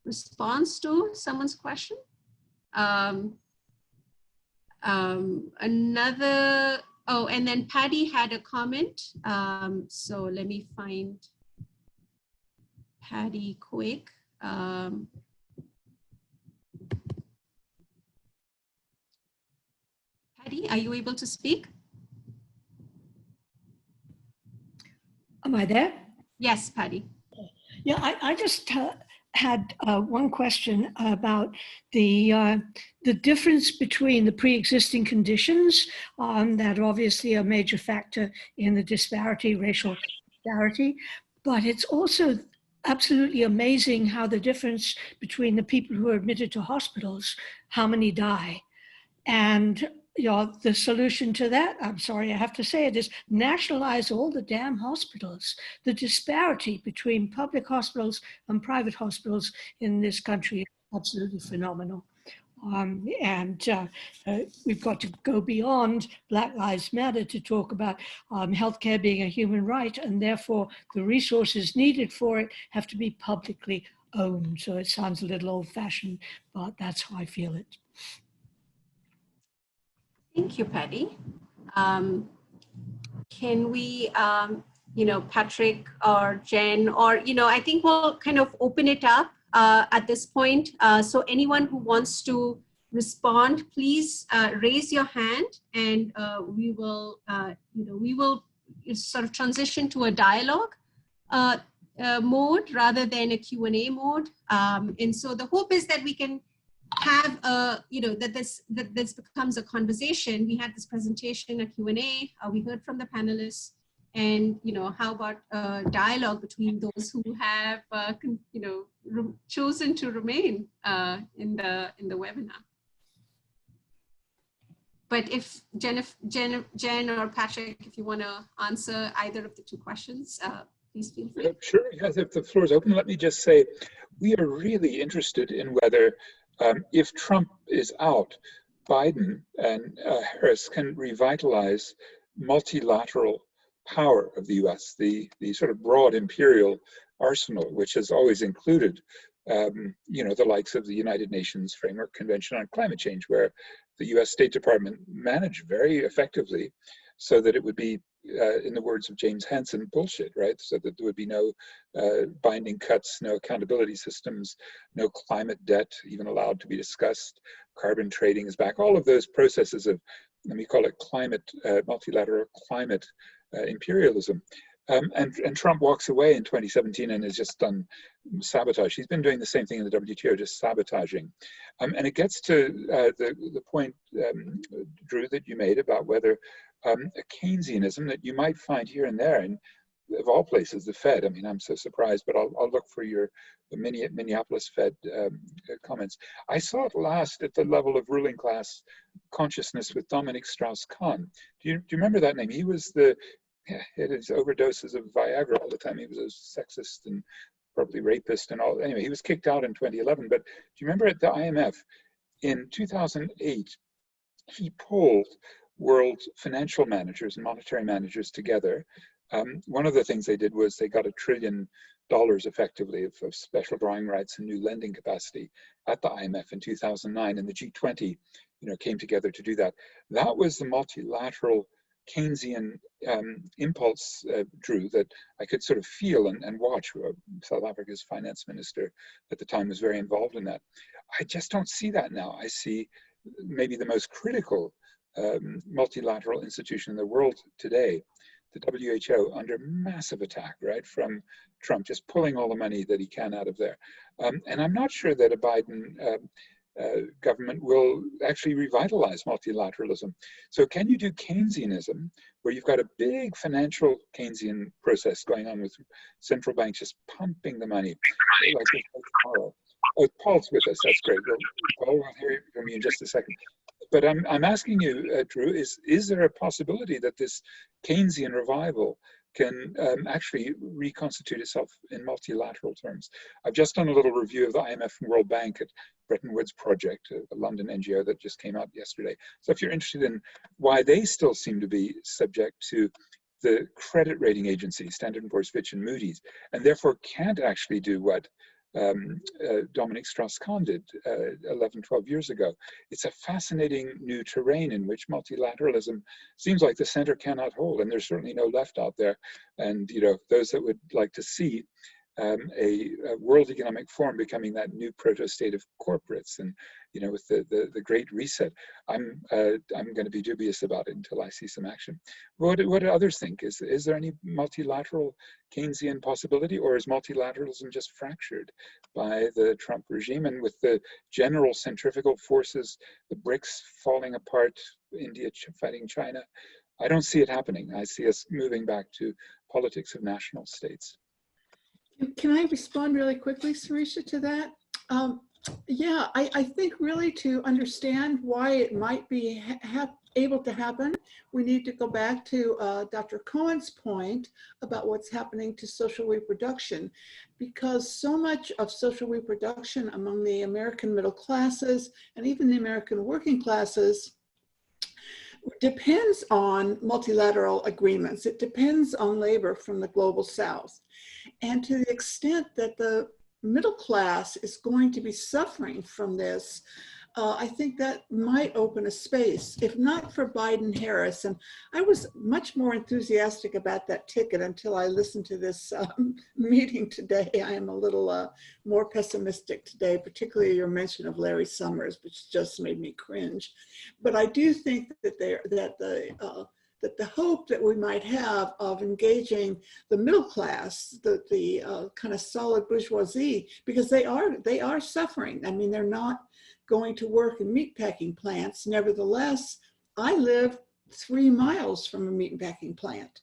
response to someone's question. And then Patty had a comment. So let me find Patty quick. Patty, are you able to speak? Am I there? Yes, Patty. Yeah, I just had one question about the difference between the pre-existing conditions that are obviously a major factor in the disparity, racial disparity, but it's also absolutely amazing how the difference between the people who are admitted to hospitals, how many die. And the solution to that, I'm sorry, I have to say it, is nationalize all the damn hospitals. The disparity between public hospitals and private hospitals in this country is absolutely phenomenal. We've got to go beyond Black Lives Matter to talk about healthcare being a human right, and therefore the resources needed for it have to be publicly owned. So it sounds a little old-fashioned, but that's how I feel it. Thank you, Patty. Can we, Patrick or Jen, or, I think we'll kind of open it up at this point. So anyone who wants to respond, please raise your hand and we will sort of transition to a dialogue mode rather than a Q&A mode. And so the hope is that we can have that this becomes a conversation. We had this presentation, a Q&A, we heard from the panelists, and how about dialogue between those who have chosen to remain in the webinar. But if Jen or Patrick, if you want to answer either of the two questions, please feel free. Sure, yes, if the floor is open, let me just say, we are really interested in whether if Trump is out, Biden and Harris can revitalize multilateral power of the US, the sort of broad imperial arsenal, which has always included, the likes of the United Nations Framework Convention on Climate Change, where the US State Department managed very effectively so that it would be, in the words of James Hansen, bullshit, right? So that there would be no binding cuts, no accountability systems, no climate debt even allowed to be discussed, carbon trading is back, all of those processes of, let me call it climate, multilateral climate imperialism. And Trump walks away in 2017 and has just done sabotage. He's been doing the same thing in the WTO, just sabotaging. And it gets to the point, Drew, that you made about whether a Keynesianism that you might find here and there, and of all places, the Fed. I mean, I'm so surprised, but I'll look for the Minneapolis Fed comments. I saw it last at the level of ruling class consciousness with Dominic Strauss-Kahn. Do you remember that name? He was had his overdoses of Viagra all the time. He was a sexist and probably rapist and all. Anyway, he was kicked out in 2011. But do you remember at the IMF in 2008, he polled world financial managers and monetary managers together. One of the things they did was they got $1 trillion effectively of special drawing rights and new lending capacity at the IMF in 2009, and the G20, came together to do that. That was the multilateral Keynesian impulse, Drew, that I could sort of feel and watch. South Africa's finance minister at the time was very involved in that. I just don't see that now. I see maybe the most critical multilateral institution in the world today, the WHO, under massive attack, right, from Trump, just pulling all the money that he can out of there. And I'm not sure that a Biden government will actually revitalize multilateralism. So can you do Keynesianism, where you've got a big financial Keynesian process going on with central banks just pumping the money? Like tomorrow. Oh, Paul's with us, that's great. Paul, we'll hear from you in just a second. But I'm asking you, Drew, is there a possibility that this Keynesian revival can actually reconstitute itself in multilateral terms? I've just done a little review of the IMF and World Bank at Bretton Woods Project, a London NGO that just came out yesterday. So if you're interested in why they still seem to be subject to the credit rating agencies, Standard & Poor's, Fitch, and Moody's, and therefore can't actually do what Dominique Strauss-Kahn did 11, 12 years ago. It's a fascinating new terrain in which multilateralism seems like the center cannot hold, and there's certainly no left out there. And those that would like to see a World Economic Forum becoming that new proto-state of corporates, and with the Great Reset, I'm going to be dubious about it until I see some action. What do others think? Is there any multilateral Keynesian possibility, or is multilateralism just fractured by the Trump regime and with the general centrifugal forces, the BRICS falling apart, India fighting China? I don't see it happening. I see us moving back to politics of national states. Can I respond really quickly, Sarisha, to that? Yeah, I think really to understand why it might be able to happen, we need to go back to Dr. Cohen's point about what's happening to social reproduction, because so much of social reproduction among the American middle classes and even the American working classes depends on multilateral agreements. It depends on labor from the global south. And to the extent that the middle class is going to be suffering from this, I think that might open a space, if not for Biden-Harris. And I was much more enthusiastic about that ticket until I listened to this meeting today. I am a little more pessimistic today, particularly your mention of Larry Summers, which just made me cringe. But I do think that the hope that we might have of engaging the middle class, the kind of solid bourgeoisie, because they are suffering. I mean, they're not going to work in meatpacking plants. Nevertheless, I live 3 miles from a meatpacking plant.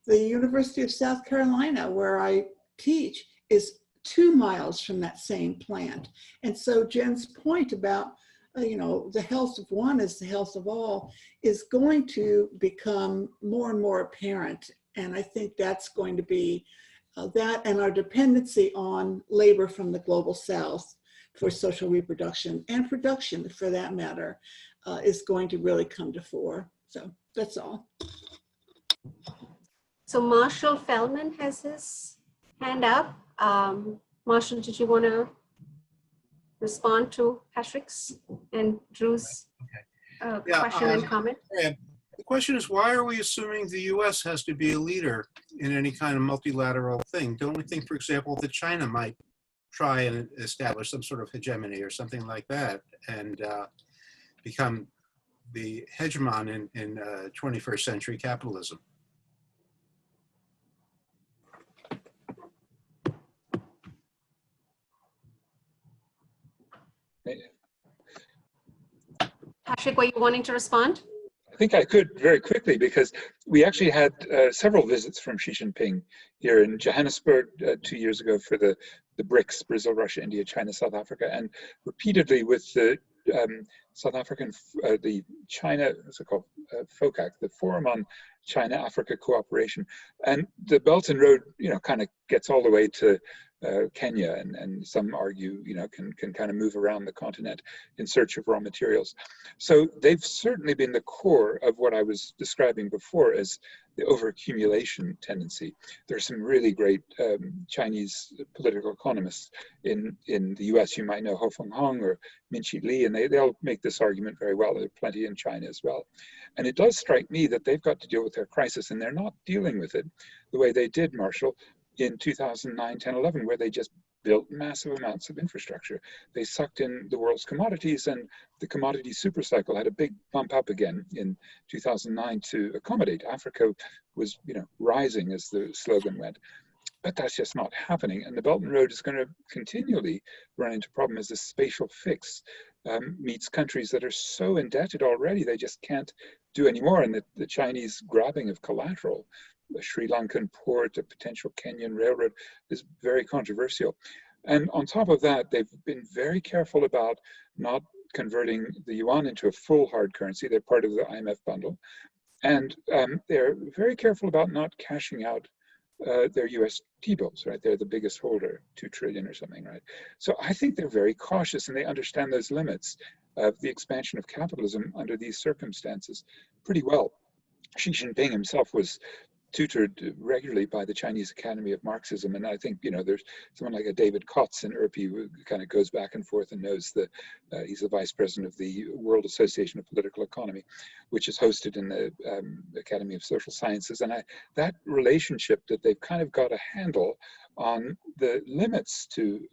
The University of South Carolina, where I teach, is 2 miles from that same plant. And so Jen's point about the health of one is the health of all is going to become more and more apparent. And I think that's going to be that, and our dependency on labor from the global south for social reproduction and production, for that matter, is going to really come to fore. So that's all. So Marshall Feldman has his hand up. Marshall, did you want to respond to Patrick's and Drew's question and comment? The question is, why are we assuming the US has to be a leader in any kind of multilateral thing? Don't we think, for example, that China might try and establish some sort of hegemony or something like that and become the hegemon in 21st century capitalism? Patrick, were you wanting to respond? I think I could very quickly, because we actually had several visits from Xi Jinping here in Johannesburg 2 years ago for the BRICS, Brazil, Russia, India, China, South Africa, and repeatedly with the South African, the China, what's it called, FOCAC, the Forum on China-Africa Cooperation. And the Belt and Road, kind of gets all the way to Kenya, and some argue, can kind of move around the continent in search of raw materials. So they've certainly been the core of what I was describing before as the overaccumulation tendency. There are some really great Chinese political economists in the US. You might know Ho Fung Hong or Min-Chi Lee, and they'll make this argument very well. There are plenty in China as well. And it does strike me that they've got to deal with their crisis, and they're not dealing with it the way they did, Marshall, in 2009, 10, 11, where they just built massive amounts of infrastructure. They sucked in the world's commodities, and the commodity super cycle had a big bump up again in 2009 to accommodate. Africa was, rising, as the slogan went. But that's just not happening. And the Belt and Road is going to continually run into problem as this spatial fix meets countries that are so indebted already, they just can't do anymore. And the Chinese grabbing of collateral, a Sri Lankan port, a potential Kenyan railroad, is very controversial. And on top of that, they've been very careful about not converting the yuan into a full hard currency. They're part of the IMF bundle. And they're very careful about not cashing out their US T-bills, right? They're the biggest holder, 2 trillion or something, right? So I think they're very cautious, and they understand those limits of the expansion of capitalism under these circumstances pretty well. Xi Jinping himself was tutored regularly by the Chinese Academy of Marxism, and I think there's someone like a David Kotz in URPE who kind of goes back and forth and knows that he's the vice president of the World Association of Political Economy, which is hosted in the Academy of Social Sciences. And that relationship that they've kind of got a handle on the limits to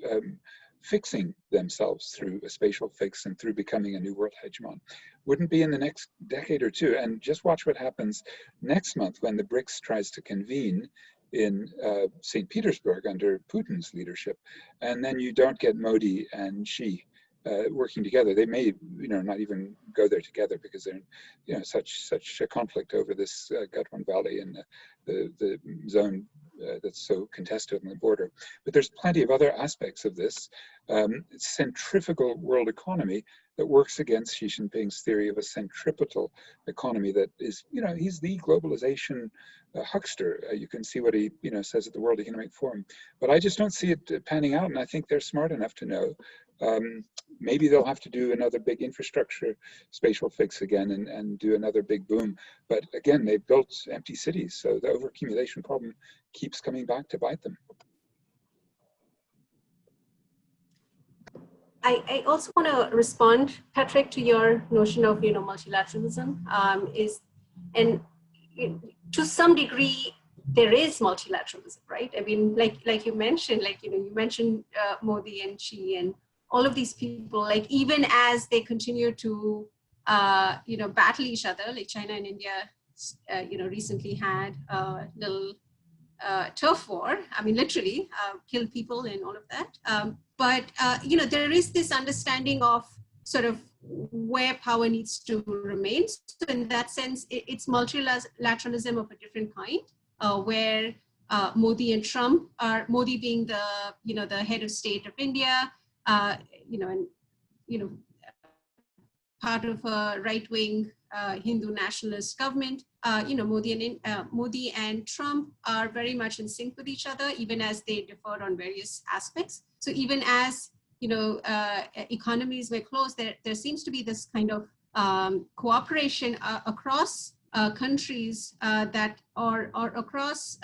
fixing themselves through a spatial fix and through becoming a new world hegemon wouldn't be in the next decade or two. And just watch what happens next month when the BRICS tries to convene in St. Petersburg under Putin's leadership. And then you don't get Modi and Xi working together. They may, not even go there together because they're in, such a conflict over this Gutwan Valley and the zone that's so contested on the border. But there's plenty of other aspects of this centrifugal world economy that works against Xi Jinping's theory of a centripetal economy that is, he's the globalization huckster. You can see what he, says at the World Economic Forum. But I just don't see it panning out, and I think they're smart enough to know maybe they'll have to do another big infrastructure spatial fix again and do another big boom. But again, they built empty cities, so the overaccumulation problem keeps coming back to bite them. I also want to respond, Patrick, to your notion of multilateralism. To some degree, there is multilateralism, right? I mean, like you mentioned, you mentioned Modi and Xi and all of these people, even as they continue to battle each other, like China and India, recently had a little turf war. I mean, literally killed people and all of that. But there is this understanding of sort of where power needs to remain. So in that sense, it's multilateralism of a different kind, where Modi and Trump are, Modi being the head of state of India, part of a right-wing Hindu nationalist government. Modi and Trump are very much in sync with each other, even as they differ on various aspects. So even as economies were closed, there seems to be this kind of cooperation across countries that are across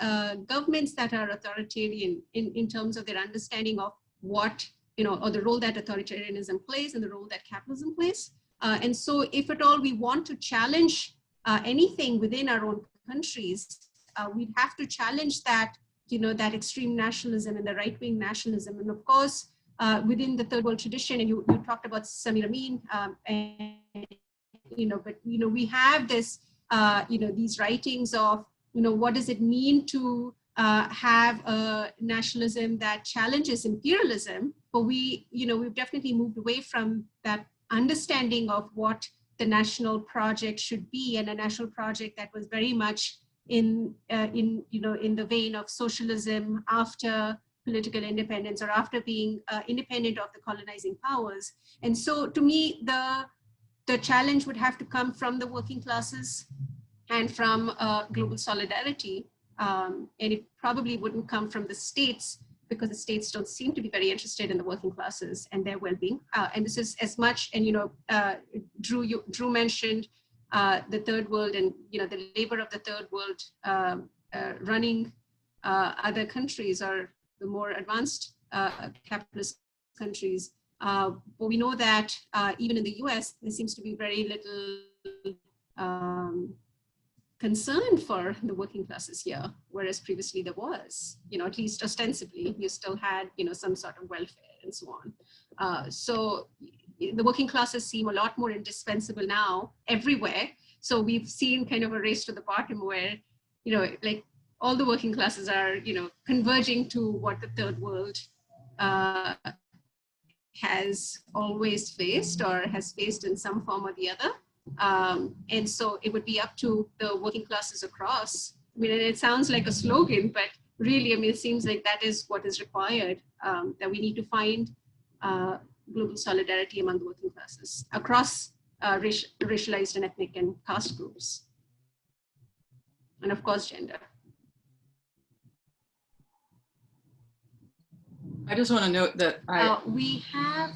governments that are authoritarian in terms of their understanding of what or the role that authoritarianism plays and the role that capitalism plays. And so if at all we want to challenge anything within our own countries, we'd have to challenge that, that extreme nationalism and the right-wing nationalism. And of course, within the third world tradition, and you talked about Samir Amin, but we have this, these writings of, what does it mean to have a nationalism that challenges imperialism? But we've definitely moved away from that understanding of what the national project should be, and a national project that was very much in the vein of socialism after political independence or after being independent of the colonizing powers. And so to me, the challenge would have to come from the working classes and from global solidarity. And it probably wouldn't come from the states, because the states don't seem to be very interested in the working classes and their well-being. And this is as much, and Drew mentioned the third world and the labor of the third world running other countries or the more advanced capitalist countries. But we know that even in the US, there seems to be very little concern for the working classes here, whereas previously there was, at least ostensibly, you still had, some sort of welfare and so on. So the working classes seem a lot more indispensable now everywhere. So we've seen kind of a race to the bottom where, like all the working classes are, converging to what the third world has always faced or has faced in some form or the other. And so it would be up to the working classes across. I mean, it sounds like a slogan, but really, I mean, it seems like that is what is required, that we need to find global solidarity among the working classes across racialized and ethnic and caste groups. And of course, gender. I just want to note that we have,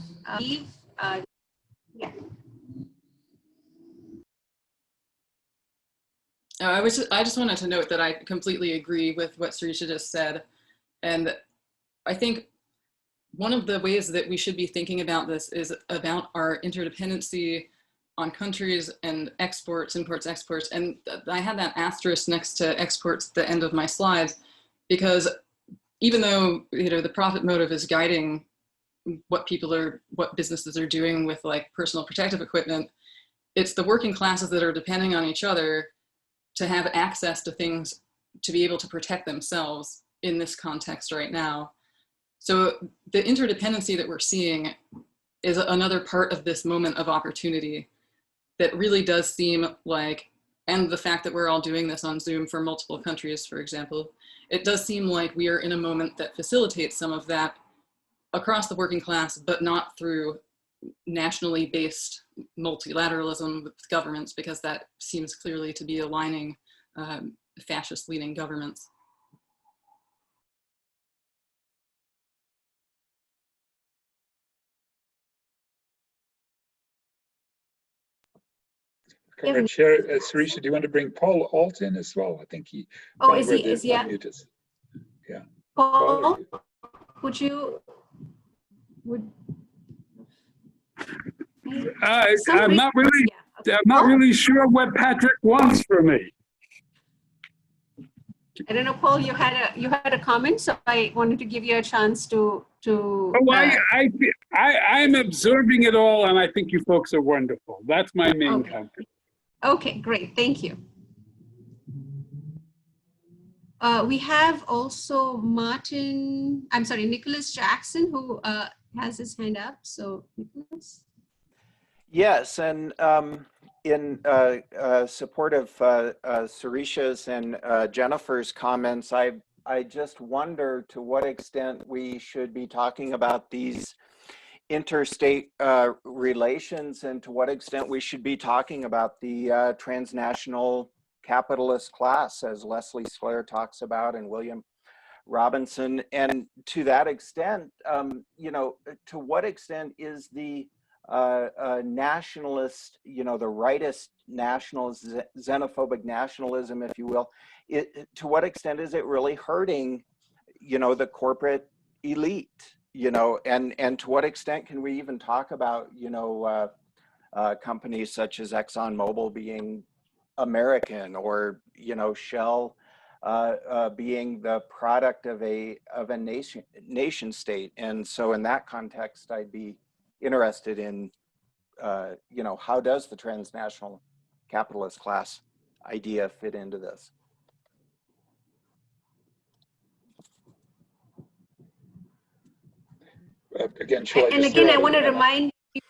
yeah. I just wanted to note that I completely agree with what Sirisha just said. And I think one of the ways that we should be thinking about this is about our interdependency on countries and exports, imports, exports. And I had that asterisk next to exports at the end of my slides, because even though, the profit motive is guiding what businesses are doing with like personal protective equipment, it's the working classes that are depending on each other to have access to things to be able to protect themselves in this context right now. So the interdependency that we're seeing is another part of this moment of opportunity that really does seem like, and the fact that we're all doing this on Zoom for multiple countries, for example, it does seem like we are in a moment that facilitates some of that across the working class, but not through nationally based multilateralism with governments, because that seems clearly to be aligning fascist leaning governments. Chair Sirisha, do you want to bring Paul Alt in as well? I think he. Oh, is he? Yeah. Yeah. Paul, I'm not really sure what Patrick wants from me. I don't know, Paul. You had a comment, so I wanted to give you a chance to. I'm absorbing it all, and I think you folks are wonderful. That's my main comment. Okay, great. Thank you. We have also Nicholas Jackson, who has his hand up. So, Nicholas. Yes, and in support of Sirisha's and Jennifer's comments, I just wonder to what extent we should be talking about these interstate relations, and to what extent we should be talking about the transnational capitalist class, as Leslie Slair talks about and William Robinson. And to that extent, to what extent is the nationalist, the rightist nationalism, xenophobic nationalism, if you will, to what extent is it really hurting, the corporate elite, and to what extent can we even talk about, companies such as ExxonMobil being American, or, Shell being the product of a nation state. And so in that context, I'd be interested in, how does the transnational capitalist class idea fit into this? Again, I want to remind you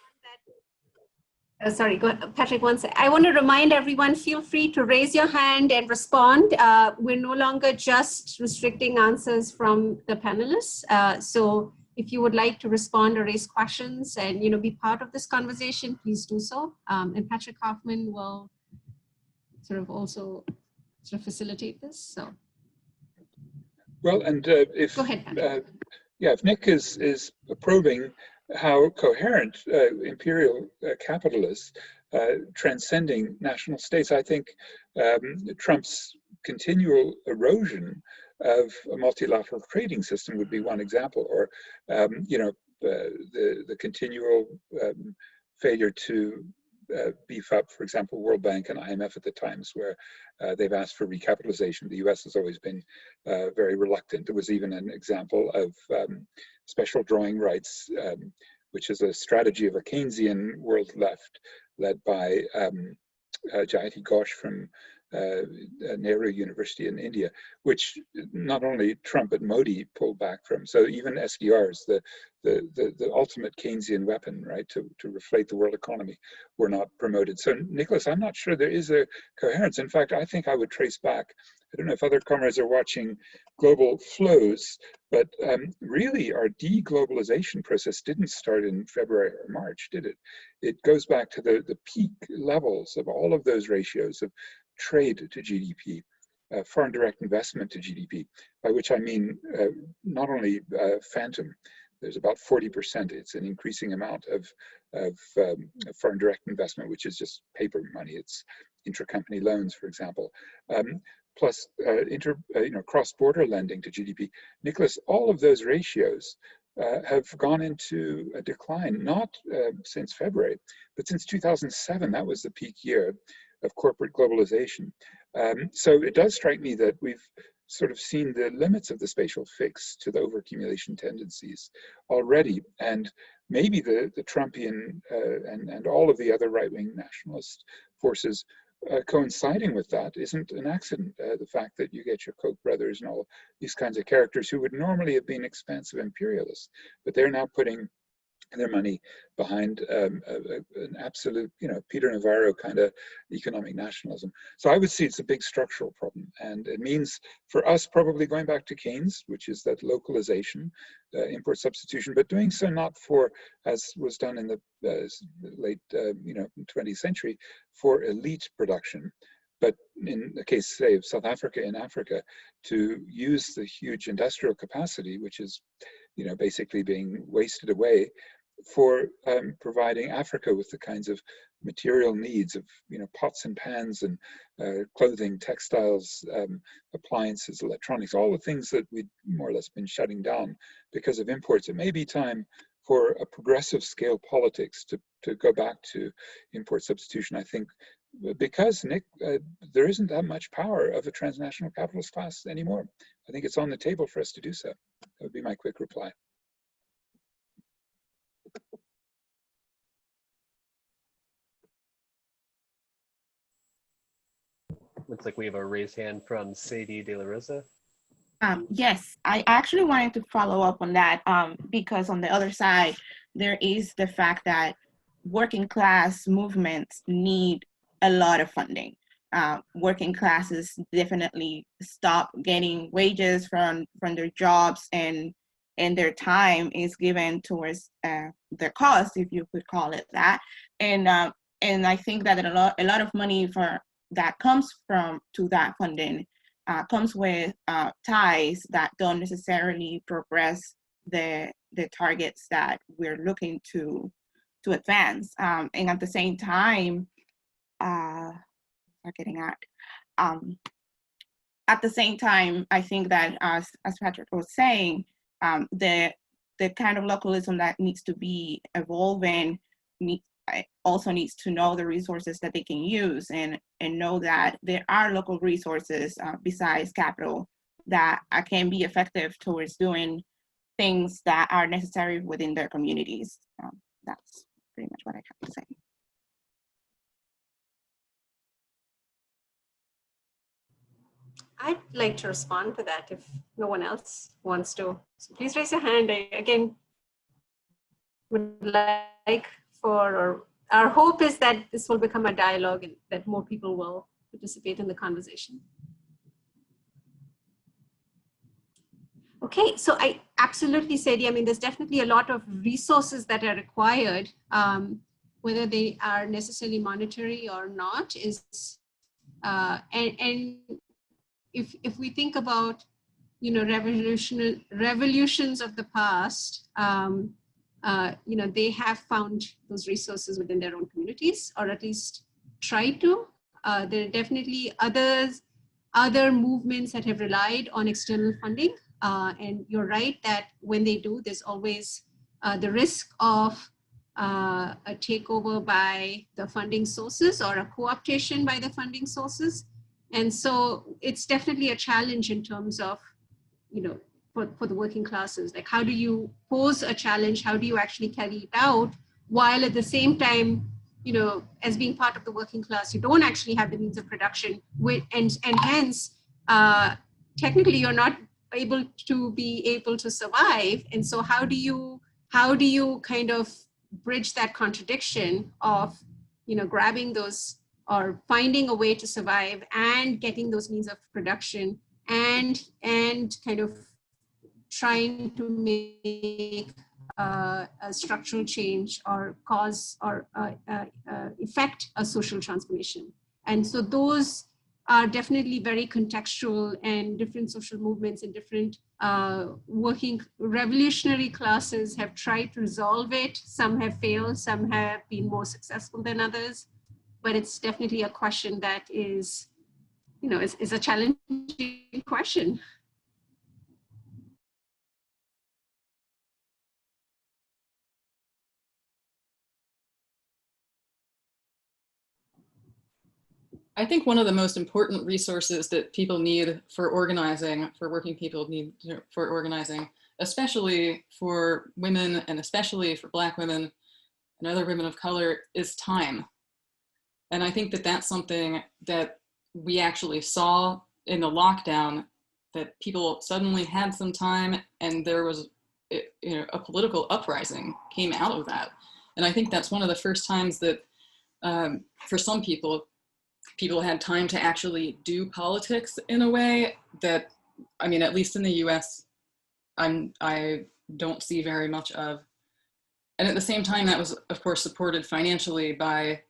that, sorry, go ahead, Patrick, one sec. I want to remind everyone, feel free to raise your hand and respond. We're no longer just restricting answers from the panelists. So if you would like to respond or raise questions and be part of this conversation, please do so. And Patrick Hoffman will also facilitate this. So. Well, and if go ahead, Patrick. If Nick is probing how coherent imperial capitalists transcending national states. I think Trump's continual erosion of a multilateral trading system would be one example, or the continual failure to beef up, for example, World Bank and IMF at the times where they've asked for recapitalization. The US has always been very reluctant. There was even an example of special drawing rights, which is a strategy of a Keynesian world left led by Jayati Ghosh from Nehru University in India, which not only Trump but Modi pulled back from. So even SDRs, the ultimate Keynesian weapon, right, to reflate the world economy, were not promoted. So Nicholas, I'm not sure there is a coherence. In fact, I think I would trace back, I don't know if other comrades are watching global flows, but really our de-globalization process didn't start in February or March, did it? It goes back to the peak levels of all of those ratios of trade to GDP, foreign direct investment to GDP, by which I mean not only phantom, there's about 40%, it's an increasing amount of foreign direct investment, which is just paper money, it's intra-company loans, for example, plus cross-border lending to GDP. Nicholas, all of those ratios have gone into a decline, not since February, but since 2007, that was the peak year of corporate globalization. So it does strike me that we've sort of seen the limits of the spatial fix to the overaccumulation tendencies already. And maybe the Trumpian and all of the other right-wing nationalist forces coinciding with that isn't an accident. The fact that you get your Koch brothers and all these kinds of characters who would normally have been expansive imperialists, but they're now putting their money behind an absolute, Peter Navarro kind of economic nationalism. So I would see it's a big structural problem. And it means for us probably going back to Keynes, which is that localization, import substitution, but doing so not for, as was done in the late 20th century, for elite production, but in the case, say, of South Africa, in Africa, to use the huge industrial capacity, which is basically being wasted away, for providing Africa with the kinds of material needs of pots and pans and clothing, textiles, appliances, electronics, all the things that we've more or less been shutting down because of imports. It may be time for a progressive scale politics to go back to import substitution, I think, because, Nick, there isn't that much power of a transnational capitalist class anymore. I think it's on the table for us to do so. That would be my quick reply. Looks like we have a raised hand from Sadie De La Rosa. Yes, I actually wanted to follow up on that because on the other side, there is the fact that working class movements need a lot of funding. Working classes definitely stop getting wages from their jobs, and their time is given towards their cause, if you could call it that. And I think that a lot of money that comes to that funding comes with ties that don't necessarily progress the targets that we're looking to advance. And at the same time, at the same time, I think that as Patrick was saying, the kind of localism that needs to be evolving also needs to know the resources that they can use and know that there are local resources besides capital that can be effective towards doing things that are necessary within their communities. That's pretty much what I have to say. I'd like to respond to that if no one else wants to. So please raise your hand. I, again, would like or our hope is that this will become a dialogue and that more people will participate in the conversation. Okay, so I absolutely said, I mean, there's definitely a lot of resources that are required, whether they are necessarily monetary or not, and if we think about, revolutions of the past, they have found those resources within their own communities, or at least try to. There are definitely other movements that have relied on external funding. And you're right that when they do, there's always the risk of a takeover by the funding sources or a co-optation by the funding sources. And so it's definitely a challenge in terms of, for the working classes, like how do you pose a challenge? How do you actually carry it out while at the same time, as being part of the working class, you don't actually have the means of production, and hence, technically you're not able to survive. And so how do you kind of bridge that contradiction of, grabbing those or finding a way to survive and getting those means of production and kind of trying to make a structural change or cause or effect a social transformation. And so those are definitely very contextual, and different social movements and different working revolutionary classes have tried to resolve it. Some have failed, some have been more successful than others, but it's definitely a question that is, is a challenging question. I think one of the most important resources that people need for organizing, for working people need for organizing, especially for women and especially for Black women and other women of color, is time. And I think that that's something that we actually saw in the lockdown, that people suddenly had some time and there was a political uprising came out of that. And I think that's one of the first times that for some people had time to actually do politics in a way that, I mean, at least in the US, I don't see very much of. And at the same time, that was, of course, supported financially by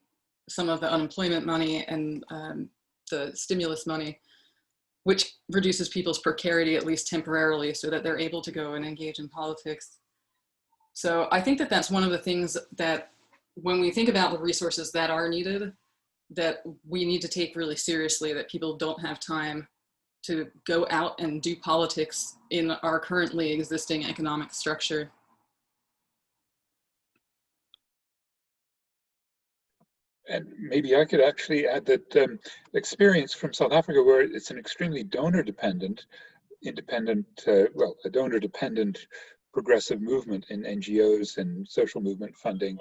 some of the unemployment money and the stimulus money, which reduces people's precarity, at least temporarily, so that they're able to go and engage in politics. So I think that that's one of the things that when we think about the resources that are needed, that we need to take really seriously, that people don't have time to go out and do politics in our currently existing economic structure. And maybe I could actually add that experience from South Africa, where it's an extremely donor-dependent, a donor-dependent progressive movement in NGOs and social movement funding.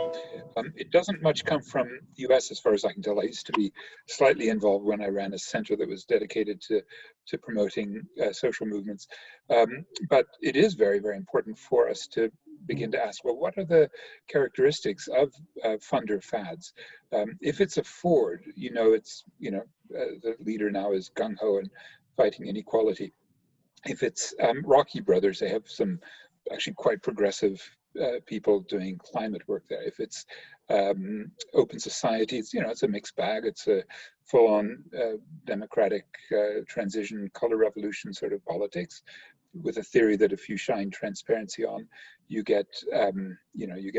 It doesn't much come from the US as far as I can tell. I used to be slightly involved when I ran a center that was dedicated to promoting social movements. But it is very, very important for us to begin to ask, well, what are the characteristics of funder fads? If it's a Ford, the leader now is gung-ho and fighting inequality. If it's Rocky Brothers, they have some actually quite progressive people doing climate work there. If it's open society, it's a mixed bag. It's a full-on democratic transition, color revolution sort of politics, with a theory that if you shine transparency on, you get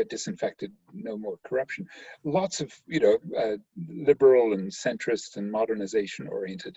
disinfected, no more corruption. Lots of liberal and centrist and modernization oriented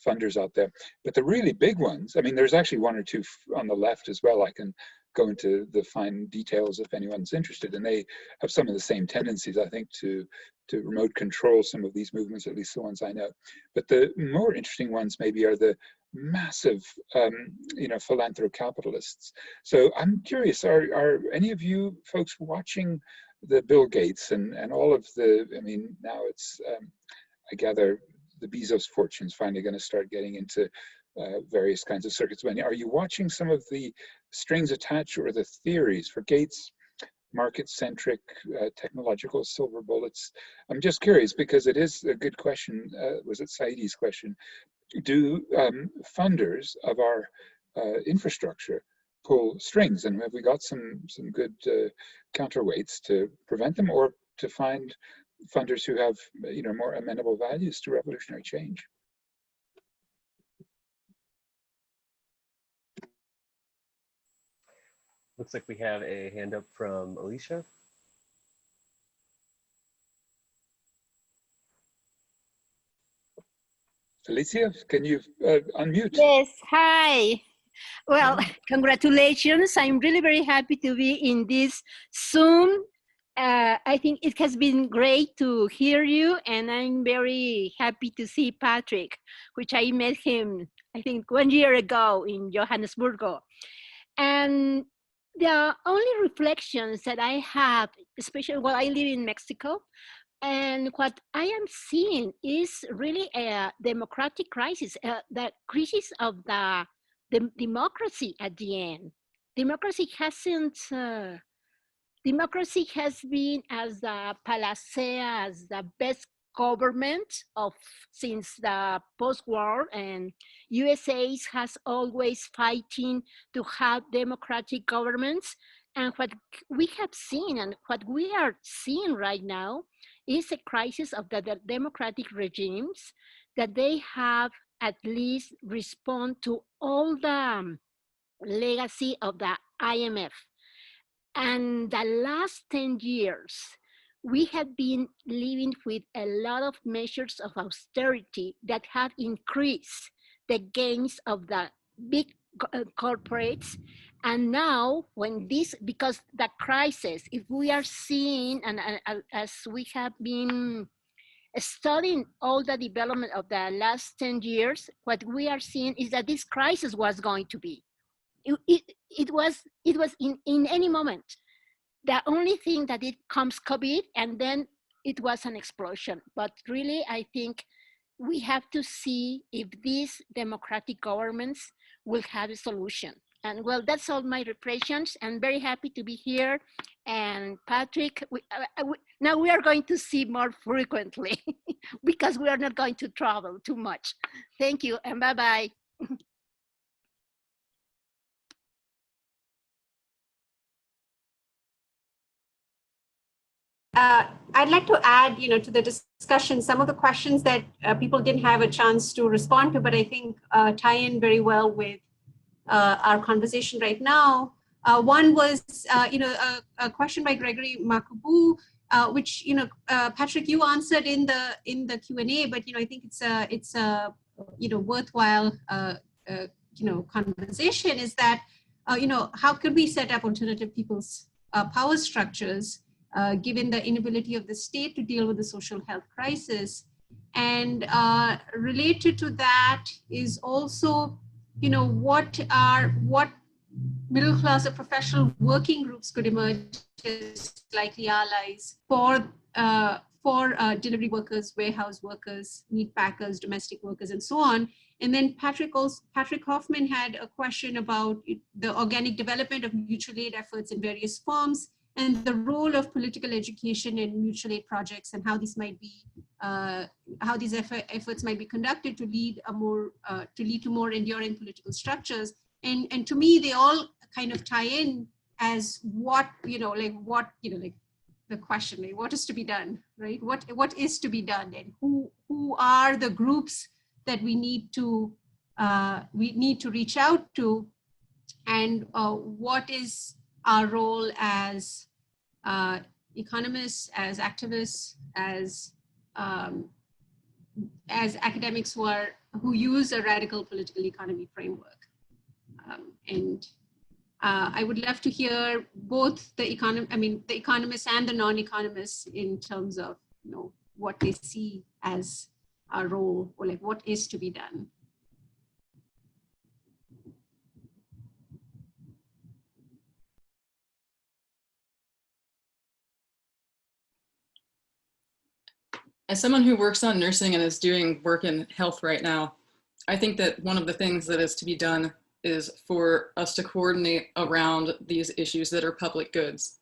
funders out there, but the really big ones, I mean, there's actually one or two on the left as well. I can go into the fine details if anyone's interested, and they have some of the same tendencies, I think, to remote control some of these movements, at least the ones I know. But the more interesting ones maybe are the massive, philanthrocapitalists. So I'm curious, are any of you folks watching the Bill Gates and all of the, I mean, now it's, I gather the Bezos fortune's finally going to start getting into various kinds of circuits. Are you watching some of the strings attached or the theories for Gates? Market-centric, technological silver bullets. I'm just curious because it is a good question. Was it Saidi's question? Do funders of our infrastructure pull strings, and have we got some good counterweights to prevent them, or to find funders who have more amenable values to revolutionary change? Looks like we have a hand up from Alicia. Alicia, can you unmute? Yes, hi. Well, congratulations. I'm really very happy to be in this Zoom. I think it has been great to hear you, and I'm very happy to see Patrick, which I met him, I think, 1 year ago in Johannesburg. And the only reflections that I have, especially while I live in Mexico, and what I am seeing is really a democratic crisis, the crisis of the democracy at the end. Democracy hasn't, democracy has been as the panacea, as the best government of since the post-war, and USA has always fighting to have democratic governments. And what we have seen and what we are seeing right now is a crisis of the democratic regimes, that they have at least respond to all the legacy of the IMF. And the last 10 years, we have been living with a lot of measures of austerity that have increased the gains of the big corporates. And now when this, because the crisis, if we are seeing, and as we have been studying all the development of the last 10 years, what we are seeing is that this crisis was going to be. It was in any moment. The only thing that it comes COVID, and then it was an explosion. But really, I think we have to see if these democratic governments will have a solution. And well, that's all my reflections. I'm very happy to be here. And Patrick, now we are going to see more frequently because we are not going to travel too much. Thank you, and bye-bye. I'd like to add, to the discussion, some of the questions that people didn't have a chance to respond to, but I think tie in very well with our conversation right now. One was, a question by Gregory Makubu, which, Patrick, you answered in the Q&A, but I think it's a worthwhile conversation. Is that how could we set up alternative people's power structures? Given the inability of the state to deal with the social health crisis. And related to that is also, what middle class or professional working groups could emerge as likely allies for delivery workers, warehouse workers, meat packers, domestic workers, and so on. And then Patrick Hoffman had a question about the organic development of mutual aid efforts in various forms, and the role of political education in mutual aid projects, and how these might be, how these efforts might be conducted to lead to more enduring political structures. And to me, they all kind of tie in as what the question, like what is to be done, right? What is to be done, and who are the groups that we need to reach out to, and what is our role as economists, as activists, as academics who use a radical political economy framework. I would love to hear both the economists and the non-economists in terms of what they see as our role, or like what is to be done. As someone who works on nursing and is doing work in health right now, I think that one of the things that is to be done is for us to coordinate around these issues that are public goods.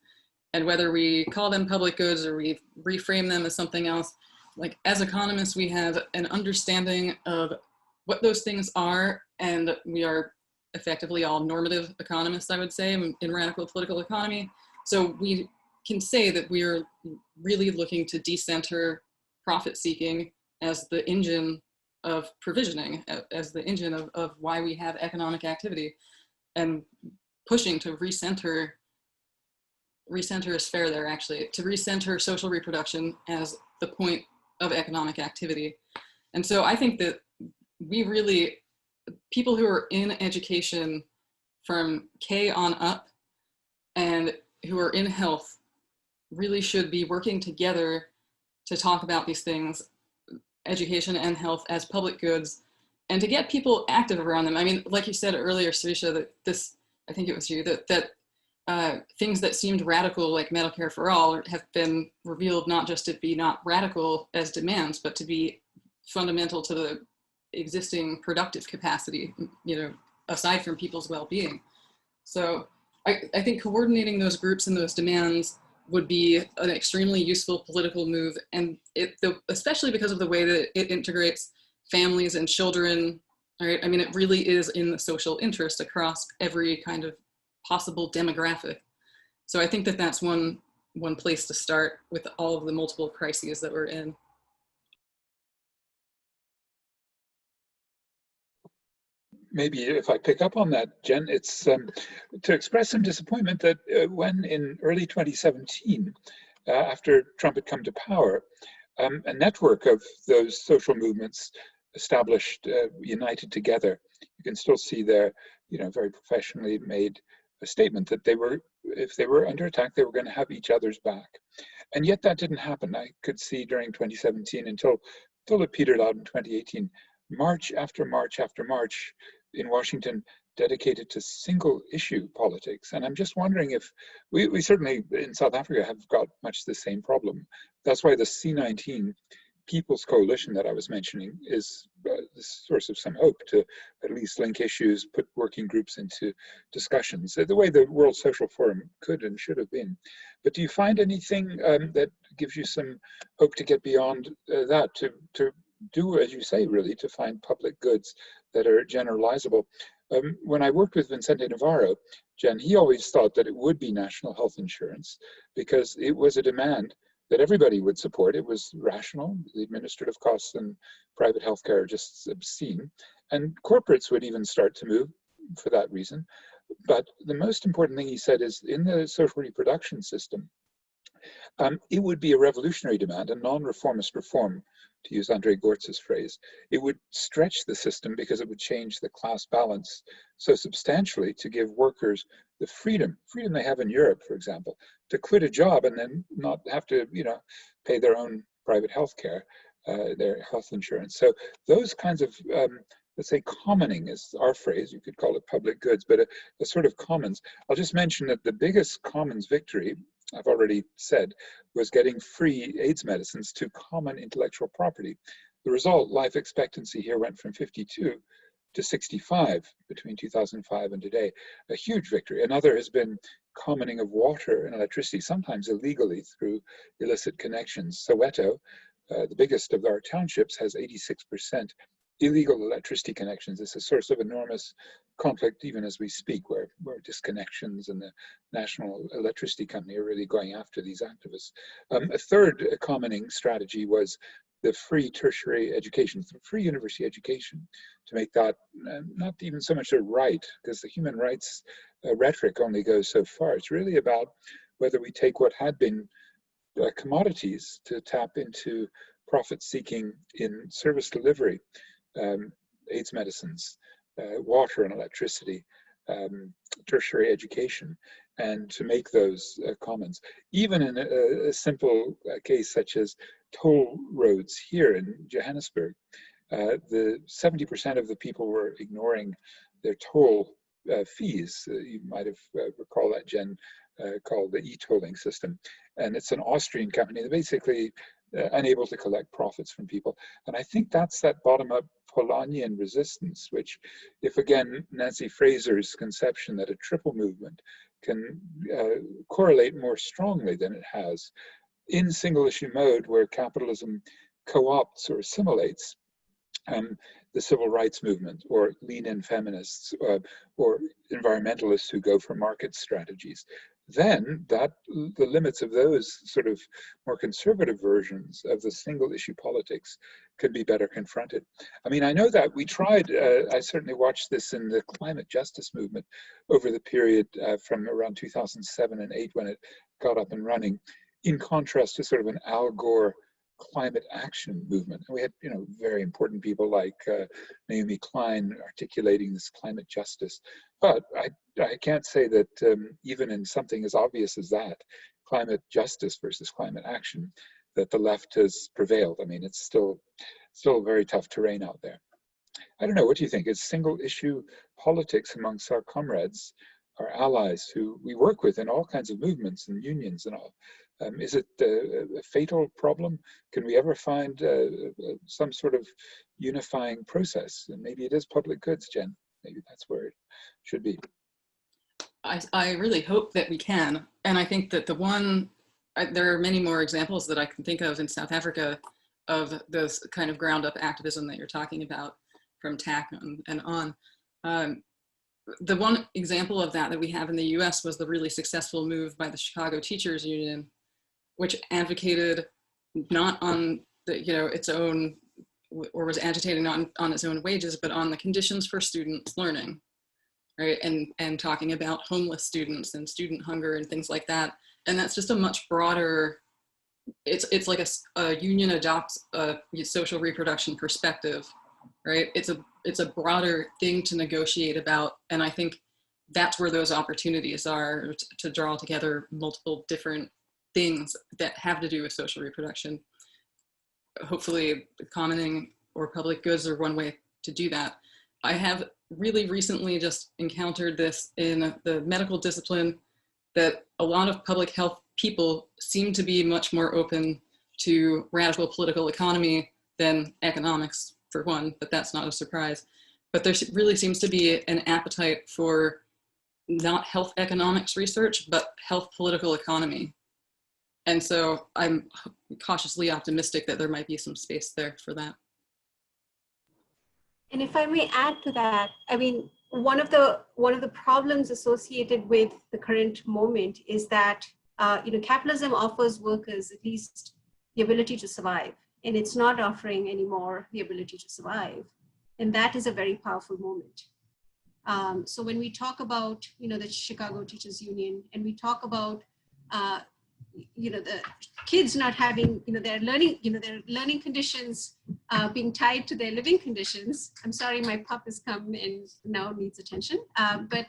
And whether we call them public goods or we reframe them as something else, like as economists, we have an understanding of what those things are, and we are effectively all normative economists, I would say, in radical political economy. So we can say that we are really looking to decenter profit seeking as the engine of provisioning, as the engine of why we have economic activity. And pushing to recenter is fair there, actually, to recenter social reproduction as the point of economic activity. And so I think that we really, people who are in education from K on up and who are in health really should be working together to talk about these things, education and health as public goods, and to get people active around them. I mean, like you said earlier, Sarisha, that this, I think it was you, that things that seemed radical, like Medicare for all, have been revealed not just to be not radical as demands, but to be fundamental to the existing productive capacity, you know, aside from people's well-being. So I think coordinating those groups and those demands would be an extremely useful political move, and especially because of the way that it integrates families and children, right? I mean, it really is in the social interest across every kind of possible demographic. So I think that that's one place to start with all of the multiple crises that we're in. Maybe if I pick up on that, Jen, it's to express some disappointment that when in early 2017, after Trump had come to power, a network of those social movements established, united together. You can still see their, you know, very professionally made a statement that they were, if they were under attack, they were going to have each other's back. And yet that didn't happen. I could see during 2017 until it petered out in 2018, march after march after march in Washington dedicated to single issue politics. And I'm just wondering if we certainly in South Africa have got much the same problem. That's why the C19 People's Coalition that I was mentioning is the source of some hope to at least link issues, put working groups into discussions, the way the World Social Forum could and should have been. But do you find anything that gives you some hope to get beyond that, to do, as you say, really, to find public goods that are generalizable? When I worked with Vicente Navarro, Jen, he always thought that it would be national health insurance because it was a demand that everybody would support. It was rational. The administrative costs in private healthcare are just obscene. And corporates would even start to move for that reason. But the most important thing he said is in the social reproduction system, it would be a revolutionary demand, a non-reformist reform, to use Andre Gortz's phrase. It would stretch the system because it would change the class balance so substantially to give workers the freedom they have in Europe, for example, to quit a job and then not have to, you know, pay their own private health care, their health insurance. So those kinds of, let's say, commoning is our phrase. You could call it public goods, but a sort of commons. I'll just mention that the biggest commons victory, I've already said, was getting free AIDS medicines to common intellectual property. The result, life expectancy here went from 52 to 65 between 2005 and today, a huge victory. Another has been commoning of water and electricity, sometimes illegally through illicit connections. Soweto, the biggest of our townships, has 86% illegal electricity connections. It's a source of enormous conflict even as we speak, where disconnections and the National Electricity Company are really going after these activists. A third commoning strategy was the free tertiary education, free university education, to make that not even so much a right, because the human rights rhetoric only goes so far. It's really about whether we take what had been commodities to tap into profit seeking in service delivery, AIDS medicines, water and electricity, tertiary education, and to make those commons. Even in a simple case such as toll roads here in Johannesburg, the 70% of the people were ignoring their toll fees. You might have recalled that, Jen, called the e-tolling system. And it's an Austrian company. They're basically unable to collect profits from people. And I think that's that bottom-up Polanyian resistance, which, if again, Nancy Fraser's conception that a triple movement can correlate more strongly than it has in single-issue mode, where capitalism co-opts or assimilates the civil rights movement, or lean-in feminists, or environmentalists who go for market strategies. then the limits of those sort of more conservative versions of the single issue politics could be better confronted. I mean, I know that we tried, I certainly watched this in the climate justice movement over the period from around 2007 and 8 when it got up and running, in contrast to sort of an Al Gore climate action movement. And we had, you know, very important people like Naomi Klein articulating this climate justice. But I can't say that even in something as obvious as that, climate justice versus climate action, that the left has prevailed. I mean, it's still very tough terrain out there. I don't know, what do you think? Is single issue politics amongst our comrades, our allies who we work with in all kinds of movements and unions and all, is it a fatal problem? Can we ever find some sort of unifying process? And maybe it is public goods, Jen. Maybe that's where it should be. I really hope that we can. And I think that there are many more examples that I can think of in South Africa of this kind of ground up activism that you're talking about from TAC and on. The one example of that we have in the US was the really successful move by the Chicago Teachers Union, which advocated not on the, you know, its own, or was agitating not on its own wages, but on the conditions for students learning, right? And talking about homeless students and student hunger and things like that. And that's just a much broader, it's like a union adopts a social reproduction perspective, right? It's a broader thing to negotiate about. And I think that's where those opportunities are to draw together multiple different things that have to do with social reproduction. Hopefully commenting or public goods are one way to do that. I have really recently just encountered this in the medical discipline, that a lot of public health people seem to be much more open to radical political economy than economics, for one, but that's not a surprise. But there really seems to be an appetite for not health economics research, but health political economy. And so I'm cautiously optimistic that there might be some space there for that. And if I may add to that, I mean, one of the problems associated with the current moment is that you know, capitalism offers workers at least the ability to survive, and it's not offering anymore the ability to survive, and that is a very powerful moment. So when we talk about, you know, the Chicago Teachers Union, and we talk about you know, the kids not having, you know, their learning conditions being tied to their living conditions. I'm sorry, my pup has come and now needs attention. But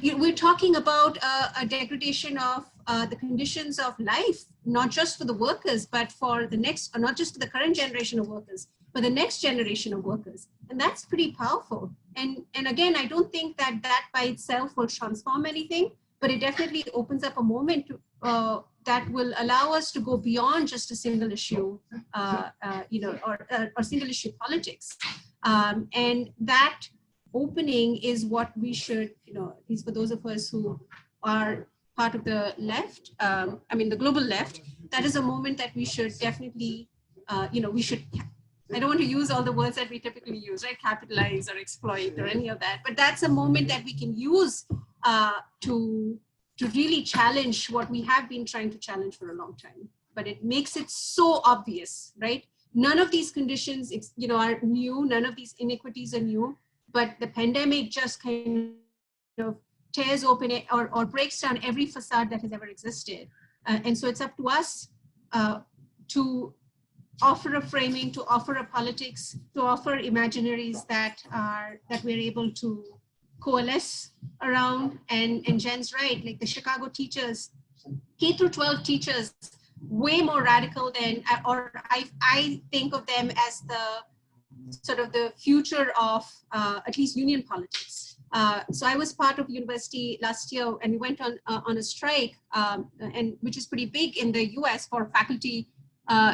we're talking about a degradation of the conditions of life, not just for the workers, but for the next, or not just for the current generation of workers, but the next generation of workers. And that's pretty powerful. And again, I don't think that by itself will transform anything, but it definitely opens up a moment to, that will allow us to go beyond just a single issue, you know, or single issue politics. And that opening is what we should, you know, at least for those of us who are part of the left, I mean, the global left, that is a moment that we should definitely, you know, we should, I don't want to use all the words that we typically use, right? Capitalize or exploit or any of that, but that's a moment that we can use to really challenge what we have been trying to challenge for a long time. But it makes it so obvious, right? None of these conditions, you know, are new. None of these inequities are new. But the pandemic just kind of tears open it or breaks down every facade that has ever existed. And so it's up to us to offer a framing, to offer a politics, to offer imaginaries that we're able to coalesce around. And Jen's right, like the Chicago teachers, K through 12 teachers, way more radical than, or I think of them as the sort of the future of at least union politics. So I was part of university last year, and we went on a strike, and which is pretty big in the US for faculty,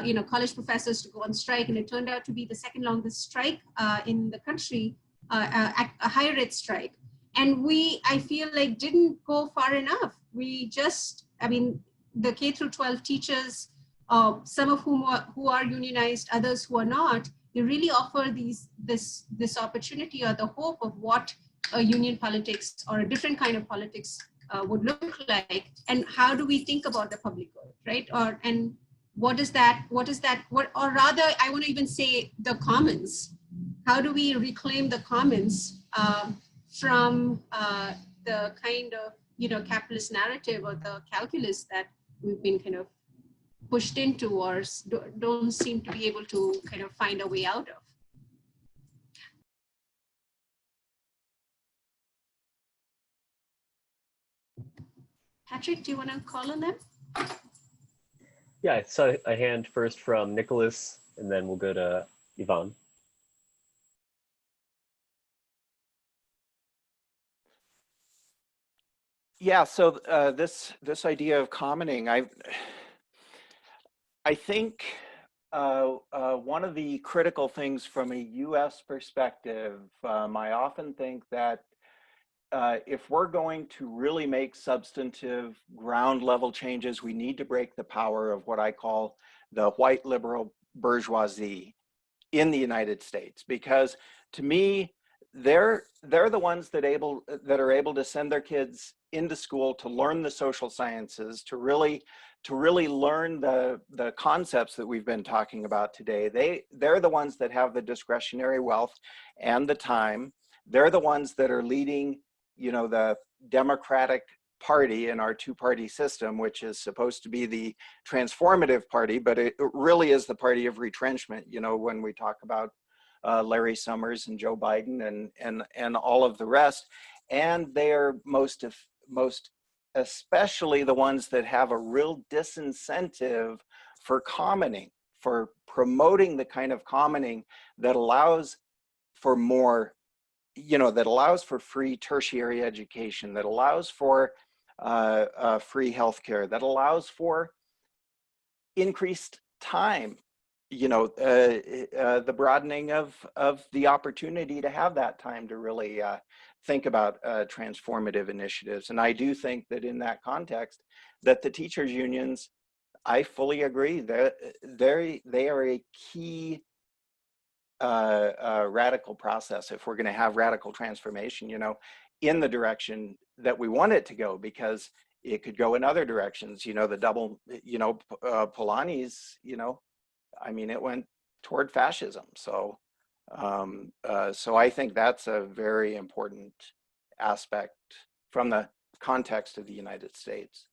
you know, college professors to go on strike, and it turned out to be the second longest strike in the country, a high rate strike. And I feel like didn't go far enough. We just, I mean, the K through 12 teachers, some of whom who are unionized, others who are not, they really offer this opportunity or the hope of what a union politics or a different kind of politics would look like, and how do we think about the public good, right? And what is that, or rather, I want to even say the commons. How do we reclaim the commons from the kind of, capitalist narrative or the calculus that we've been kind of pushed into or don't seem to be able to kind of find a way out of? Patrick, do you want to call on them? Yeah, I saw a hand first from Nicholas, and then we'll go to Yvonne. Yeah, so this idea of commoning, I think one of the critical things from a US perspective, I often think that if we're going to really make substantive ground level changes, we need to break the power of what I call the white liberal bourgeoisie in the United States, because to me, they're the ones that are able to send their kids into school to learn the social sciences, to really learn the concepts that we've been talking about today. They're the ones that have the discretionary wealth and the time. They're the ones that are leading, the Democratic Party in our two-party system, which is supposed to be the transformative party, but it really is the party of retrenchment. When we talk about Larry Summers and Joe Biden and all of the rest, and they are most especially the ones that have a real disincentive for commoning, for promoting the kind of commoning that allows for more, that allows for free tertiary education, that allows for free healthcare, that allows for increased time, the broadening of the opportunity to have that time to really think about transformative initiatives. And I do think that in that context, that the teachers unions, I fully agree that they are a key radical process if we're going to have radical transformation, in the direction that we want it to go, because it could go in other directions. The double, Polanyi's, it went toward fascism. So, so I think that's a very important aspect from the context of the United States.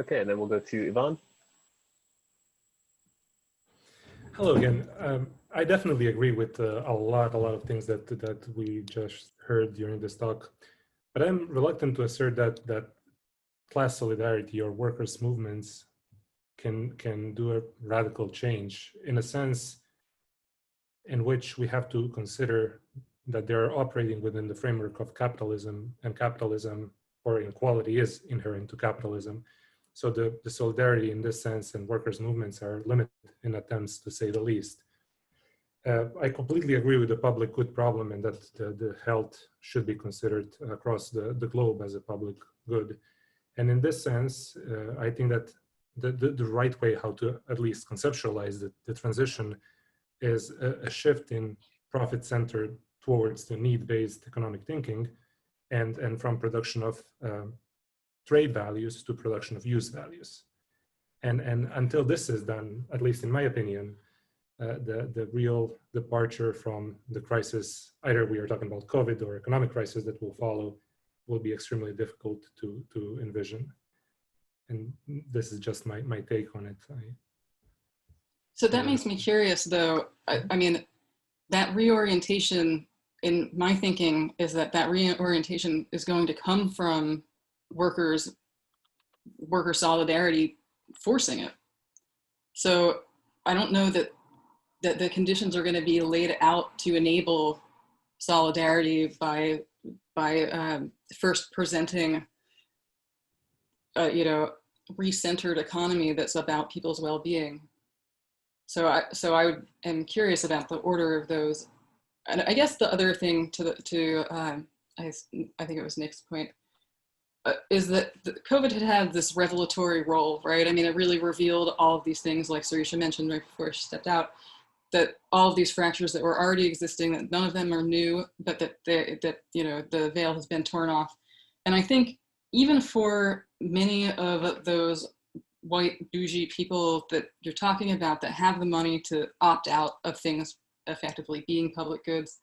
Okay, and then we'll go to Yvonne. Hello again. I definitely agree with a lot of things that we just heard during this talk, but I'm reluctant to assert that class solidarity or workers' movements can do a radical change, in a sense in which we have to consider that they're operating within the framework of capitalism, and capitalism or inequality is inherent to capitalism. So the solidarity in this sense and workers' movements are limited in attempts, to say the least. I completely agree with the public good problem, and that the health should be considered across the globe as a public good. And in this sense, I think that the right way how to at least conceptualize the transition is a shift in profit-centered towards the need-based economic thinking, and from production of trade values to production of use values. And until this is done, at least in my opinion, the real departure from the crisis, either we are talking about COVID or economic crisis that will follow, will be extremely difficult to envision. And this is just my take on it. So that makes me curious, though. I mean, that reorientation, in my thinking, is that reorientation is going to come from worker solidarity forcing it. So I don't know that the conditions are going to be laid out to enable solidarity by first presenting recentered economy that's about people's well-being. So I am curious about the order of those. And I guess the other thing I think it was Nick's point, is that COVID had this revelatory role, right? I mean, it really revealed all of these things, like Sarisha mentioned right before she stepped out. that all of these fractures that were already existing, that none of them are new, but that you know, the veil has been torn off. And I think even for many of those white bougie people that you're talking about that have the money to opt out of things effectively being public goods,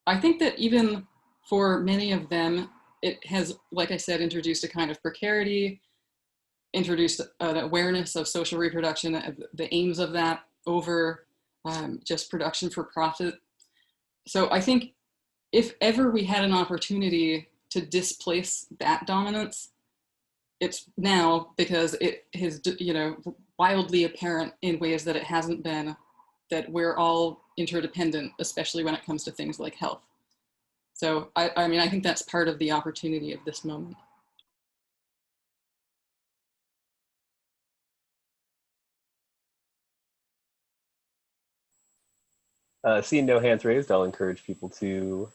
I think that even for many of them, it has, like I said, introduced a kind of precarity, introduced an awareness of social reproduction, of the aims of that over just production for profit. So I think if ever we had an opportunity to displace that dominance, it's now, because it is, you know, wildly apparent in ways that it hasn't been, that we're all interdependent, especially when it comes to things like health. So I mean, I think that's part of the opportunity of this moment. Seeing no hands raised, I'll encourage people to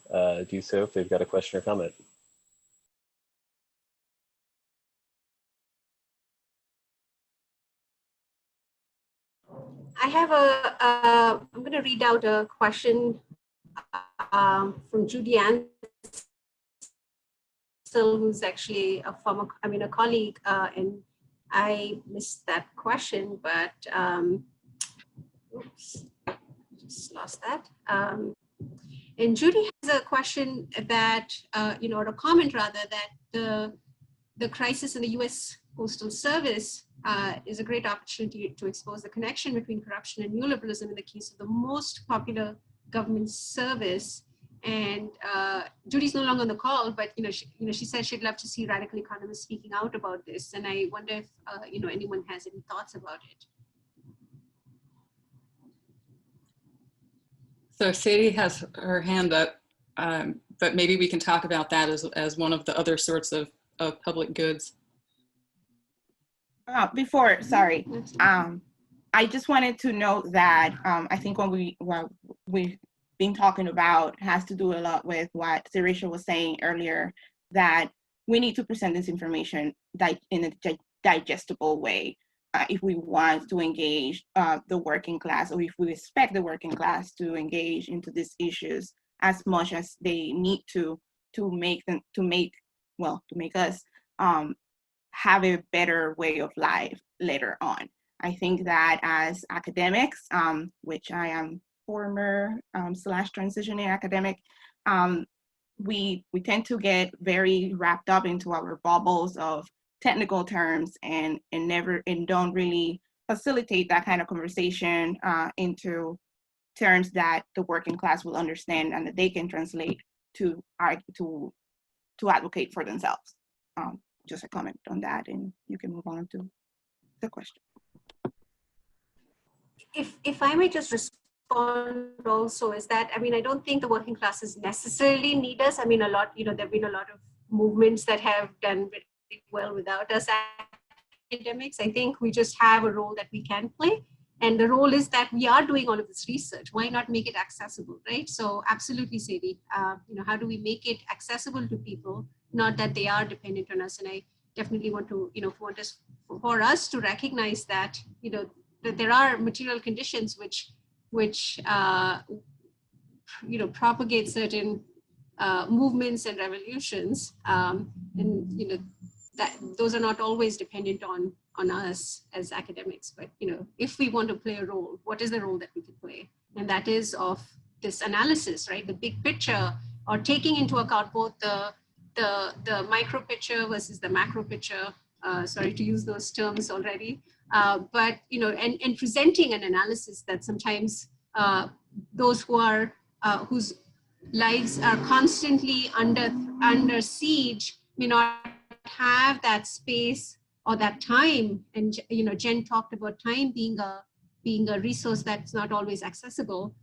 do so if they've got a question or comment. I have I'm going to read out a question from Judy Ansel, who's actually a former, a colleague, and I missed that question, but oops, just lost that. And Judy has a question that, or a comment rather, that the crisis in the US Postal Service is a great opportunity to expose the connection between corruption and neoliberalism in the case of the most popular government service. And Judy's no longer on the call, but she said she'd love to see radical economists speaking out about this. And I wonder if anyone has any thoughts about it. So Sadie has her hand up, but maybe we can talk about that as one of the other sorts of public goods. Before, sorry, I just wanted to note that I think what we've been talking about has to do a lot with what Sirisha was saying earlier, that we need to present this information in a digestible way if we want to engage the working class, or if we expect the working class to engage into these issues as much as they need to make us have a better way of life later on. I think that as academics, which I am former / transitioning academic, we tend to get very wrapped up into our bubbles of technical terms and don't really facilitate that kind of conversation into terms that the working class will understand and that they can translate to advocate for themselves. Just a comment on that, and you can move on to the question. If I may just respond also, is that, I don't think the working classes necessarily need us. A lot, there have been a lot of movements that have done very well without us academics. I think we just have a role that we can play. And the role is that we are doing all of this research. Why not make it accessible, right? So absolutely, Sadie, how do we make it accessible to people? Not that they are dependent on us. And I definitely want to, for us to recognize that, that there are material conditions which propagate certain movements and revolutions, and that those are not always dependent on us as academics. But if we want to play a role, what is the role that we can play? And that is of this analysis, right? The big picture, or taking into account both the micro picture versus the macro picture. Sorry to use those terms already, but and presenting an analysis that sometimes those whose lives are constantly under siege may not have that space or that time. And Jen talked about time being a resource that's not always accessible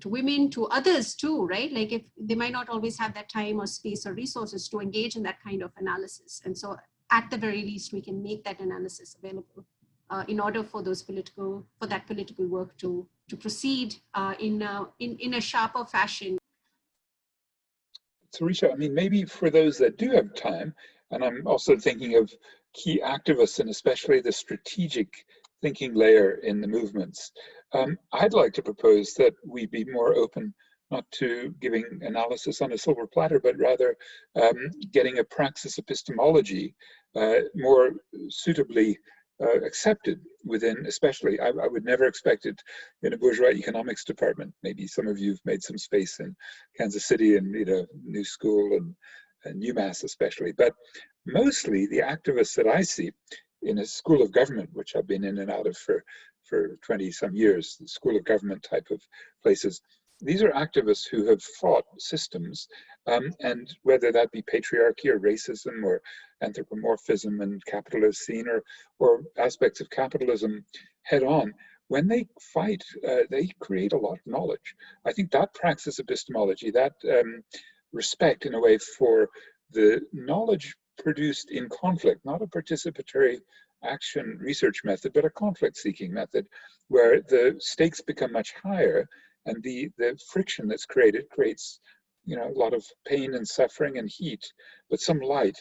to women, to others too, right? Like if they might not always have that time or space or resources to engage in that kind of analysis. And so at the very least, we can make that analysis available in order for that political work to proceed in a sharper fashion. Sirisha, maybe for those that do have time, and I'm also thinking of key activists and especially the strategic thinking layer in the movements. I'd like to propose that we be more open, not to giving analysis on a silver platter, but rather getting a praxis epistemology more suitably accepted within, especially, I would never expect it in a bourgeois economics department. Maybe some of you have made some space in Kansas City and New School and UMass especially, but mostly the activists that I see in a school of government, which I've been in and out of for 20 some years, the school of government type of places, these are activists who have fought systems, and whether that be patriarchy or racism or anthropomorphism and capitalist scene or aspects of capitalism head on, when they fight, they create a lot of knowledge. I think that praxis epistemology, that respect in a way for the knowledge produced in conflict, not a participatory action research method, but a conflict seeking method where the stakes become much higher and the friction that's created creates a lot of pain and suffering and heat, but some light,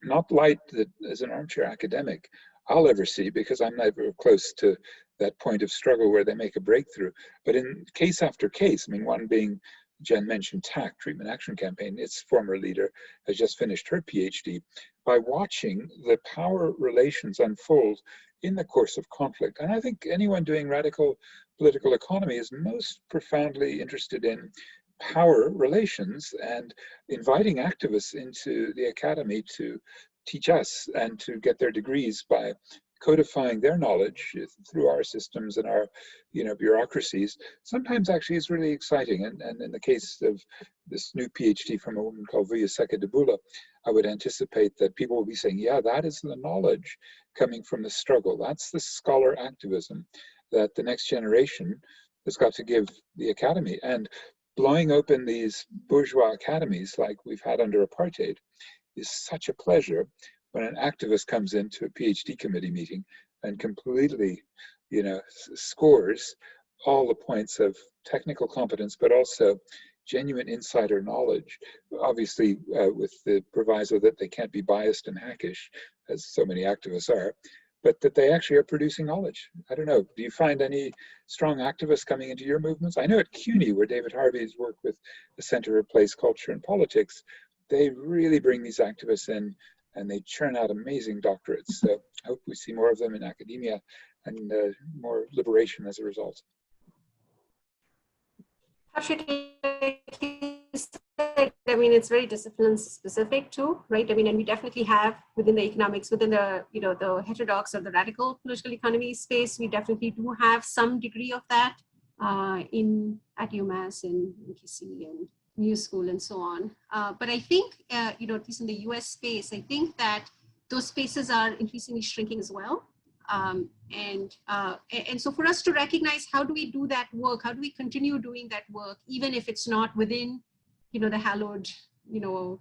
not light that as an armchair academic I'll ever see, because I'm never close to that point of struggle where they make a breakthrough. But in case after case, I mean, one being, Jen mentioned TAC, Treatment Action Campaign, its former leader has just finished her PhD, by watching the power relations unfold in the course of conflict. And I think anyone doing radical political economy is most profoundly interested in power relations and inviting activists into the academy to teach us and to get their degrees by codifying their knowledge through our systems and our bureaucracies, sometimes actually is really exciting. And in the case of this new PhD from a woman called Vuyiseka Debula, I would anticipate that people will be saying, yeah, that is the knowledge coming from the struggle. That's the scholar activism that the next generation has got to give the academy. And blowing open these bourgeois academies like we've had under apartheid is such a pleasure when an activist comes into a PhD committee meeting and completely, scores all the points of technical competence, but also genuine insider knowledge, obviously with the proviso that they can't be biased and hackish, as so many activists are, but that they actually are producing knowledge. I don't know, do you find any strong activists coming into your movements? I know at CUNY, where David Harvey's worked with the Center for Place, Culture and Politics, they really bring these activists in and they churn out amazing doctorates. So I hope we see more of them in academia and more liberation as a result. I mean, it's very discipline specific too, right? I mean, and we definitely have within the economics, within the, the heterodox or the radical political economy space, we definitely do have some degree of that at UMass and UKC and New School and so on. But I think, at least in the US space, I think that those spaces are increasingly shrinking as well. And so for us to recognize, how do we do that work? How do we continue doing that work, even if it's not within, the hallowed,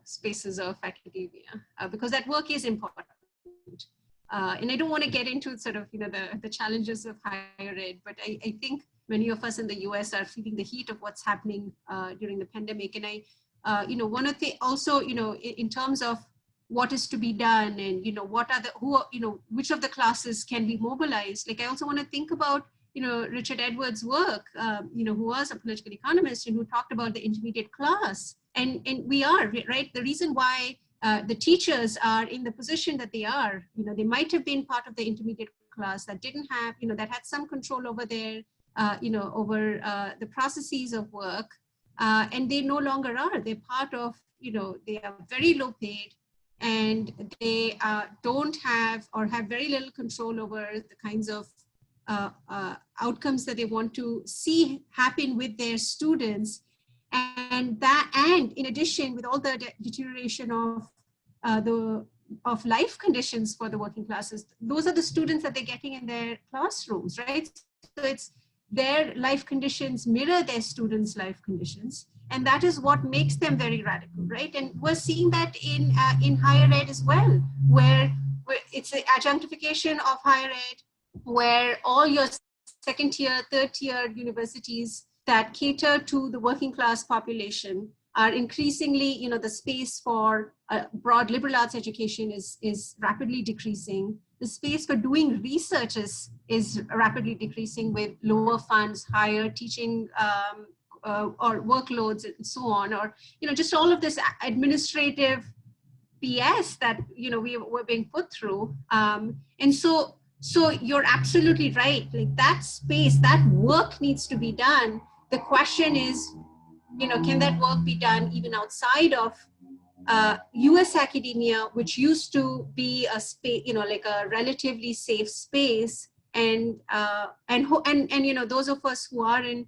spaces of academia, because that work is important. And I don't want to get into sort of, the challenges of higher ed, but I think many of us in the US are feeling the heat of what's happening during the pandemic. And one of the also, in terms of what is to be done and, what are which of the classes can be mobilized? Like, I also want to think about, Richard Edwards' work, who was a political economist and who talked about the intermediate class. And we are, right? The reason why the teachers are in the position that they are, they might have been part of the intermediate class that didn't have, that had some control over their, over the processes of work. And they no longer are. They're part of, they are very low paid, and they don't have or have very little control over the kinds of outcomes that they want to see happen with their students. And in addition, with all the deterioration of life conditions for the working classes, those are the students that they're getting in their classrooms, right? So it's their life conditions mirror their students' life conditions. And that is what makes them very radical, right? And we're seeing that in higher ed as well, where it's the adjunctification of higher ed, where all your second tier, third tier universities that cater to the working class population are increasingly, the space for broad liberal arts education is rapidly decreasing. the space for doing research is rapidly decreasing with lower funds, higher teaching or workloads and so on, or, just all of this administrative BS that, we're being put through. And so you're absolutely right. Like that space, that work needs to be done. The question is, can that work be done even outside of US academia, which used to be a space, like a relatively safe space, and those of us who are in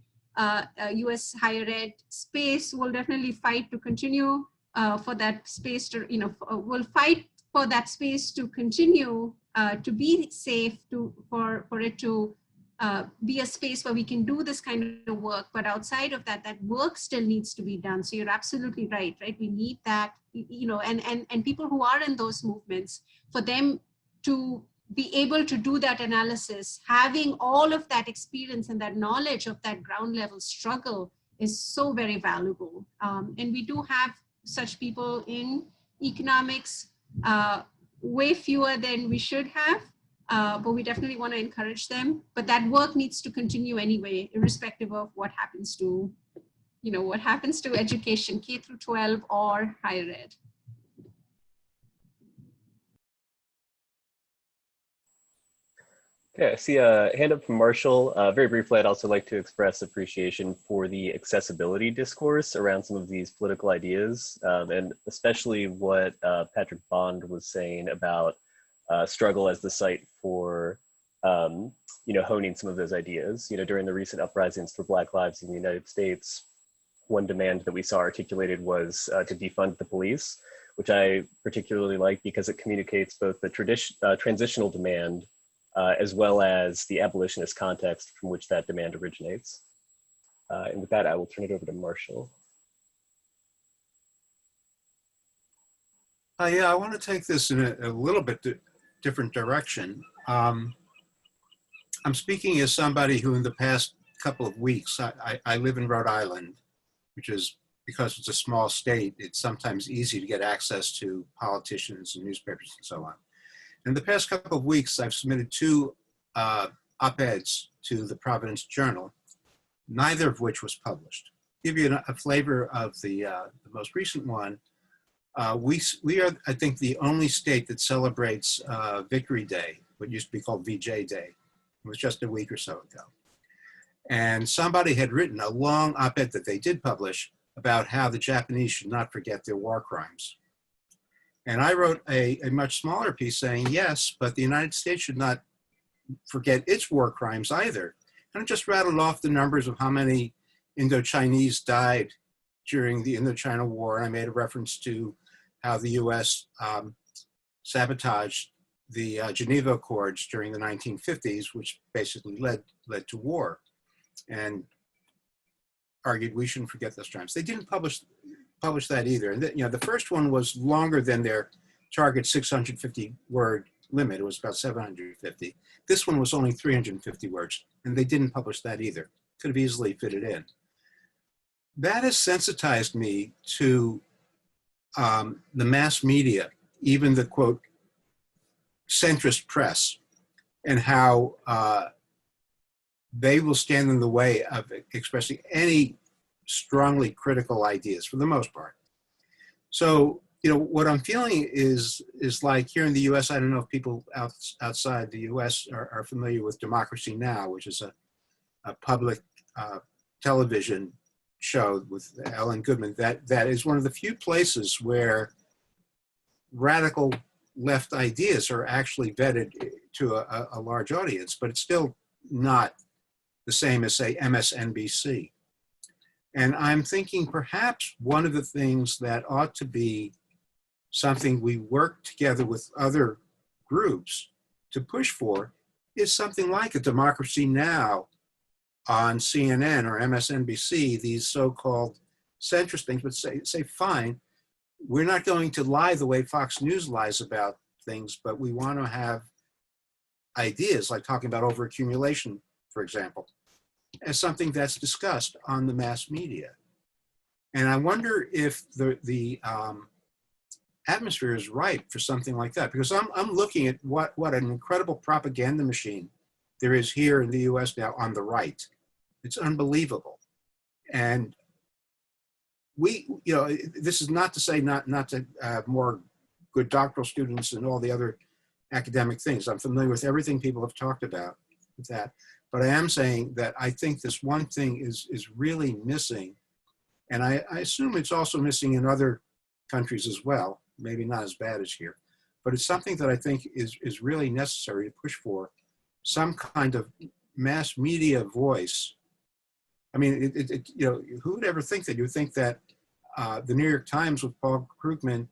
US higher ed space will definitely fight to continue for that space to, will fight for that space to continue to be safe, for it to be a space where we can do this kind of work. But outside of that, that work still needs to be done. So you're absolutely right? We need that, and people who are in those movements, for them to be able to do that analysis, having all of that experience and that knowledge of that ground level struggle is so very valuable. And we do have such people in economics, way fewer than we should have. But we definitely want to encourage them. But that work needs to continue anyway, irrespective of what happens to, what happens to education, K through 12 or higher ed. Okay, I see a hand up from Marshall. Very briefly, I'd also like to express appreciation for the accessibility discourse around some of these political ideas, and especially what Patrick Bond was saying about struggle as the site for, honing some of those ideas. During the recent uprisings for Black lives in the United States, one demand that we saw articulated was to defund the police, which I particularly like because it communicates both the transitional demand as well as the abolitionist context from which that demand originates. And with that, I will turn it over to Marshall. Yeah, I want to take this in a little bit different direction. I'm speaking as somebody who in the past couple of weeks, I live in Rhode Island, which is, because it's a small state, it's sometimes easy to get access to politicians and newspapers and so on. In the past couple of weeks, I've submitted 2 op-eds to the Providence Journal, neither of which was published. To give you a flavor of the most recent one, we are, I think, the only state that celebrates Victory Day, what used to be called VJ Day. It was just a week or so ago. And somebody had written a long op-ed that they did publish about how the Japanese should not forget their war crimes. And I wrote a much smaller piece saying, yes, but the United States should not forget its war crimes either. And I just rattled off the numbers of how many Indo-Chinese died during the Indochina War. And I made a reference to how the US sabotaged the Geneva Accords during the 1950s, which basically led to war, and argued we shouldn't forget those crimes. They didn't publish that either. And the first one was longer than their target 650 word limit. It was about 750. This one was only 350 words, and they didn't publish that either. Could have easily fitted in. That has sensitized me to the mass media, even the quote centrist press, and how they will stand in the way of expressing any strongly critical ideas for the most part. So, what I'm feeling is like here in the US, I don't know if people outside the US are familiar with Democracy Now!, which is a public television show with Ellen Goodman, that is one of the few places where radical left ideas are actually vetted to a large audience, but it's still not the same as, say, MSNBC. And I'm thinking perhaps one of the things that ought to be something we work together with other groups to push for is something like a Democracy Now! On CNN or MSNBC, these so-called centrist things, but say, fine, we're not going to lie the way Fox News lies about things, but we want to have ideas like talking about overaccumulation, for example, as something that's discussed on the mass media. And I wonder if the atmosphere is ripe for something like that, because I'm looking at what an incredible propaganda machine there is here in the US now on the right. It's unbelievable. And we, you know, this is not to say not to have more good doctoral students and all the other academic things. I'm familiar with everything people have talked about with that. But I am saying that I think this one thing is really missing. And I assume it's also missing in other countries as well, maybe not as bad as here. But it's something that I think is really necessary to push for, some kind of mass media voice. I mean, you know, who would ever think that? You would think that the New York Times with Paul Krugman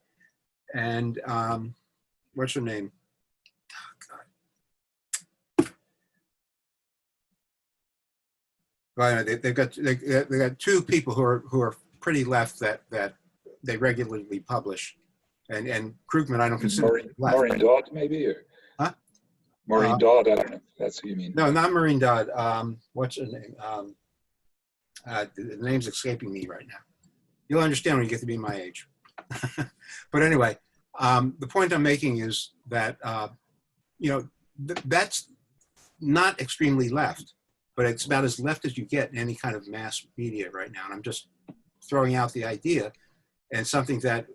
and what's her name? Well, they've got two people who are pretty left that they regularly publish, and Krugman I don't consider left. Maureen Dodd maybe, or huh? Maureen Dodd, I don't know if that's who you mean. No, not Maureen Dodd. What's her name? The name's escaping me right now. You'll understand when you get to be my age. But anyway, the point I'm making is that you know, that's not extremely left, but it's about as left as you get in any kind of mass media right now. And I'm just throwing out the idea, and something that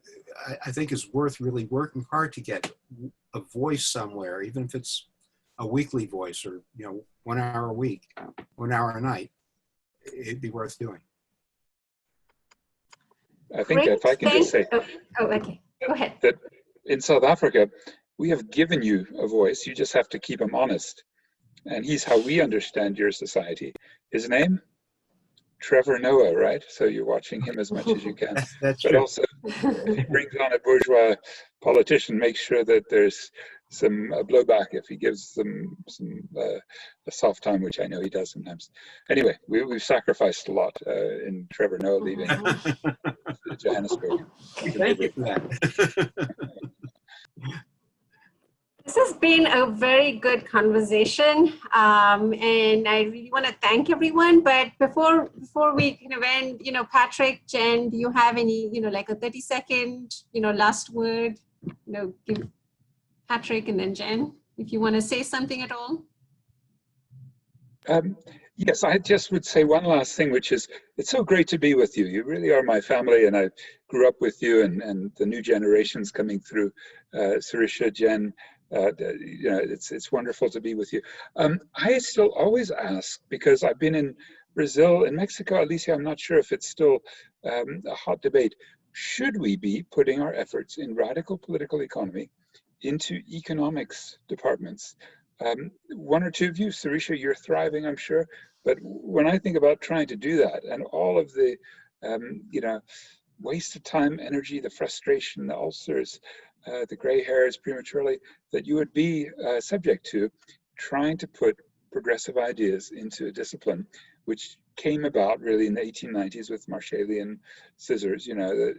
I think is worth really working hard to get a voice somewhere, even if it's a weekly voice or, you know, 1 hour a week, 1 hour a night. It'd be worth doing. I think if I can just say, okay, go ahead. That in South Africa, we have given you a voice. You just have to keep him honest. And he's how we understand your society. His name? Trevor Noah, right? So you're watching him as much as you can. That's but true. Also, if he brings on a bourgeois politician, make sure that there's some blowback if he gives them a soft time, which I know he does sometimes. Anyway, we've sacrificed a lot in Trevor Noah leaving Johannesburg. Thank you for that. This has been a very good conversation, and I really want to thank everyone. But before we kind of end, you know, Patrick, Jen, do you have any, you know, like a 30-second, you know, last word? You know, give Patrick and then Jen, if you want to say something at all. Yes, I just would say one last thing, which is it's so great to be with you. You really are my family, and I grew up with you, and the new generations coming through, Sarisha, Jen. You know, it's wonderful to be with you. I still always ask, because I've been in Brazil, in Mexico, Alicia, I'm not sure if it's still a hot debate. Should we be putting our efforts in radical political economy into economics departments? One or two of you, Sarisha, you're thriving, I'm sure. But when I think about trying to do that, and all of the, you know, waste of time, energy, the frustration, the ulcers, the gray hairs prematurely, that you would be subject to, trying to put progressive ideas into a discipline, which came about really in the 1890s with Marshallian scissors. You know,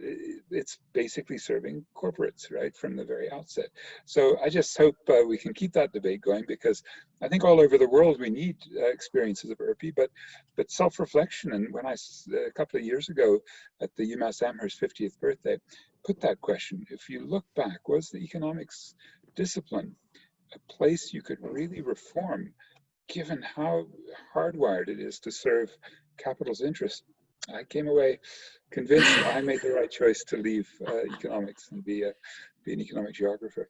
it's basically serving corporates right from the very outset. So I just hope we can keep that debate going, because I think all over the world we need experiences of URPE, but self-reflection. And when I, a couple of years ago at the UMass Amherst 50th birthday, put that question: if you look back, was the economics discipline a place you could really reform, given how hardwired it is to serve capital's interest? I came away convinced that I made the right choice to leave economics and be an economic geographer.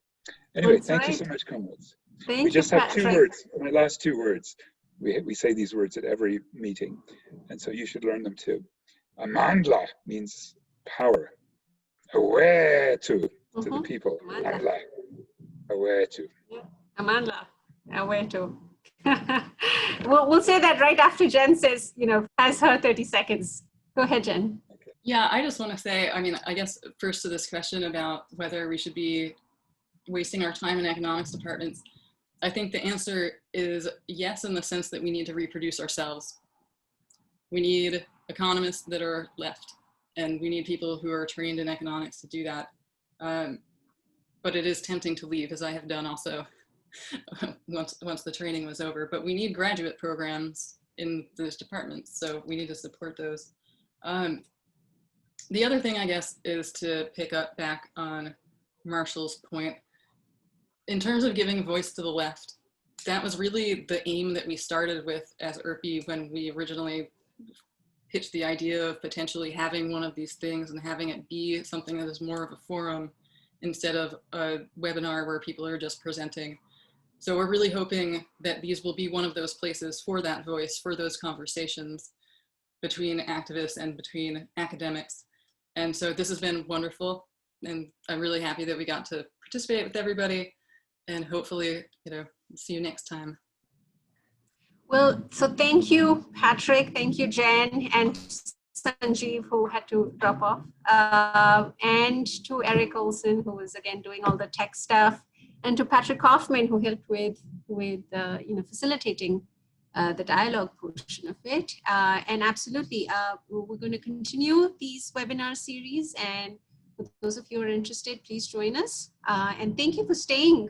Anyway, thank you so much, comrades. Thank we just you, have two Patrick. words, my last two words. We say these words at every meeting, and so you should learn them too. Amandla means power. Aware to the people. Amandla. Aware to. Amandla, aware to. We'll say that right after Jen says, you know, has her 30 seconds. Go ahead, Jen. Yeah, I just want to say, I mean, I guess first to this question about whether we should be wasting our time in economics departments, I think the answer is yes, in the sense that we need to reproduce ourselves. We need economists that are left, and we need people who are trained in economics to do that. But it is tempting to leave, as I have done also once the training was over. But we need graduate programs in those departments, so we need to support those. The other thing, I guess, is to pick up back on Marshall's point. In terms of giving voice to the left, that was really the aim that we started with as URPE when we originally pitched the idea of potentially having one of these things and having it be something that is more of a forum instead of a webinar where people are just presenting. So we're really hoping that these will be one of those places for that voice, for those conversations between activists and between academics. And so this has been wonderful. And I'm really happy that we got to participate with everybody, and hopefully, see you next time. Well, so thank you, Patrick. Thank you, Jen, and Sanjeev, who had to drop off, and to Eric Olson, who was again doing all the tech stuff, and to Patrick Kaufman, who helped with facilitating the dialogue portion of it. And absolutely, we're going to continue these webinar series, and for those of you who are interested, please join us. And thank you for staying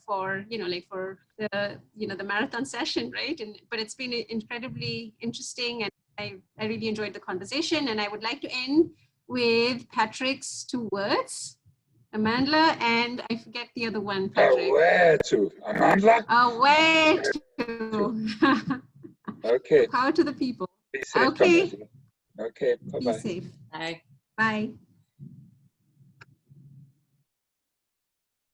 for the marathon session, right? But it's been incredibly interesting, and I really enjoyed the conversation. And I would like to end with Patrick's 2 words. Amandla, and I forget the other one, Patrick. Away to Amandla. Away to. Okay. Power to the people. Be safe. Okay. Okay. Bye-bye. Be safe. Bye. Bye.